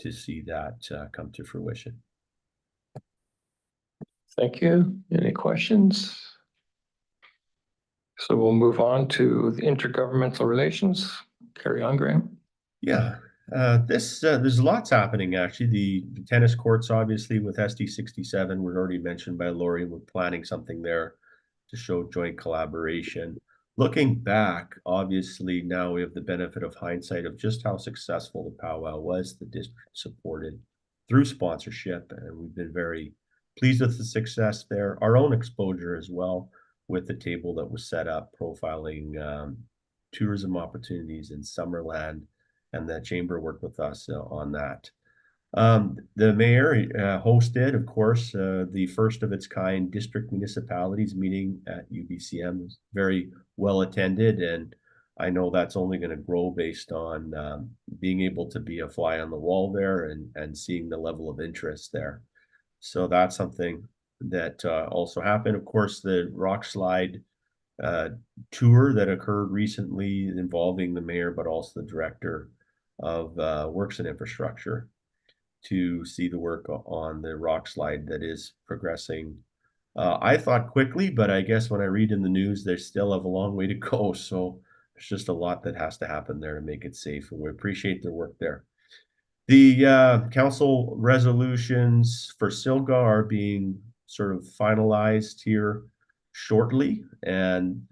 to see that come to fruition. Thank you. Any questions? So we'll move on to the intergovernmental relations. Carry on, Graham. Yeah, there's lots happening actually. The tennis courts, obviously, with SD 67, were already mentioned by Lori. We're planning something there to show joint collaboration. Looking back, obviously, now we have the benefit of hindsight of just how successful the powwow was. The district supported through sponsorship, and we've been very pleased with the success there. Our own exposure as well, with the table that was set up profiling tourism opportunities in Summerland, and the chamber worked with us on that. The mayor hosted, of course, the first of its kind district municipalities meeting at UBCM. It was very well attended, and I know that's only going to grow based on being able to be a fly on the wall there and seeing the level of interest there. So that's something that also happened. Of course, the rock slide tour that occurred recently involving the mayor, but also the director of Works and Infrastructure, to see the work on the rock slide that is progressing. I thought quickly, but I guess when I read in the news, they still have a long way to go. So there's just a lot that has to happen there to make it safe, and we appreciate their work there. The council resolutions for Silga are being sort of finalized here shortly. And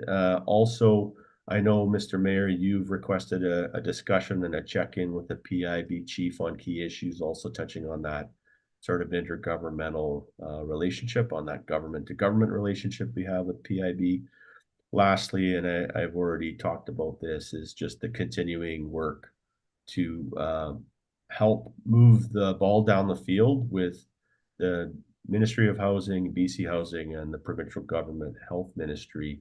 also, I know, Mr. Mayor, you've requested a discussion and a check-in with the PIB chief on key issues, also touching on that sort of intergovernmental relationship, on that government-to-government relationship we have with PIB. Lastly, and I've already talked about this, is just the continuing work to help move the ball down the field with the Ministry of Housing, BC Housing, and the provincial government health ministry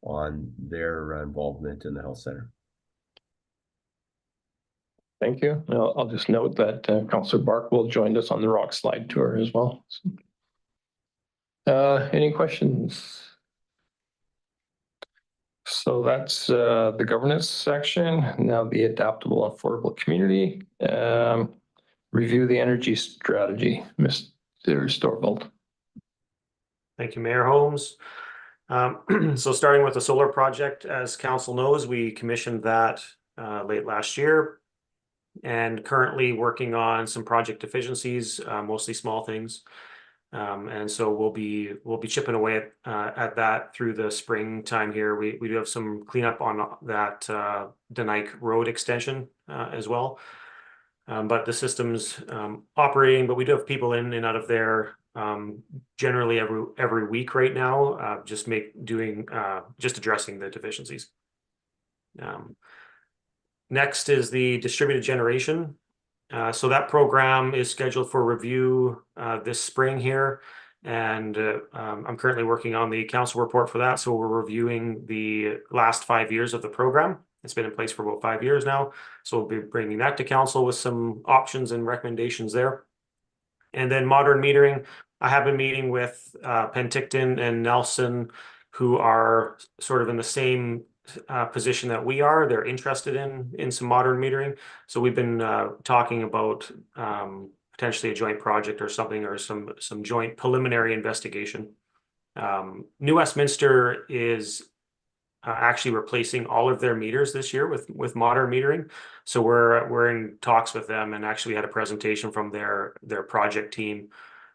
on their involvement in the health center. Thank you. I'll just note that Councillor Barkwell joined us on the rock slide tour as well. Any questions? So that's the governance section. Now the adaptable, affordable community. review the energy strategy, Mr. Storvald. Thank you, Mayor Holmes. So starting with the solar project, as council knows, we commissioned that late last year and currently working on some project efficiencies, mostly small things. And so we'll be chipping away at that through the springtime here. We do have some cleanup on that Denike Road extension as well. But the system's operating, but we do have people in and out of there generally every week right now, just addressing the deficiencies. Next is the distributed generation. So that program is scheduled for review this spring here. And I'm currently working on the council report for that. So we're reviewing the last 5 years of the program. It's been in place for about 5 years now. So we'll be bringing that to council with some options and recommendations there. And then modern metering. I have been meeting with Penticton and Nelson, who are sort of in the same position that we are. They're interested in some modern metering. So we've been talking about potentially a joint project or something, or some joint preliminary investigation. New Westminster is actually replacing all of their meters this year with modern metering. So we're in talks with them, and actually had a presentation from their project team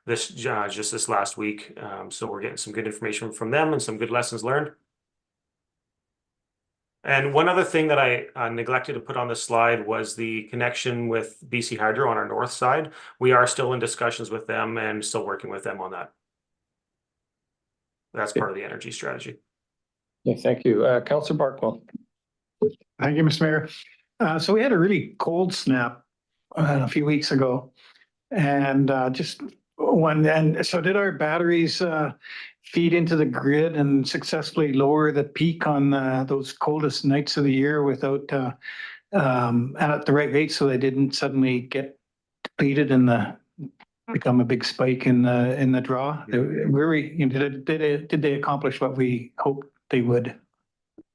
just this last week. So we're getting some good information from them and some good lessons learned. And one other thing that I neglected to put on this slide was the connection with BC Hydro on our north side. We are still in discussions with them and still working with them on that. That's part of the energy strategy. Yeah, thank you. Councillor Barkwell. Thank you, Mr. Mayor. So we had a really cold snap a few weeks ago, and so did our batteries feed into the grid and successfully lower the peak on those coldest nights of the year without and at the right rate, so they didn't suddenly get depleted and become a big spike in the draw? Did they accomplish what we hoped they would?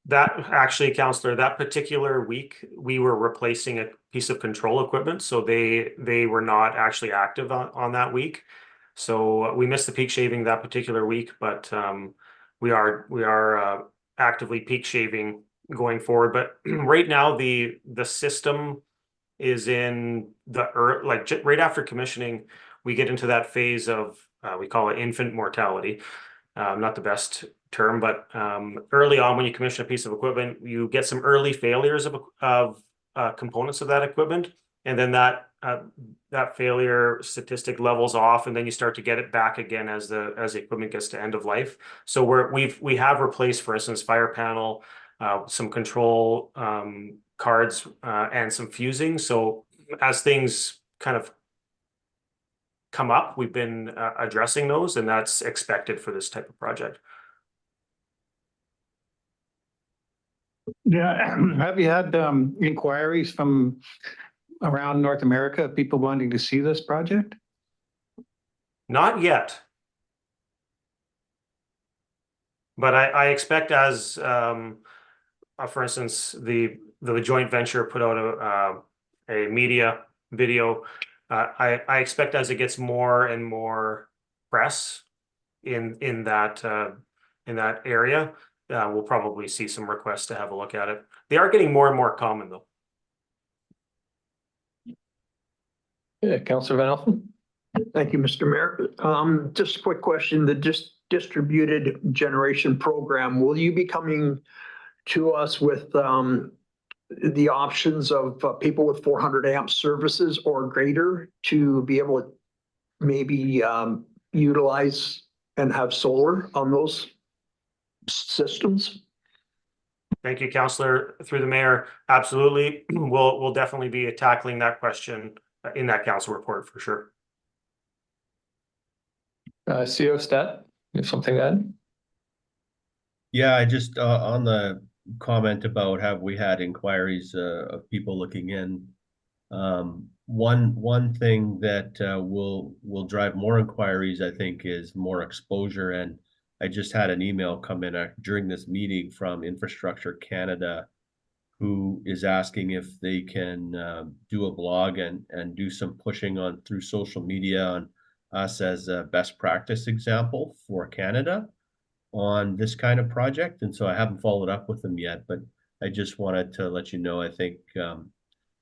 That actually, Councillor, that particular week, we were replacing a piece of control equipment. So they were not actually active on that week. So we missed the peak shaving that particular week, but we are actively peak shaving going forward. But right now, the system is in right after commissioning, we get into that phase of we call it infant mortality. Not the best term, but early on when you commission a piece of equipment, you get some early failures of components of that equipment, and then that failure statistic levels off, and then you start to get it back again as the equipment gets to end of life. So we have replaced, for instance, fire panel, some control cards, and some fusing. So as things kind of come up, we've been addressing those, and that's expected for this type of project. Yeah, have you had inquiries from around North America, people wanting to see this project? Not yet. But I expect, as for instance, the joint venture put out a media video. I expect as it gets more and more press in that area, we'll probably see some requests to have a look at it. They are getting more and more common, though. Yeah, Councillor Van Elfen. Thank you, Mr. Mayor. Just a quick question. The distributed generation program, will you be coming to us with the options of people with 400 amp services or greater to be able to maybe utilize and have solar on those systems? Thank you, Councillor. Through the mayor, absolutely. We'll definitely be tackling that question in that council report for sure. CO Stat, you have something to add? Yeah, I just on the comment about have we had inquiries of people looking in. One thing that will drive more inquiries, I think, is more exposure. And I just had an email come in during this meeting from Infrastructure Canada, who is asking if they can do a blog and do some pushing on through social media on us as a best practice example for Canada on this kind of project. And so I haven't followed up with them yet, but I just wanted to let you know, I think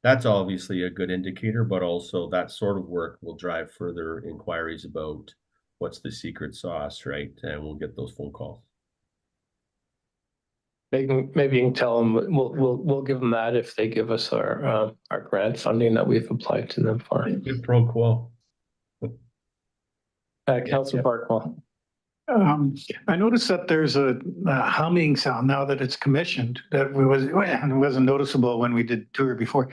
that's obviously a good indicator, but also that sort of work will drive further inquiries about what's the secret sauce, right? And we'll get those phone calls. Maybe you can tell them, we'll give them that if they give us our grant funding that we've applied to them for. Good pro quo. Councilor Barkwell. I noticed that there's a humming sound now that it's commissioned that it wasn't noticeable when we did tour before.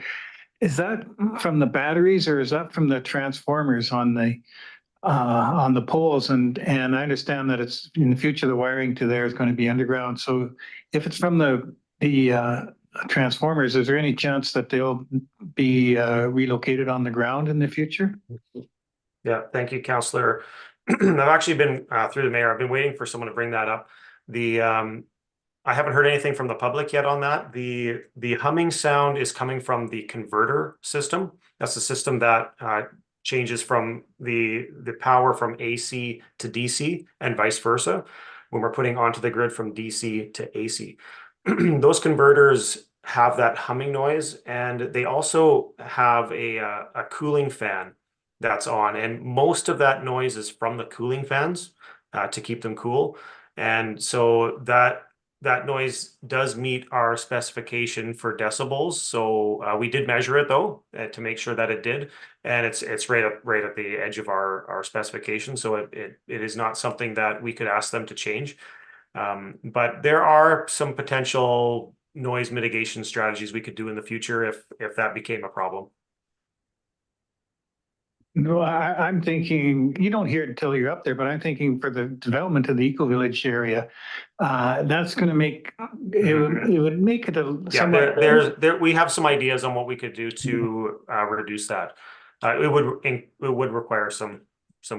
Is that from the batteries or is that from the transformers on the poles? And I understand that it's in the future, the wiring to there is going to be underground. So if it's from the transformers, is there any chance that they'll be relocated on the ground in the future? Yeah, thank you, Councillor. I've actually been through the mayor. I've been waiting for someone to bring that up. I haven't heard anything from the public yet on that. The humming sound is coming from the converter system. That's the system that changes from the power from AC to DC and vice versa when we're putting onto the grid from DC to AC. Those converters have that humming noise, and they also have a cooling fan that's on, and most of that noise is from the cooling fans to keep them cool. And so that noise does meet our specification for decibels. So we did measure it though to make sure that it did, and it's right at the edge of our specification. So it is not something that we could ask them to change. But there are some potential noise mitigation strategies we could do in the future if that became a problem. No, I'm thinking, you don't hear it until you're up there, but I'm thinking for the development of the Eco Village area, that's going to make, it would make it a. Yeah, we have some ideas on what we could do to reduce that. It would require some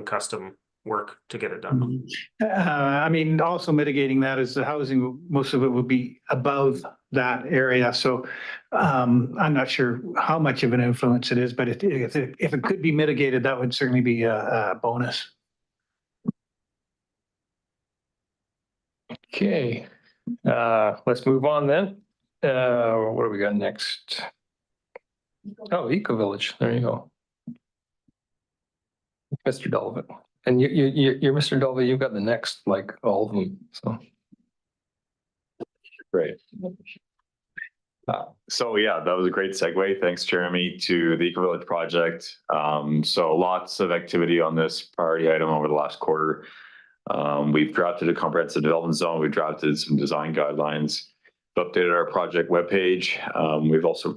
custom work to get it done. I mean, also mitigating that is the housing, most of it will be above that area. So I'm not sure how much of an influence it is, but if it could be mitigated, that would certainly be a bonus. Okay, let's move on then. What do we got next? Oh, Eco Village. There you go. Mr. Delvin. And you're Mr. Delvin, you've got the next, like all of them, so. Great. So yeah, that was a great segue. Thanks, Jeremy, to the Eco Village project. So lots of activity on this priority item over the last quarter. We've drafted a comprehensive development zone. We've drafted some design guidelines. We've updated our project webpage. We've also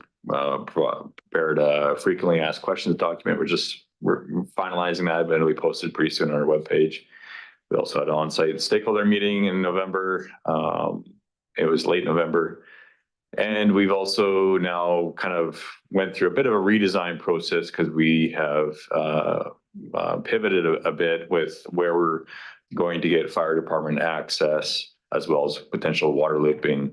prepared a frequently asked questions document. We're finalizing that, but it'll be posted pretty soon on our webpage. We also had an on-site stakeholder meeting in November. It was late November. And we've also now kind of went through a bit of a redesign process because we have pivoted a bit with where we're going to get fire department access as well as potential water looping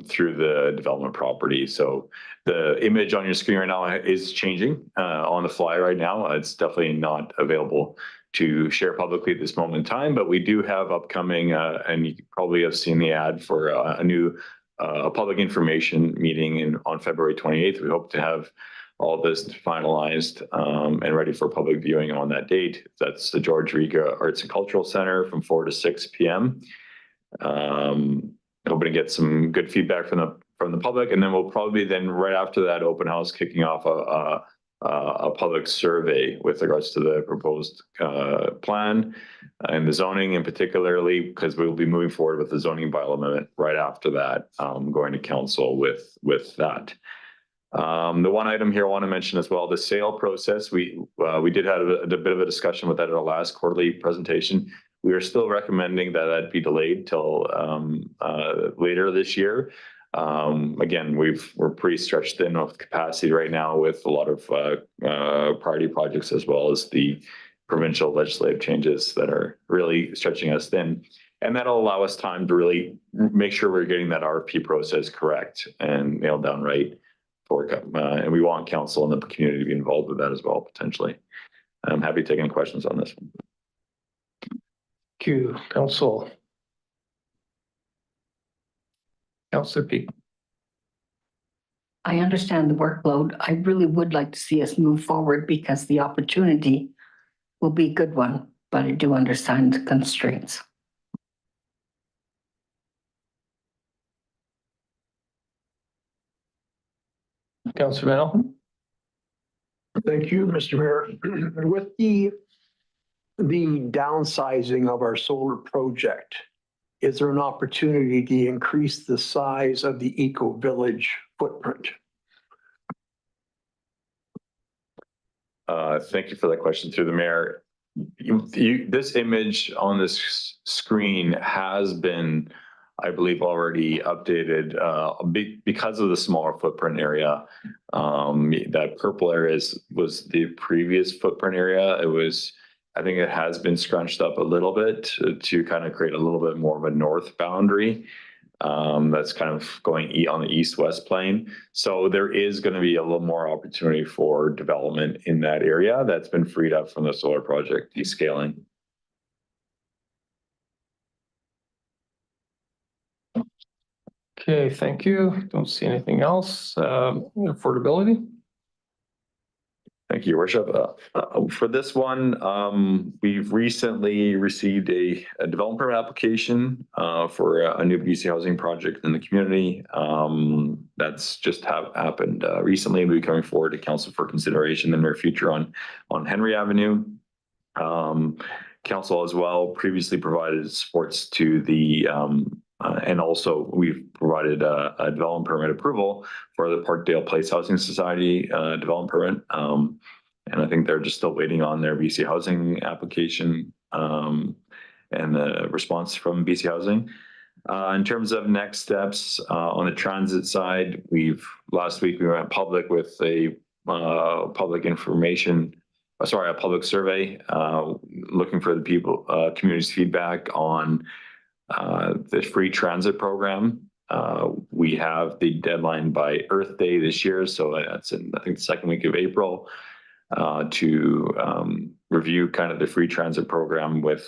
through the development property. So the image on your screen right now is changing on the fly right now. It's definitely not available to share publicly at this moment in time, but we do have upcoming, and you probably have seen the ad for a new public information meeting on February 28th. We hope to have all this finalized and ready for public viewing on that date. That's the George Riga Arts and Cultural Center from 4 to 6 p.m. Hoping to get some good feedback from the public, and then we'll probably then right after that open house kicking off a public survey with regards to the proposed plan and the zoning, and particularly because we'll be moving forward with the zoning bylaw amendment right after that, going to council with that. The one item here I want to mention as well, the sale process. We did have a bit of a discussion with that at our last quarterly presentation. We are still recommending that be delayed till later this year. Again, we're pretty stretched thin with capacity right now with a lot of priority projects as well as the provincial legislative changes that are really stretching us thin. And that'll allow us time to really make sure we're getting that RFP process correct and nailed down right for, and we want council and the community to be involved with that as well, potentially. I'm happy to take any questions on this one. Thank you, Council. Councillor Peak. I understand the workload. I really would like to see us move forward because the opportunity will be a good one, but I do understand the constraints. Councillor Mennel. Thank you, Mr. Mayor. With the downsizing of our solar project, is there an opportunity to increase the size of the eco village footprint? Thank you for that question through the mayor. This image on this screen has been, I believe, already updated because of the smaller footprint area. That purple area was the previous footprint area. I think it has been scrunched up a little bit to kind of create a little bit more of a north boundary. That's kind of going on the east-west plane. So there is going to be a little more opportunity for development in that area that's been freed up from the solar project descaling. Okay, thank you. Don't see anything else. Affordability. Thank you, Your Worship. For this one, we've recently received a development permit application for a new BC housing project in the community. That's just happened recently. We'll be coming forward to council for consideration in the near future on Henry Avenue. Council as well previously provided supports to the and also we've provided a development permit approval for the Parkdale Place Housing Society development permit. And I think they're just still waiting on their BC Housing application and the response from BC Housing. In terms of next steps on the transit side, last week we went public with a public survey looking for the community's feedback on the free transit program. We have the deadline by Earth Day this year, so that's in, I think, the second week of April, to review kind of the free transit program with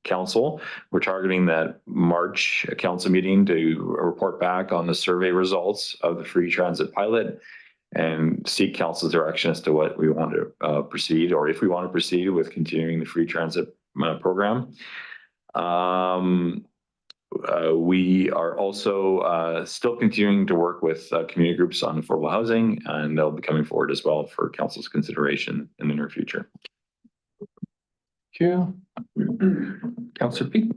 council. We're targeting that March council meeting to report back on the survey results of the free transit pilot and seek council's direction as to what we want to proceed, or if we want to proceed with continuing the free transit program. We are also still continuing to work with community groups on affordable housing, and they'll be coming forward as well for council's consideration in the near future. Thank you. Councillor Peak.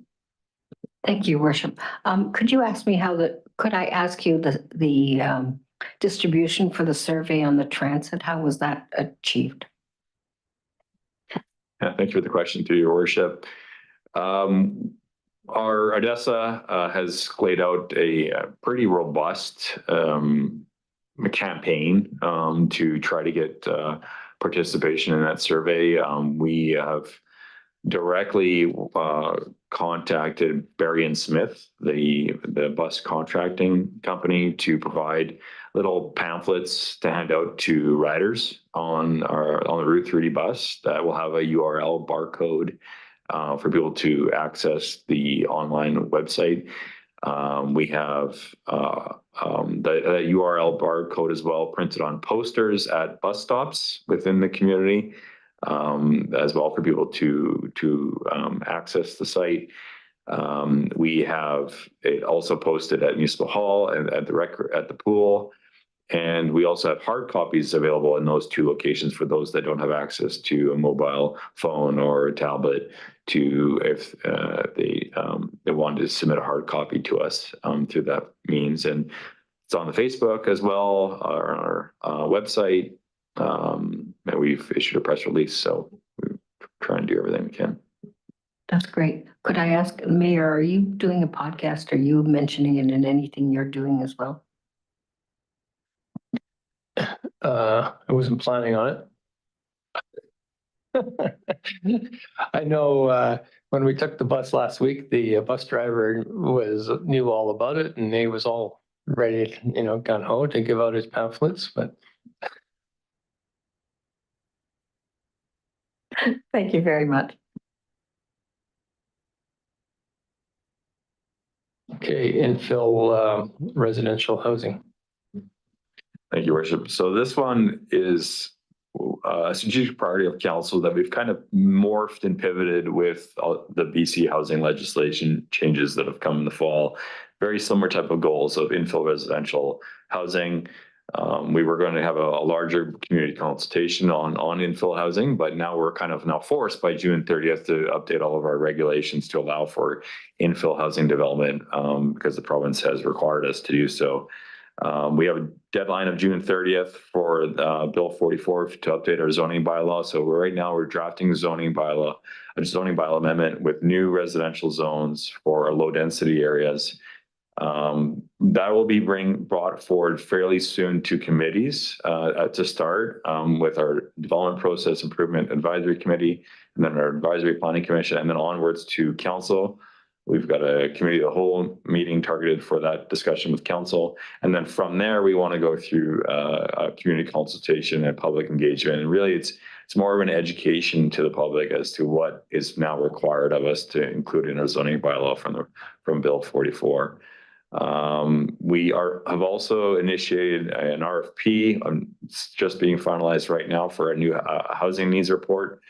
Thank you, Worship. Could I ask you the distribution for the survey on the transit? How was that achieved? Yeah, thank you for the question, to Your Worship. Our ADESA has laid out a pretty robust campaign to try to get participation in that survey. We have directly contacted Barry and Smith, the bus contracting company, to provide little pamphlets to hand out to riders on the Route 30 bus that will have a URL barcode for people to access the online website. We have the URL barcode as well printed on posters at bus stops within the community, as well for people to access the site. We have it also posted at Municipal Hall and at the pool. And we also have hard copies available in those two locations for those that don't have access to a mobile phone or a tablet, if they wanted to submit a hard copy to us through that means. And it's on the Facebook as well, on our website, and we've issued a press release. So we're trying to do everything we can. That's great. Could I ask, Mayor, are you doing a podcast? Are you mentioning it in anything you're doing as well? I wasn't planning on it. I know when we took the bus last week, the bus driver knew all about it and he was all ready, gung ho to give out his pamphlets, but. Thank you very much. Okay, infill residential housing. Thank you, Worship. So this one is a strategic priority of council that we've kind of morphed and pivoted with the BC housing legislation changes that have come in the fall. Very similar type of goals of infill residential housing. We were going to have a larger community consultation on infill housing, but now we're kind of forced by June 30th to update all of our regulations to allow for infill housing development because the province has required us to do so. We have a deadline of June 30th for Bill 44 to update our zoning bylaw. So right now we're drafting a zoning bylaw amendment with new residential zones for low density areas. That will be brought forward fairly soon to committees to start with our Development Process Improvement Advisory Committee, and then our Advisory Planning Commission, and then onwards to council. We've got a committee of the whole meeting targeted for that discussion with council. And then from there, we want to go through a community consultation and public engagement. And really, it's more of an education to the public as to what is now required of us to include in our zoning bylaw from Bill 44. We have also initiated an RFP. It's just being finalized right now for a new housing needs report.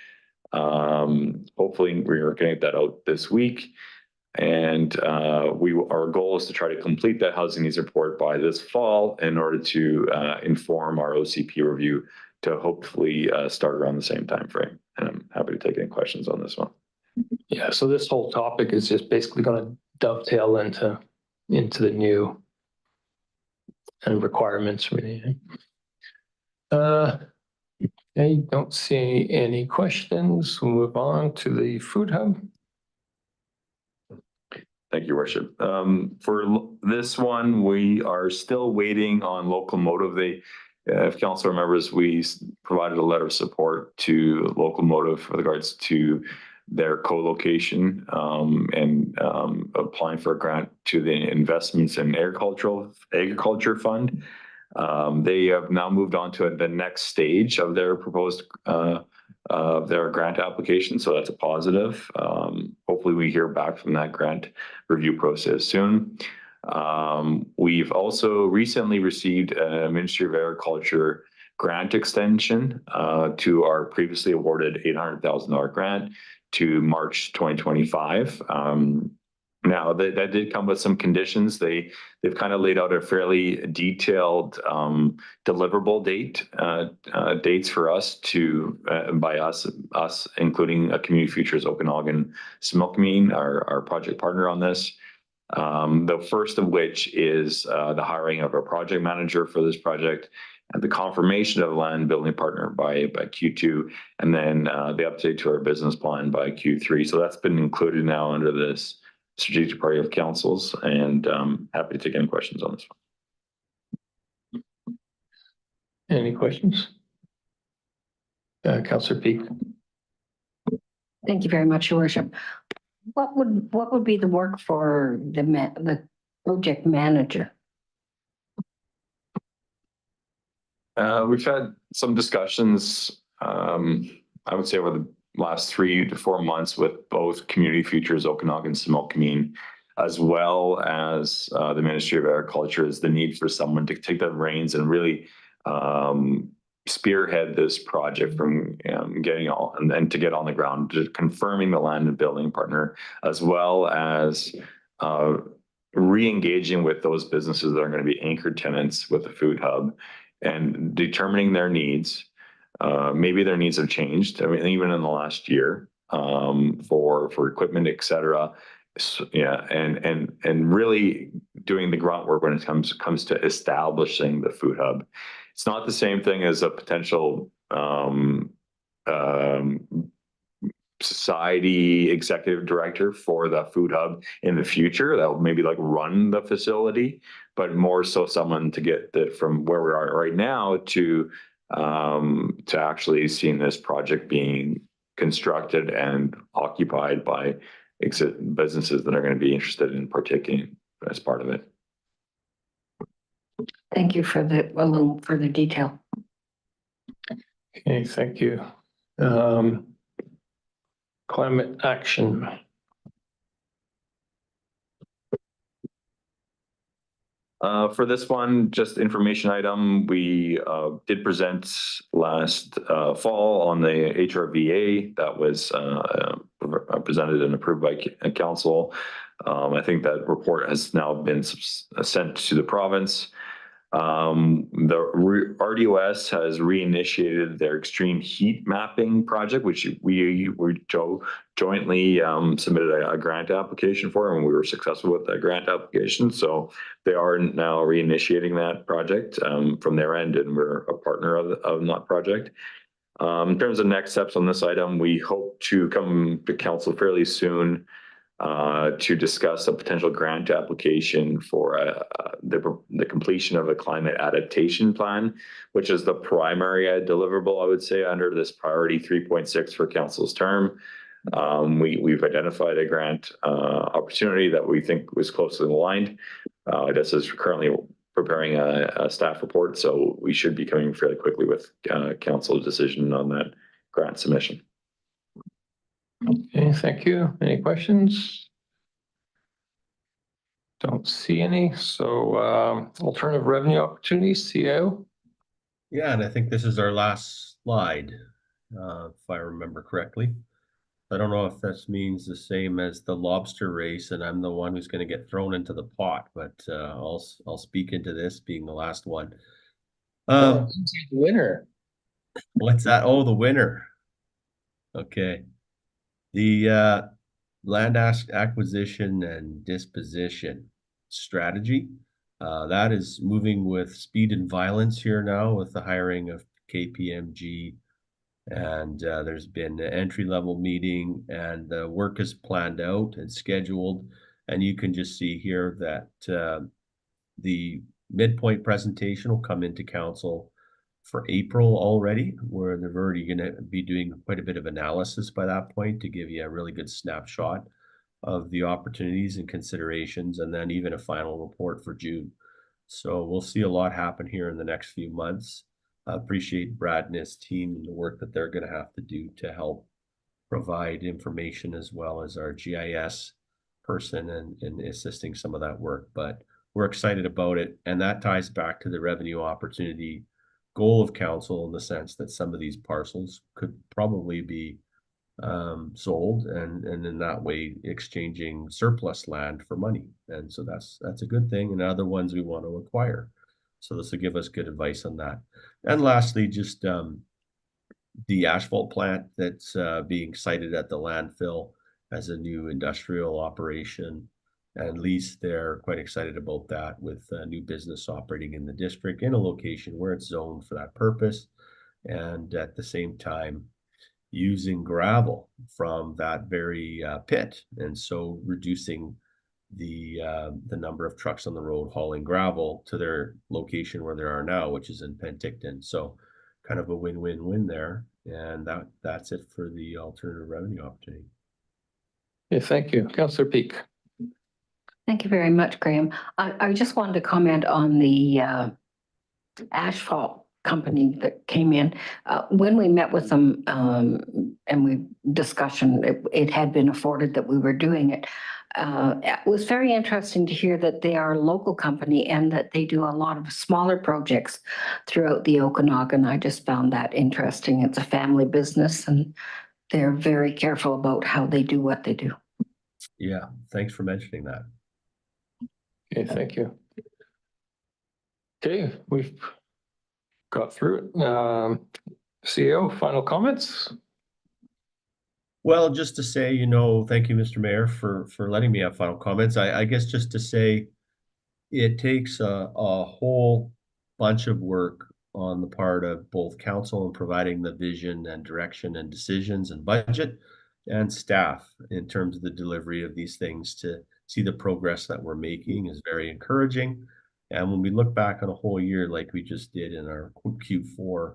Hopefully, we're going to get that out this week. And our goal is to try to complete that housing needs report by this fall in order to inform our OCP review to hopefully start around the same time frame. And I'm happy to take any questions on this one. Yeah, so this whole topic is just basically going to dovetail into the new requirements really. I don't see any questions. We'll move on to the food hub. Thank you, Worship. For this one, we are still waiting on Locomotive. If council remembers, we provided a letter of support to Locomotive with regards to their co-location and applying for a grant to the Investments in Agriculture Fund. They have now moved on to the next stage of their proposed their grant application, so that's a positive. Hopefully we hear back from that grant review process soon. We've also recently received a Ministry of Agriculture grant extension to our previously awarded $800,000 grant to March 2025. Now that did come with some conditions. They've kind of laid out a fairly detailed deliverable dates for us by us including a Community Futures Okanagan Similkameen, our project partner on this. The first of which is the hiring of a project manager for this project and the confirmation of a land building partner by Q2, and then the update to our business plan by Q3. So that's been included now under this strategic priority of councils, and happy to take any questions on this one. Any questions? Councillor Peak. Thank you very much, Your Worship. What would be the work for the project manager? We've had some discussions, I would say over the last 3 to 4 months with both Community Futures Okanagan Similkameen, as well as the Ministry of Agriculture, is the need for someone to take the reins and really spearhead this project from getting all and to get on the ground, to confirming the land and building partner, as well as re-engaging with those businesses that are going to be anchor tenants with the food hub and determining their needs. Maybe their needs have changed. I mean, even in the last year, for equipment, et cetera. So, yeah, and really doing the grunt work when it comes to establishing the food hub. It's not the same thing as a potential society executive director for the food hub in the future that will maybe like run the facility, but more so someone to get from where we are right now to actually seeing this project being constructed and occupied by businesses that are going to be interested in partaking as part of it. Thank you for a little further detail. Okay, thank you. Climate action. For this one, just information item, we did present last fall on the HRVA that was presented and approved by council. I think that report has now been sent to the province. The RDOS has reinitiated their extreme heat mapping project, which we jointly submitted a grant application for, and we were successful with that grant application. So they are now reinitiating that project from their end, and we're a partner of that project. In terms of next steps on this item, we hope to come to council fairly soon to discuss a potential grant application for the completion of a climate adaptation plan, which is the primary deliverable, I would say, under this priority 3.6 for council's term. We've identified a grant opportunity that we think was closely aligned. This is currently preparing a staff report, so we should be coming fairly quickly with council decision on that grant submission. Okay, thank you. Any questions? Don't see any. So alternative revenue opportunities, CAO. Yeah, and I think this is our last slide, if I remember correctly. I don't know if this means the same as the lobster race, and I'm the one who's going to get thrown into the pot, but I'll speak into this being the last one. The winner. What's that? Oh, the winner. Okay. The land acquisition and disposition strategy. That is moving with speed and violence here now with the hiring of KPMG. And there's been an entry-level meeting, and the work is planned out and scheduled. And you can just see here that the midpoint presentation will come into council for April already, where they're already going to be doing quite a bit of analysis by that point to give you a really good snapshot of the opportunities and considerations, and then even a final report for June. So we'll see a lot happen here in the next few months. I appreciate Brad and his team and the work that they're going to have to do to help provide information, as well as our GIS person and assisting some of that work. But we're excited about it, and that ties back to the revenue opportunity goal of council, in the sense that some of these parcels could probably be sold, and in that way exchanging surplus land for money. And so that's a good thing, and other ones we want to acquire. So this will give us good advice on that. And lastly, just the asphalt plant that's being sited at the landfill as a new industrial operation. And least they're quite excited about that, with a new business operating in the district in a location where it's zoned for that purpose. And at the same time, using gravel from that very pit. And so reducing the number of trucks on the road hauling gravel to their location where they are now, which is in Penticton. So kind of a win-win-win there. And that's it for the alternative revenue opportunity. Yeah, thank you. Councillor Peak. Thank you very much, Graham. I just wanted to comment on the asphalt company that came in. When we met with them and we discussion, it had been afforded that we were doing it. It was very interesting to hear that they are a local company and that they do a lot of smaller projects throughout the Okanagan. I just found that interesting. It's a family business, and they're very careful about how they do what they do. Yeah, thanks for mentioning that. Okay, thank you. Okay, we've got through it. CEO, final comments? Well, just to say, thank you, Mr. Mayor, for letting me have final comments. I guess just to say, it takes a whole bunch of work on the part of both council in providing the vision and direction and decisions and budget, and staff in terms of the delivery of these things. To see the progress that we're making is very encouraging. And when we look back on a whole year like we just did in our Q4,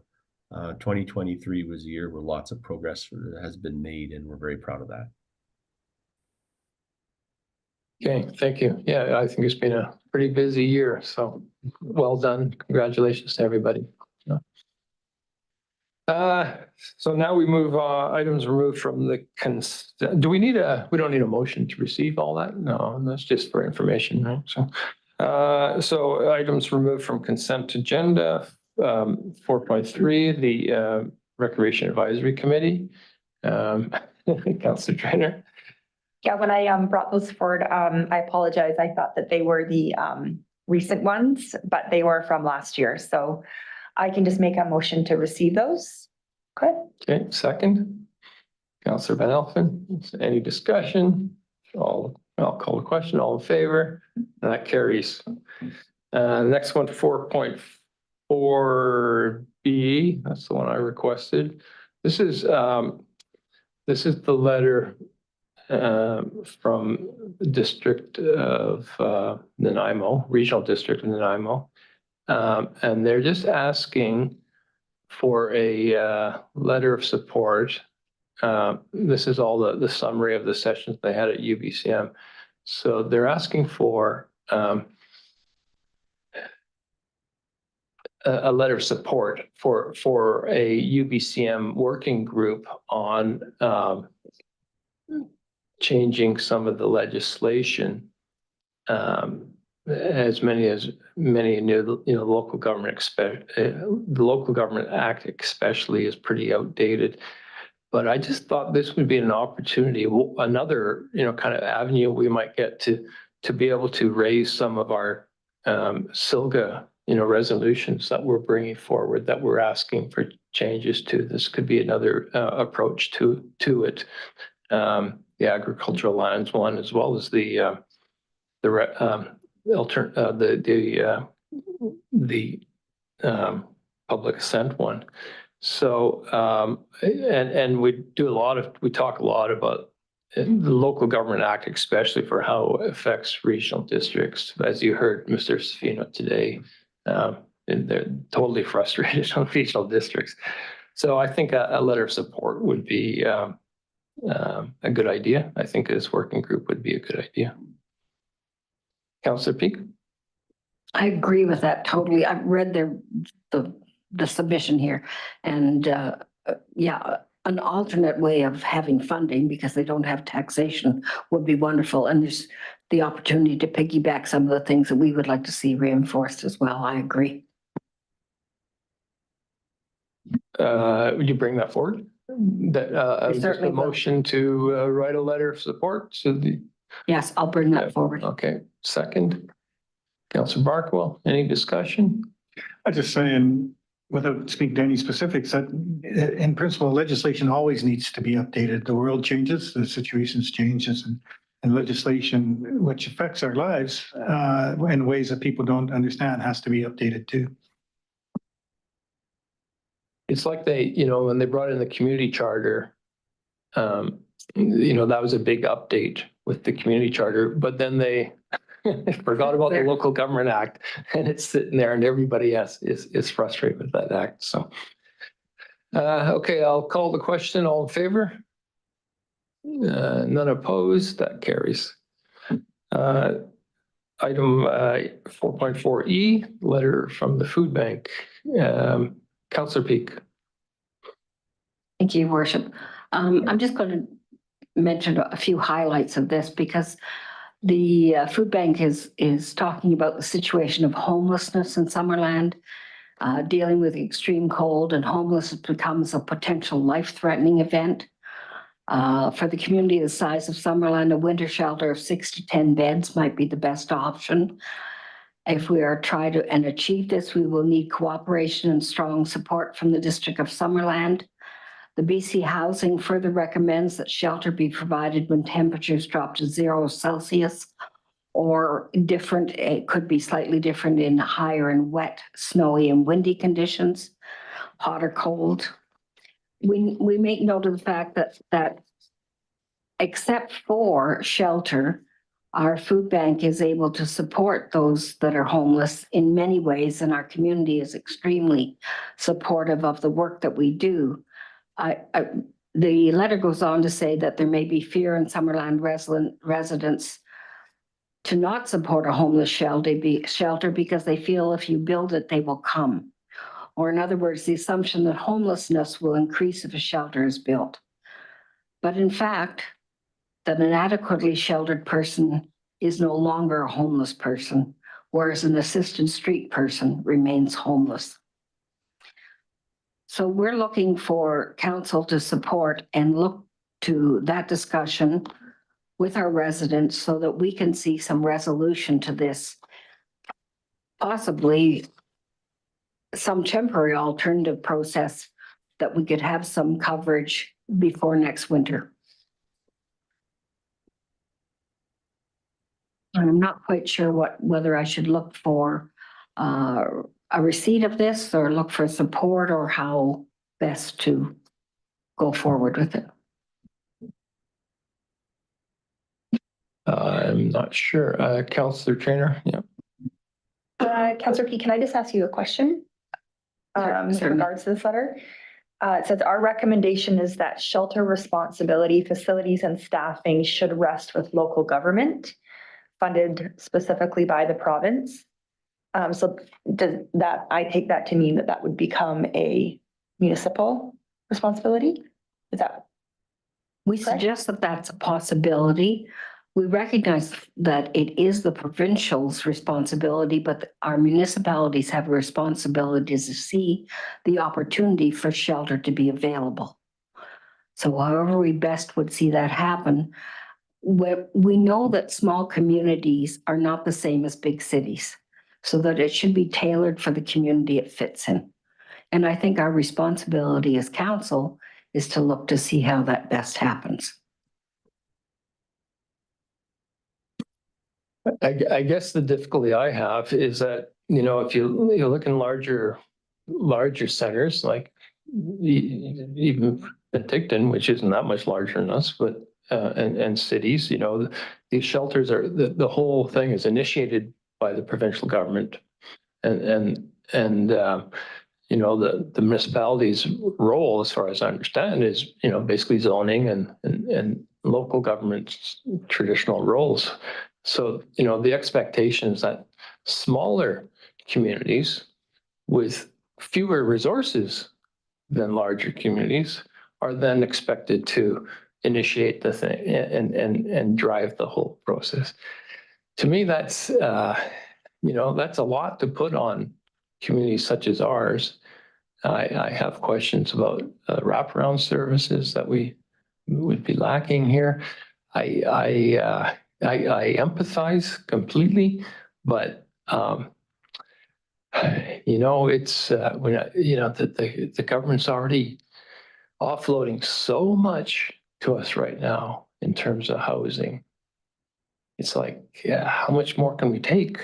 2023 was a year where lots of progress has been made, and we're very proud of that. Okay, thank you. Yeah, I think it's been a pretty busy year, so well done. Congratulations to everybody. So now we move items removed from the we don't need a motion to receive all that? No, that's just for information, right? So items removed from consent agenda, 4.3, the Recreation Advisory Committee. Councillor Trainer. Yeah, when I brought those forward, I apologize. I thought that they were the recent ones, but they were from last year. So I can just make a motion to receive those. Okay. Okay, second. Councillor Van Elfen, any discussion? I'll call the question. All in favor? That carries. Next one, 4.4B. That's the one I requested. This is the letter from the district of Nanaimo, regional district of Nanaimo. And they're just asking for a letter of support. This is all the summary of the sessions they had at UBCM. So they're asking for a letter of support for a UBCM working group on changing some of the legislation. As many new, local government the Local Government Act especially is pretty outdated. But I just thought this would be an opportunity, another, kind of avenue we might get to be able to raise some of our SILGA, resolutions that we're bringing forward, that we're asking for changes to. This could be another approach to it. The agricultural lands one, as well as the public assent one. So, and we talk a lot about the Local Government Act, especially for how it affects regional districts. As you heard Mr. Safino today, and they're totally frustrated on regional districts. So I think a letter of support would be a good idea. I think this working group would be a good idea. Councillor Peak? I agree with that totally. I've read the submission here, and an alternate way of having funding, because they don't have taxation, would be wonderful. And there's the opportunity to piggyback some of the things that we would like to see reinforced as well. I agree. Would you bring that forward? That just a motion to write a letter of support to the. Yes, I'll bring that forward. Okay, second. Councillor Barkwell, any discussion? I'm just saying, without speaking to any specifics, that in principle, legislation always needs to be updated. The world changes, the situations changes, and legislation, which affects our lives in ways that people don't understand, has to be updated too. It's like they, when they brought in the community charter, that was a big update with the community charter, but then they forgot about the Local Government Act, and it's sitting there, and everybody is frustrated with that act. So, okay, I'll call the question. All in favor? None opposed. That carries. Item 4.4E, letter from the food bank. Councillor Peak. Thank you, Worship. I'm just going to mention a few highlights of this, because the food bank is talking about the situation of homelessness in Summerland, dealing with extreme cold, and homelessness becomes a potential life-threatening event. For the community the size of Summerland, a winter shelter of 6 to 10 beds might be the best option. If we are trying to achieve this, we will need cooperation and strong support from the District of Summerland. The BC Housing further recommends that shelter be provided when temperatures drop to 0 Celsius, or different. It could be slightly different in higher and wet, snowy and windy conditions, hot or cold. We make note of the fact that except for shelter, Our food bank is able to support those that are homeless in many ways, and our community is extremely supportive of the work that we do. The letter goes on to say that there may be fear in Summerland residents to not support a homeless shelter because they feel if you build it, they will come. Or in other words, the assumption that homelessness will increase if a shelter is built. But in fact, that an adequately sheltered person is no longer a homeless person, whereas an assisted street person remains homeless. So we're looking for council to support and look to that discussion with our residents so that we can see some resolution to this, possibly some temporary alternative process that we could have some coverage before next winter. I'm not quite sure whether I should look for a receipt of this or look for support or how best to go forward with it. I'm not sure. Councillor Trainer, yeah. Councillor P, can I just ask you a question? With regards to this letter? It says our recommendation is that shelter responsibility, facilities and staffing should rest with local government, funded specifically by the province. So does that, I take that to mean that that would become a municipal responsibility? Is that? We suggest that that's a possibility. We recognize that it is the provincial's responsibility, but our municipalities have a responsibility to see the opportunity for shelter to be available. So however we best would see that happen, we know that small communities are not the same as big cities, so that it should be tailored for the community it fits in. And I think our responsibility as council is to look to see how that best happens. I guess the difficulty I have is that, if you look in larger centers, like even Penticton, which isn't that much larger than us, but and cities, these shelters are, the whole thing is initiated by the provincial government, and the municipality's role, as far as I understand, is basically zoning and local government's traditional roles. So the expectation is that smaller communities with fewer resources than larger communities are then expected to initiate the thing and drive the whole process. To me, that's that's a lot to put on communities such as ours. I have questions about wraparound services that we would be lacking here. I empathize completely, but it's when the government's already offloading so much to us right now in terms of housing. It's like, yeah, how much more can we take?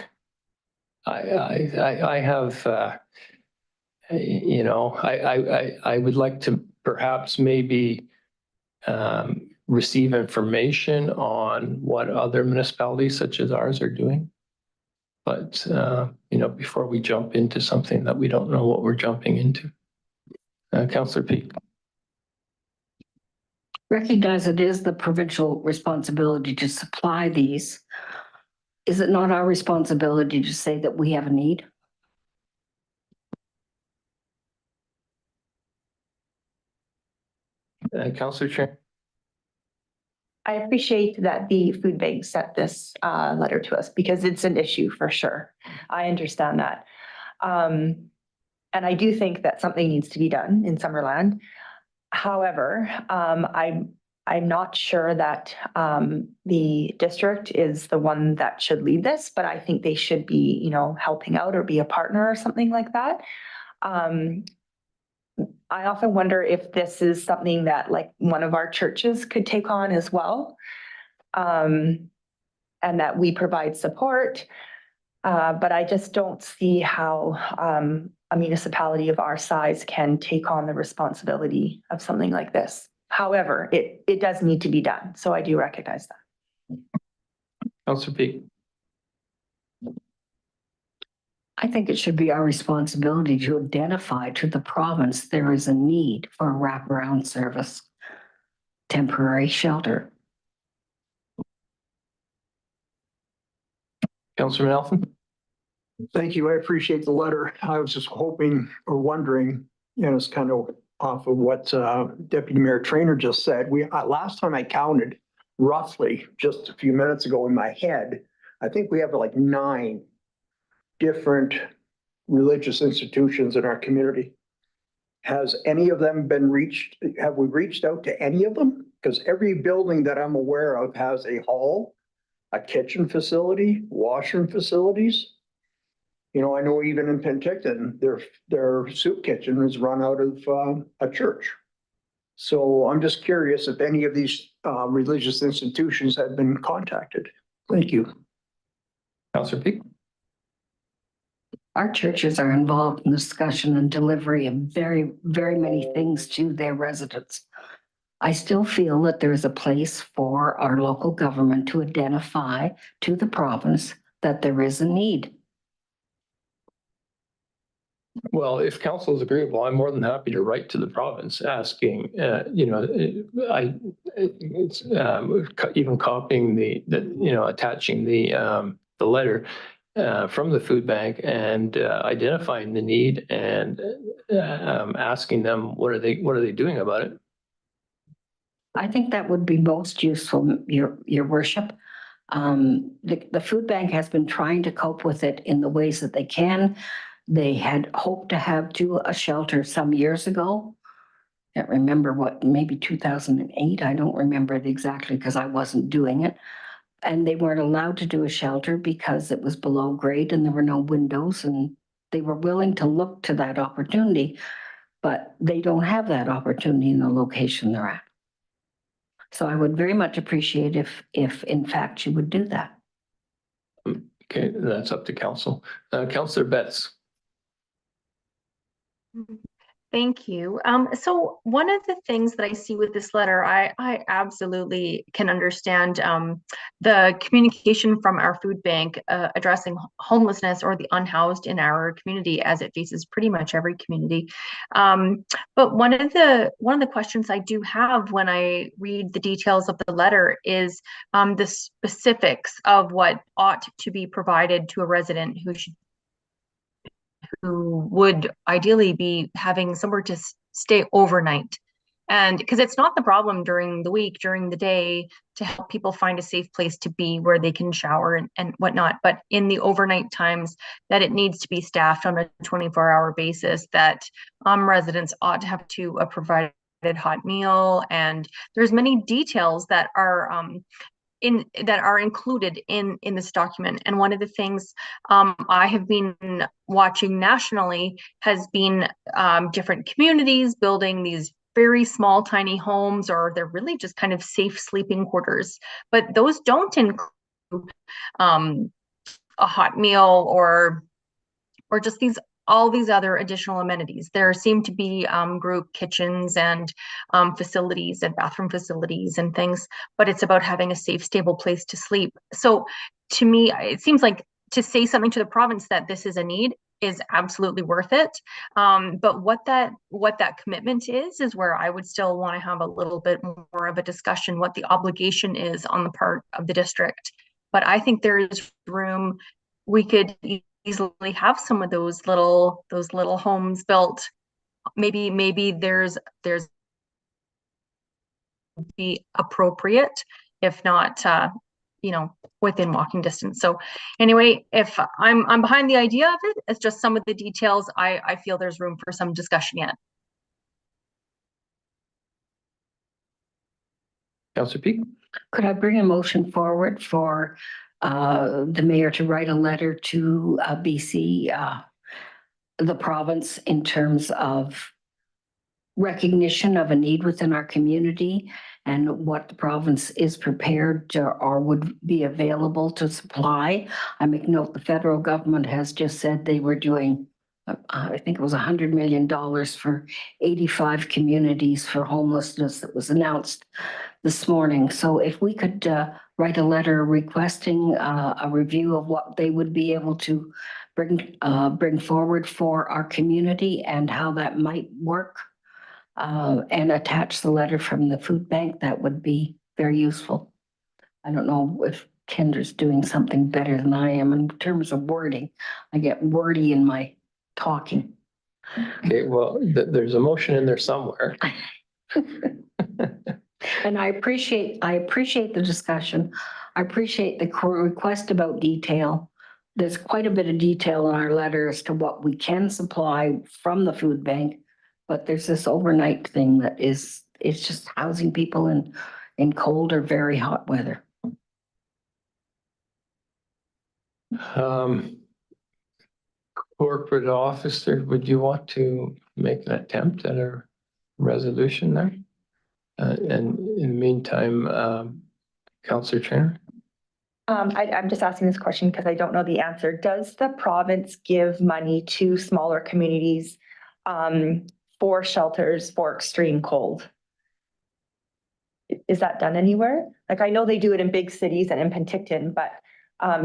I have, I would like to perhaps maybe receive information on what other municipalities such as ours are doing. But, before we jump into something that we don't know what we're jumping into. Councillor Peak. Recognize it is the provincial responsibility to supply these. Is it not our responsibility to say that we have a need? Councillor Chair. I appreciate that the food bank sent this letter to us because it's an issue for sure. I understand that. And I do think that something needs to be done in Summerland. However, I'm not sure that the district is the one that should lead this, but I think they should be, helping out or be a partner or something like that. I often wonder if this is something that like one of our churches could take on as well. And that we provide support. But I just don't see how a municipality of our size can take on the responsibility of something like this. However, it does need to be done. So I do recognize that. Councillor Peak. I think it should be our responsibility to identify to the province there is a need for a wraparound service, temporary shelter. Councillor Nelson. Thank you. I appreciate the letter. I was just hoping or wondering, it's kind of off of what Deputy Mayor Trainer just said. Last time I counted roughly just a few minutes ago in my head, I think we have like 9 different religious institutions in our community. Has any of them been reached? Have we reached out to any of them? Because every building that I'm aware of has a hall, a kitchen facility, washroom facilities. I know even in Penticton, their soup kitchen is run out of a church. So I'm just curious if any of these religious institutions have been contacted. Thank you. Councillor Peak. Our churches are involved in discussion and delivery of very, very many things to their residents. I still feel that there is a place for our local government to identify to the province that there is a need. Well, if council is agreeable, I'm more than happy to write to the province asking, even copying attaching the letter from the food bank and identifying the need and asking them what are they doing about it. I think that would be most useful, your worship. The food bank has been trying to cope with it in the ways that they can. They had hoped to have a shelter some years ago. I can't remember maybe 2008. I don't remember it exactly because I wasn't doing it. And they weren't allowed to do a shelter because it was below grade and there were no windows, and they were willing to look to that opportunity, but they don't have that opportunity in the location they're at. So I would very much appreciate if in fact you would do that. Okay, that's up to council. Councillor Betts. Thank you. So one of the things that I see with this letter, I absolutely can understand the communication from our food bank addressing homelessness or the unhoused in our community, as it faces pretty much every community. But one of the questions I do have when I read the details of the letter is the specifics of what ought to be provided to a resident who would ideally be having somewhere to stay overnight. And because it's not the problem during the week, during the day, to help people find a safe place to be where they can shower and whatnot. But in the overnight times that it needs to be staffed on a 24-hour basis, that residents ought to have a provided hot meal. And there's many details that are included in this document. And one of the things I have been watching nationally has been different communities building these very small, tiny homes, or they're really just kind of safe sleeping quarters. But those don't include a hot meal or just all these other additional amenities. There seem to be group kitchens and facilities and bathroom facilities and things, but it's about having a safe, stable place to sleep. So to me, it seems like to say something to the province that this is a need is absolutely worth it. But what that commitment is where I would still want to have a little bit more of a discussion, what the obligation is on the part of the district. But I think there is room. We could easily have some of those little homes built. Maybe there's be appropriate, if not within walking distance. So anyway, if I'm behind the idea of it, it's just some of the details I feel there's room for some discussion yet. Councillor Peak. Could I bring a motion forward for the mayor to write a letter to BC, the province, in terms of recognition of a need within our community and what the province is prepared to or would be available to supply? I make note the federal government has just said they were doing I think it was $100 million for 85 communities for homelessness that was announced this morning. So if we could write a letter requesting a review of what they would be able to bring forward for our community and how that might work, and attach the letter from the food bank, that would be very useful. I don't know if Kendra's doing something better than I am in terms of wording. I get wordy in my talking. Okay, well, there's a motion in there somewhere. And I appreciate the discussion. I appreciate the request about detail. There's quite a bit of detail in our letter as to what we can supply from the food bank. But there's this overnight thing that it's just housing people in cold or very hot weather. Corporate officer, would you want to make an attempt at a resolution there? And in the meantime, Councillor Trainer? I'm just asking this question because I don't know the answer. Does the province give money to smaller communities for shelters for extreme cold? Is that done anywhere? Like, I know they do it in big cities and in Penticton, but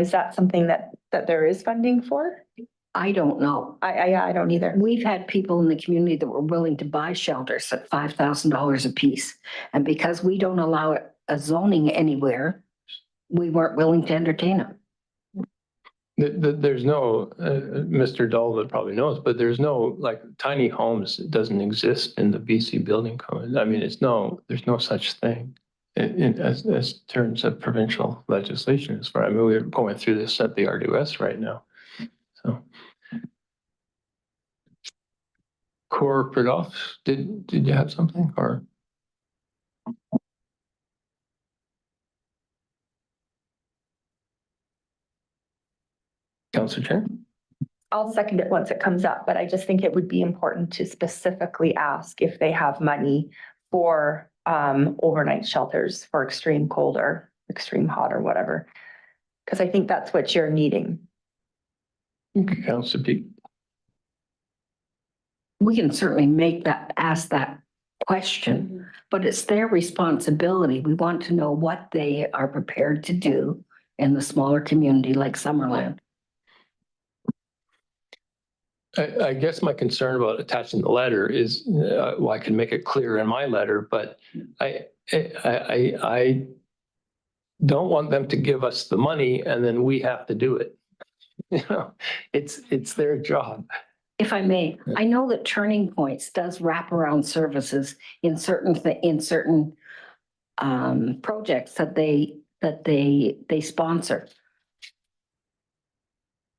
is that something that there is funding for? I don't know. I don't either. We've had people in the community that were willing to buy shelters at $5,000 a piece. And because we don't allow a zoning anywhere, we weren't willing to entertain them. There's no, Mr. Dahl probably knows, but there's no like tiny homes. It doesn't exist in the BC building code. I mean, there's no such thing as terms of provincial legislation. As far, I mean, we're going through this at the RDS right now. So, corporate office, did you have something or? Councillor Chair? I'll second it once it comes up, but I just think it would be important to specifically ask if they have money for overnight shelters for extreme cold or extreme hot or whatever. Because I think that's what you're needing. Okay, Councillor Peak. We can certainly ask that question, but it's their responsibility. We want to know what they are prepared to do in the smaller community like Summerland. I guess my concern about attaching the letter is, well, I can make it clear in my letter, but I don't want them to give us the money and then we have to do it. You know, it's their job. If I may, I know that Turning Points does wraparound services in certain projects that they sponsor.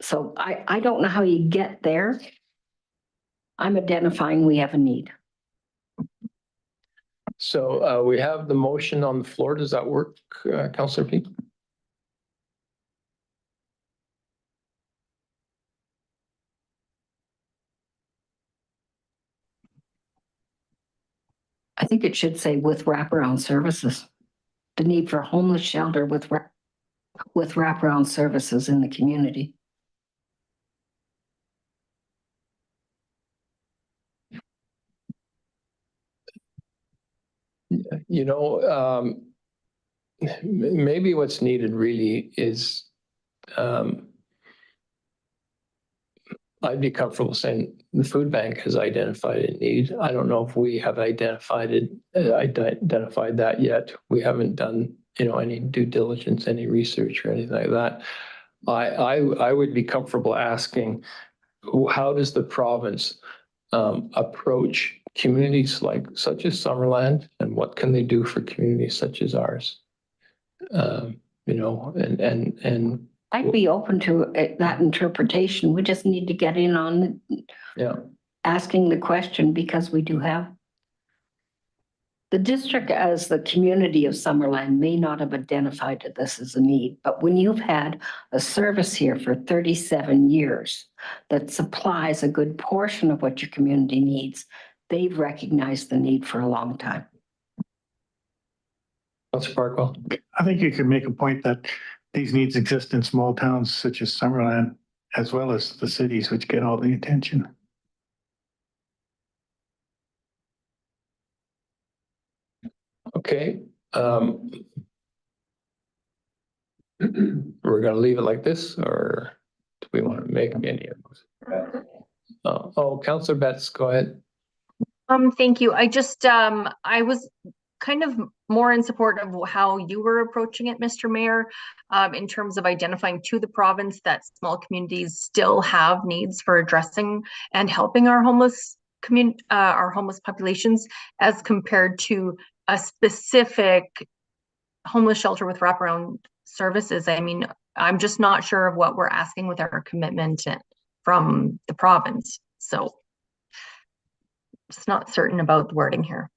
So I don't know how you get there. I'm identifying we have a need. So we have the motion on the floor. Does that work, Councillor Peak? I think it should say with wraparound services. The need for homeless shelter with wraparound services in the community. You know, maybe what's needed really is, I'd be comfortable saying the food bank has identified a need. I don't know if we have identified that yet. We haven't done, you know, any due diligence, any research or anything like that. I would be comfortable asking, how does the province approach communities such as Summerland, and what can they do for communities such as ours? You know, and I'd be open to that interpretation. We just need to get in on asking the question, because we do have. The district as the community of Summerland may not have identified this as a need, but when you've had a service here for 37 years that supplies a good portion of what your community needs, they've recognized the need for a long time. Councillor Parkwell. I think you could make a point that these needs exist in small towns such as Summerland, as well as the cities, which get all the attention. Okay. We're gonna leave it like this, or do we want to make any of those? Counselor Betts, go ahead. Thank you. I was kind of more in support of how you were approaching it, Mr. Mayor, in terms of identifying to the province that small communities still have needs for addressing and helping our homeless populations, as compared to a specific homeless shelter with wraparound services. I mean, I'm just not sure of what we're asking with our commitment from the province. So just not certain about the wording here.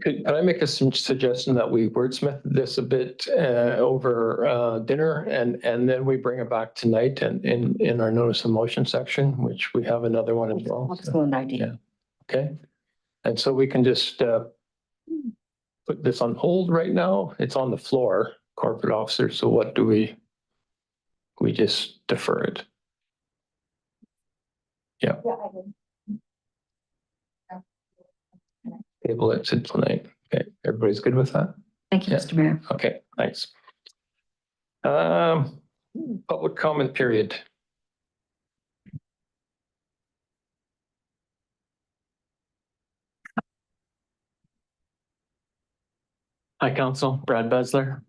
Could I make a suggestion that we wordsmith this a bit over dinner, and then we bring it back tonight and in our notice of motion section, which we have another one as well. Excellent idea. Okay. And so we can just put this on hold right now. It's on the floor, corporate officer. So what do we just defer it? Yeah. Table it to tonight. Okay, everybody's good with that? Thank you, Mr. Mayor. Okay, thanks. Public comment period. Hi, Council. Brad Besler.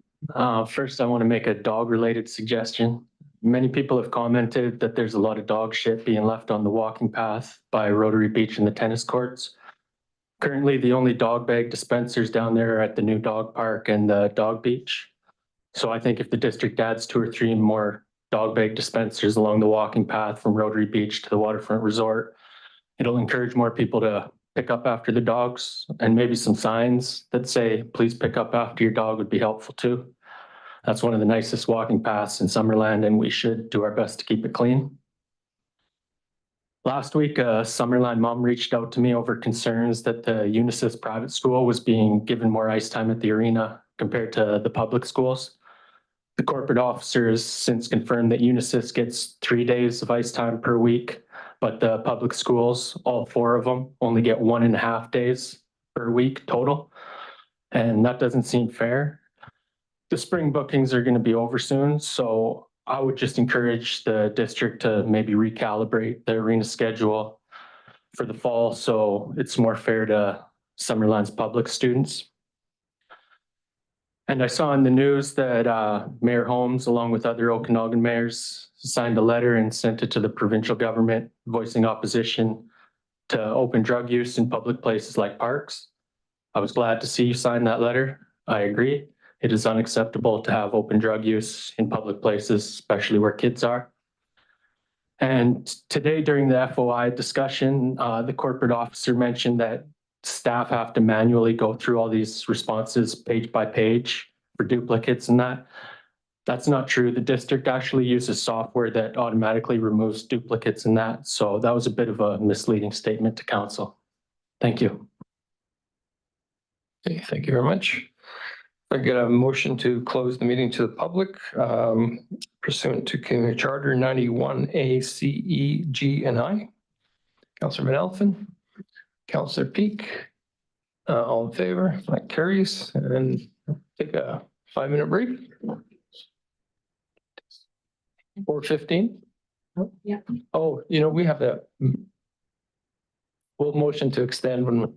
First, I want to make a dog-related suggestion. Many people have commented that there's a lot of dog shit being left on the walking path by Rotary Beach and the tennis courts. Currently, the only dog bag dispensers down there are at the new dog park and the dog beach. So I think if the district adds 2 or 3 more dog bag dispensers along the walking path from Rotary Beach to the waterfront resort, it'll encourage more people to pick up after the dogs, and maybe some signs that say, please pick up after your dog would be helpful too. That's one of the nicest walking paths in Summerland, and we should do our best to keep it clean. Last week, a Summerland mom reached out to me over concerns that the Unisys private school was being given more ice time at the arena compared to the public schools. The corporate officers since confirmed that Unisys gets 3 days of ice time per week, but the public schools, all 4 of them, only get 1.5 days per week total. And that doesn't seem fair. The spring bookings are going to be over soon, so I would just encourage the district to maybe recalibrate the arena schedule for the fall so it's more fair to Summerland's public students. And I saw in the news that Mayor Holmes, along with other Okanagan mayors, signed a letter and sent it to the provincial government voicing opposition to open drug use in public places like parks. I was glad to see you sign that letter. I agree. It is unacceptable to have open drug use in public places, especially where kids are. And today during the FOI discussion, the corporate officer mentioned that staff have to manually go through all these responses page by page for duplicates and that. That's not true. The district actually uses software that automatically removes duplicates and that. So that was a bit of a misleading statement to council. Thank you. Okay, thank you very much. I get a motion to close the meeting to the public pursuant to Community Charter 91A, C, E, G, and I. Councillor Van Elfen, Councillor Peak, all in favor, that carries, and take a 5-minute break. 4:15. Yeah. Oh, we have that. We'll motion to extend when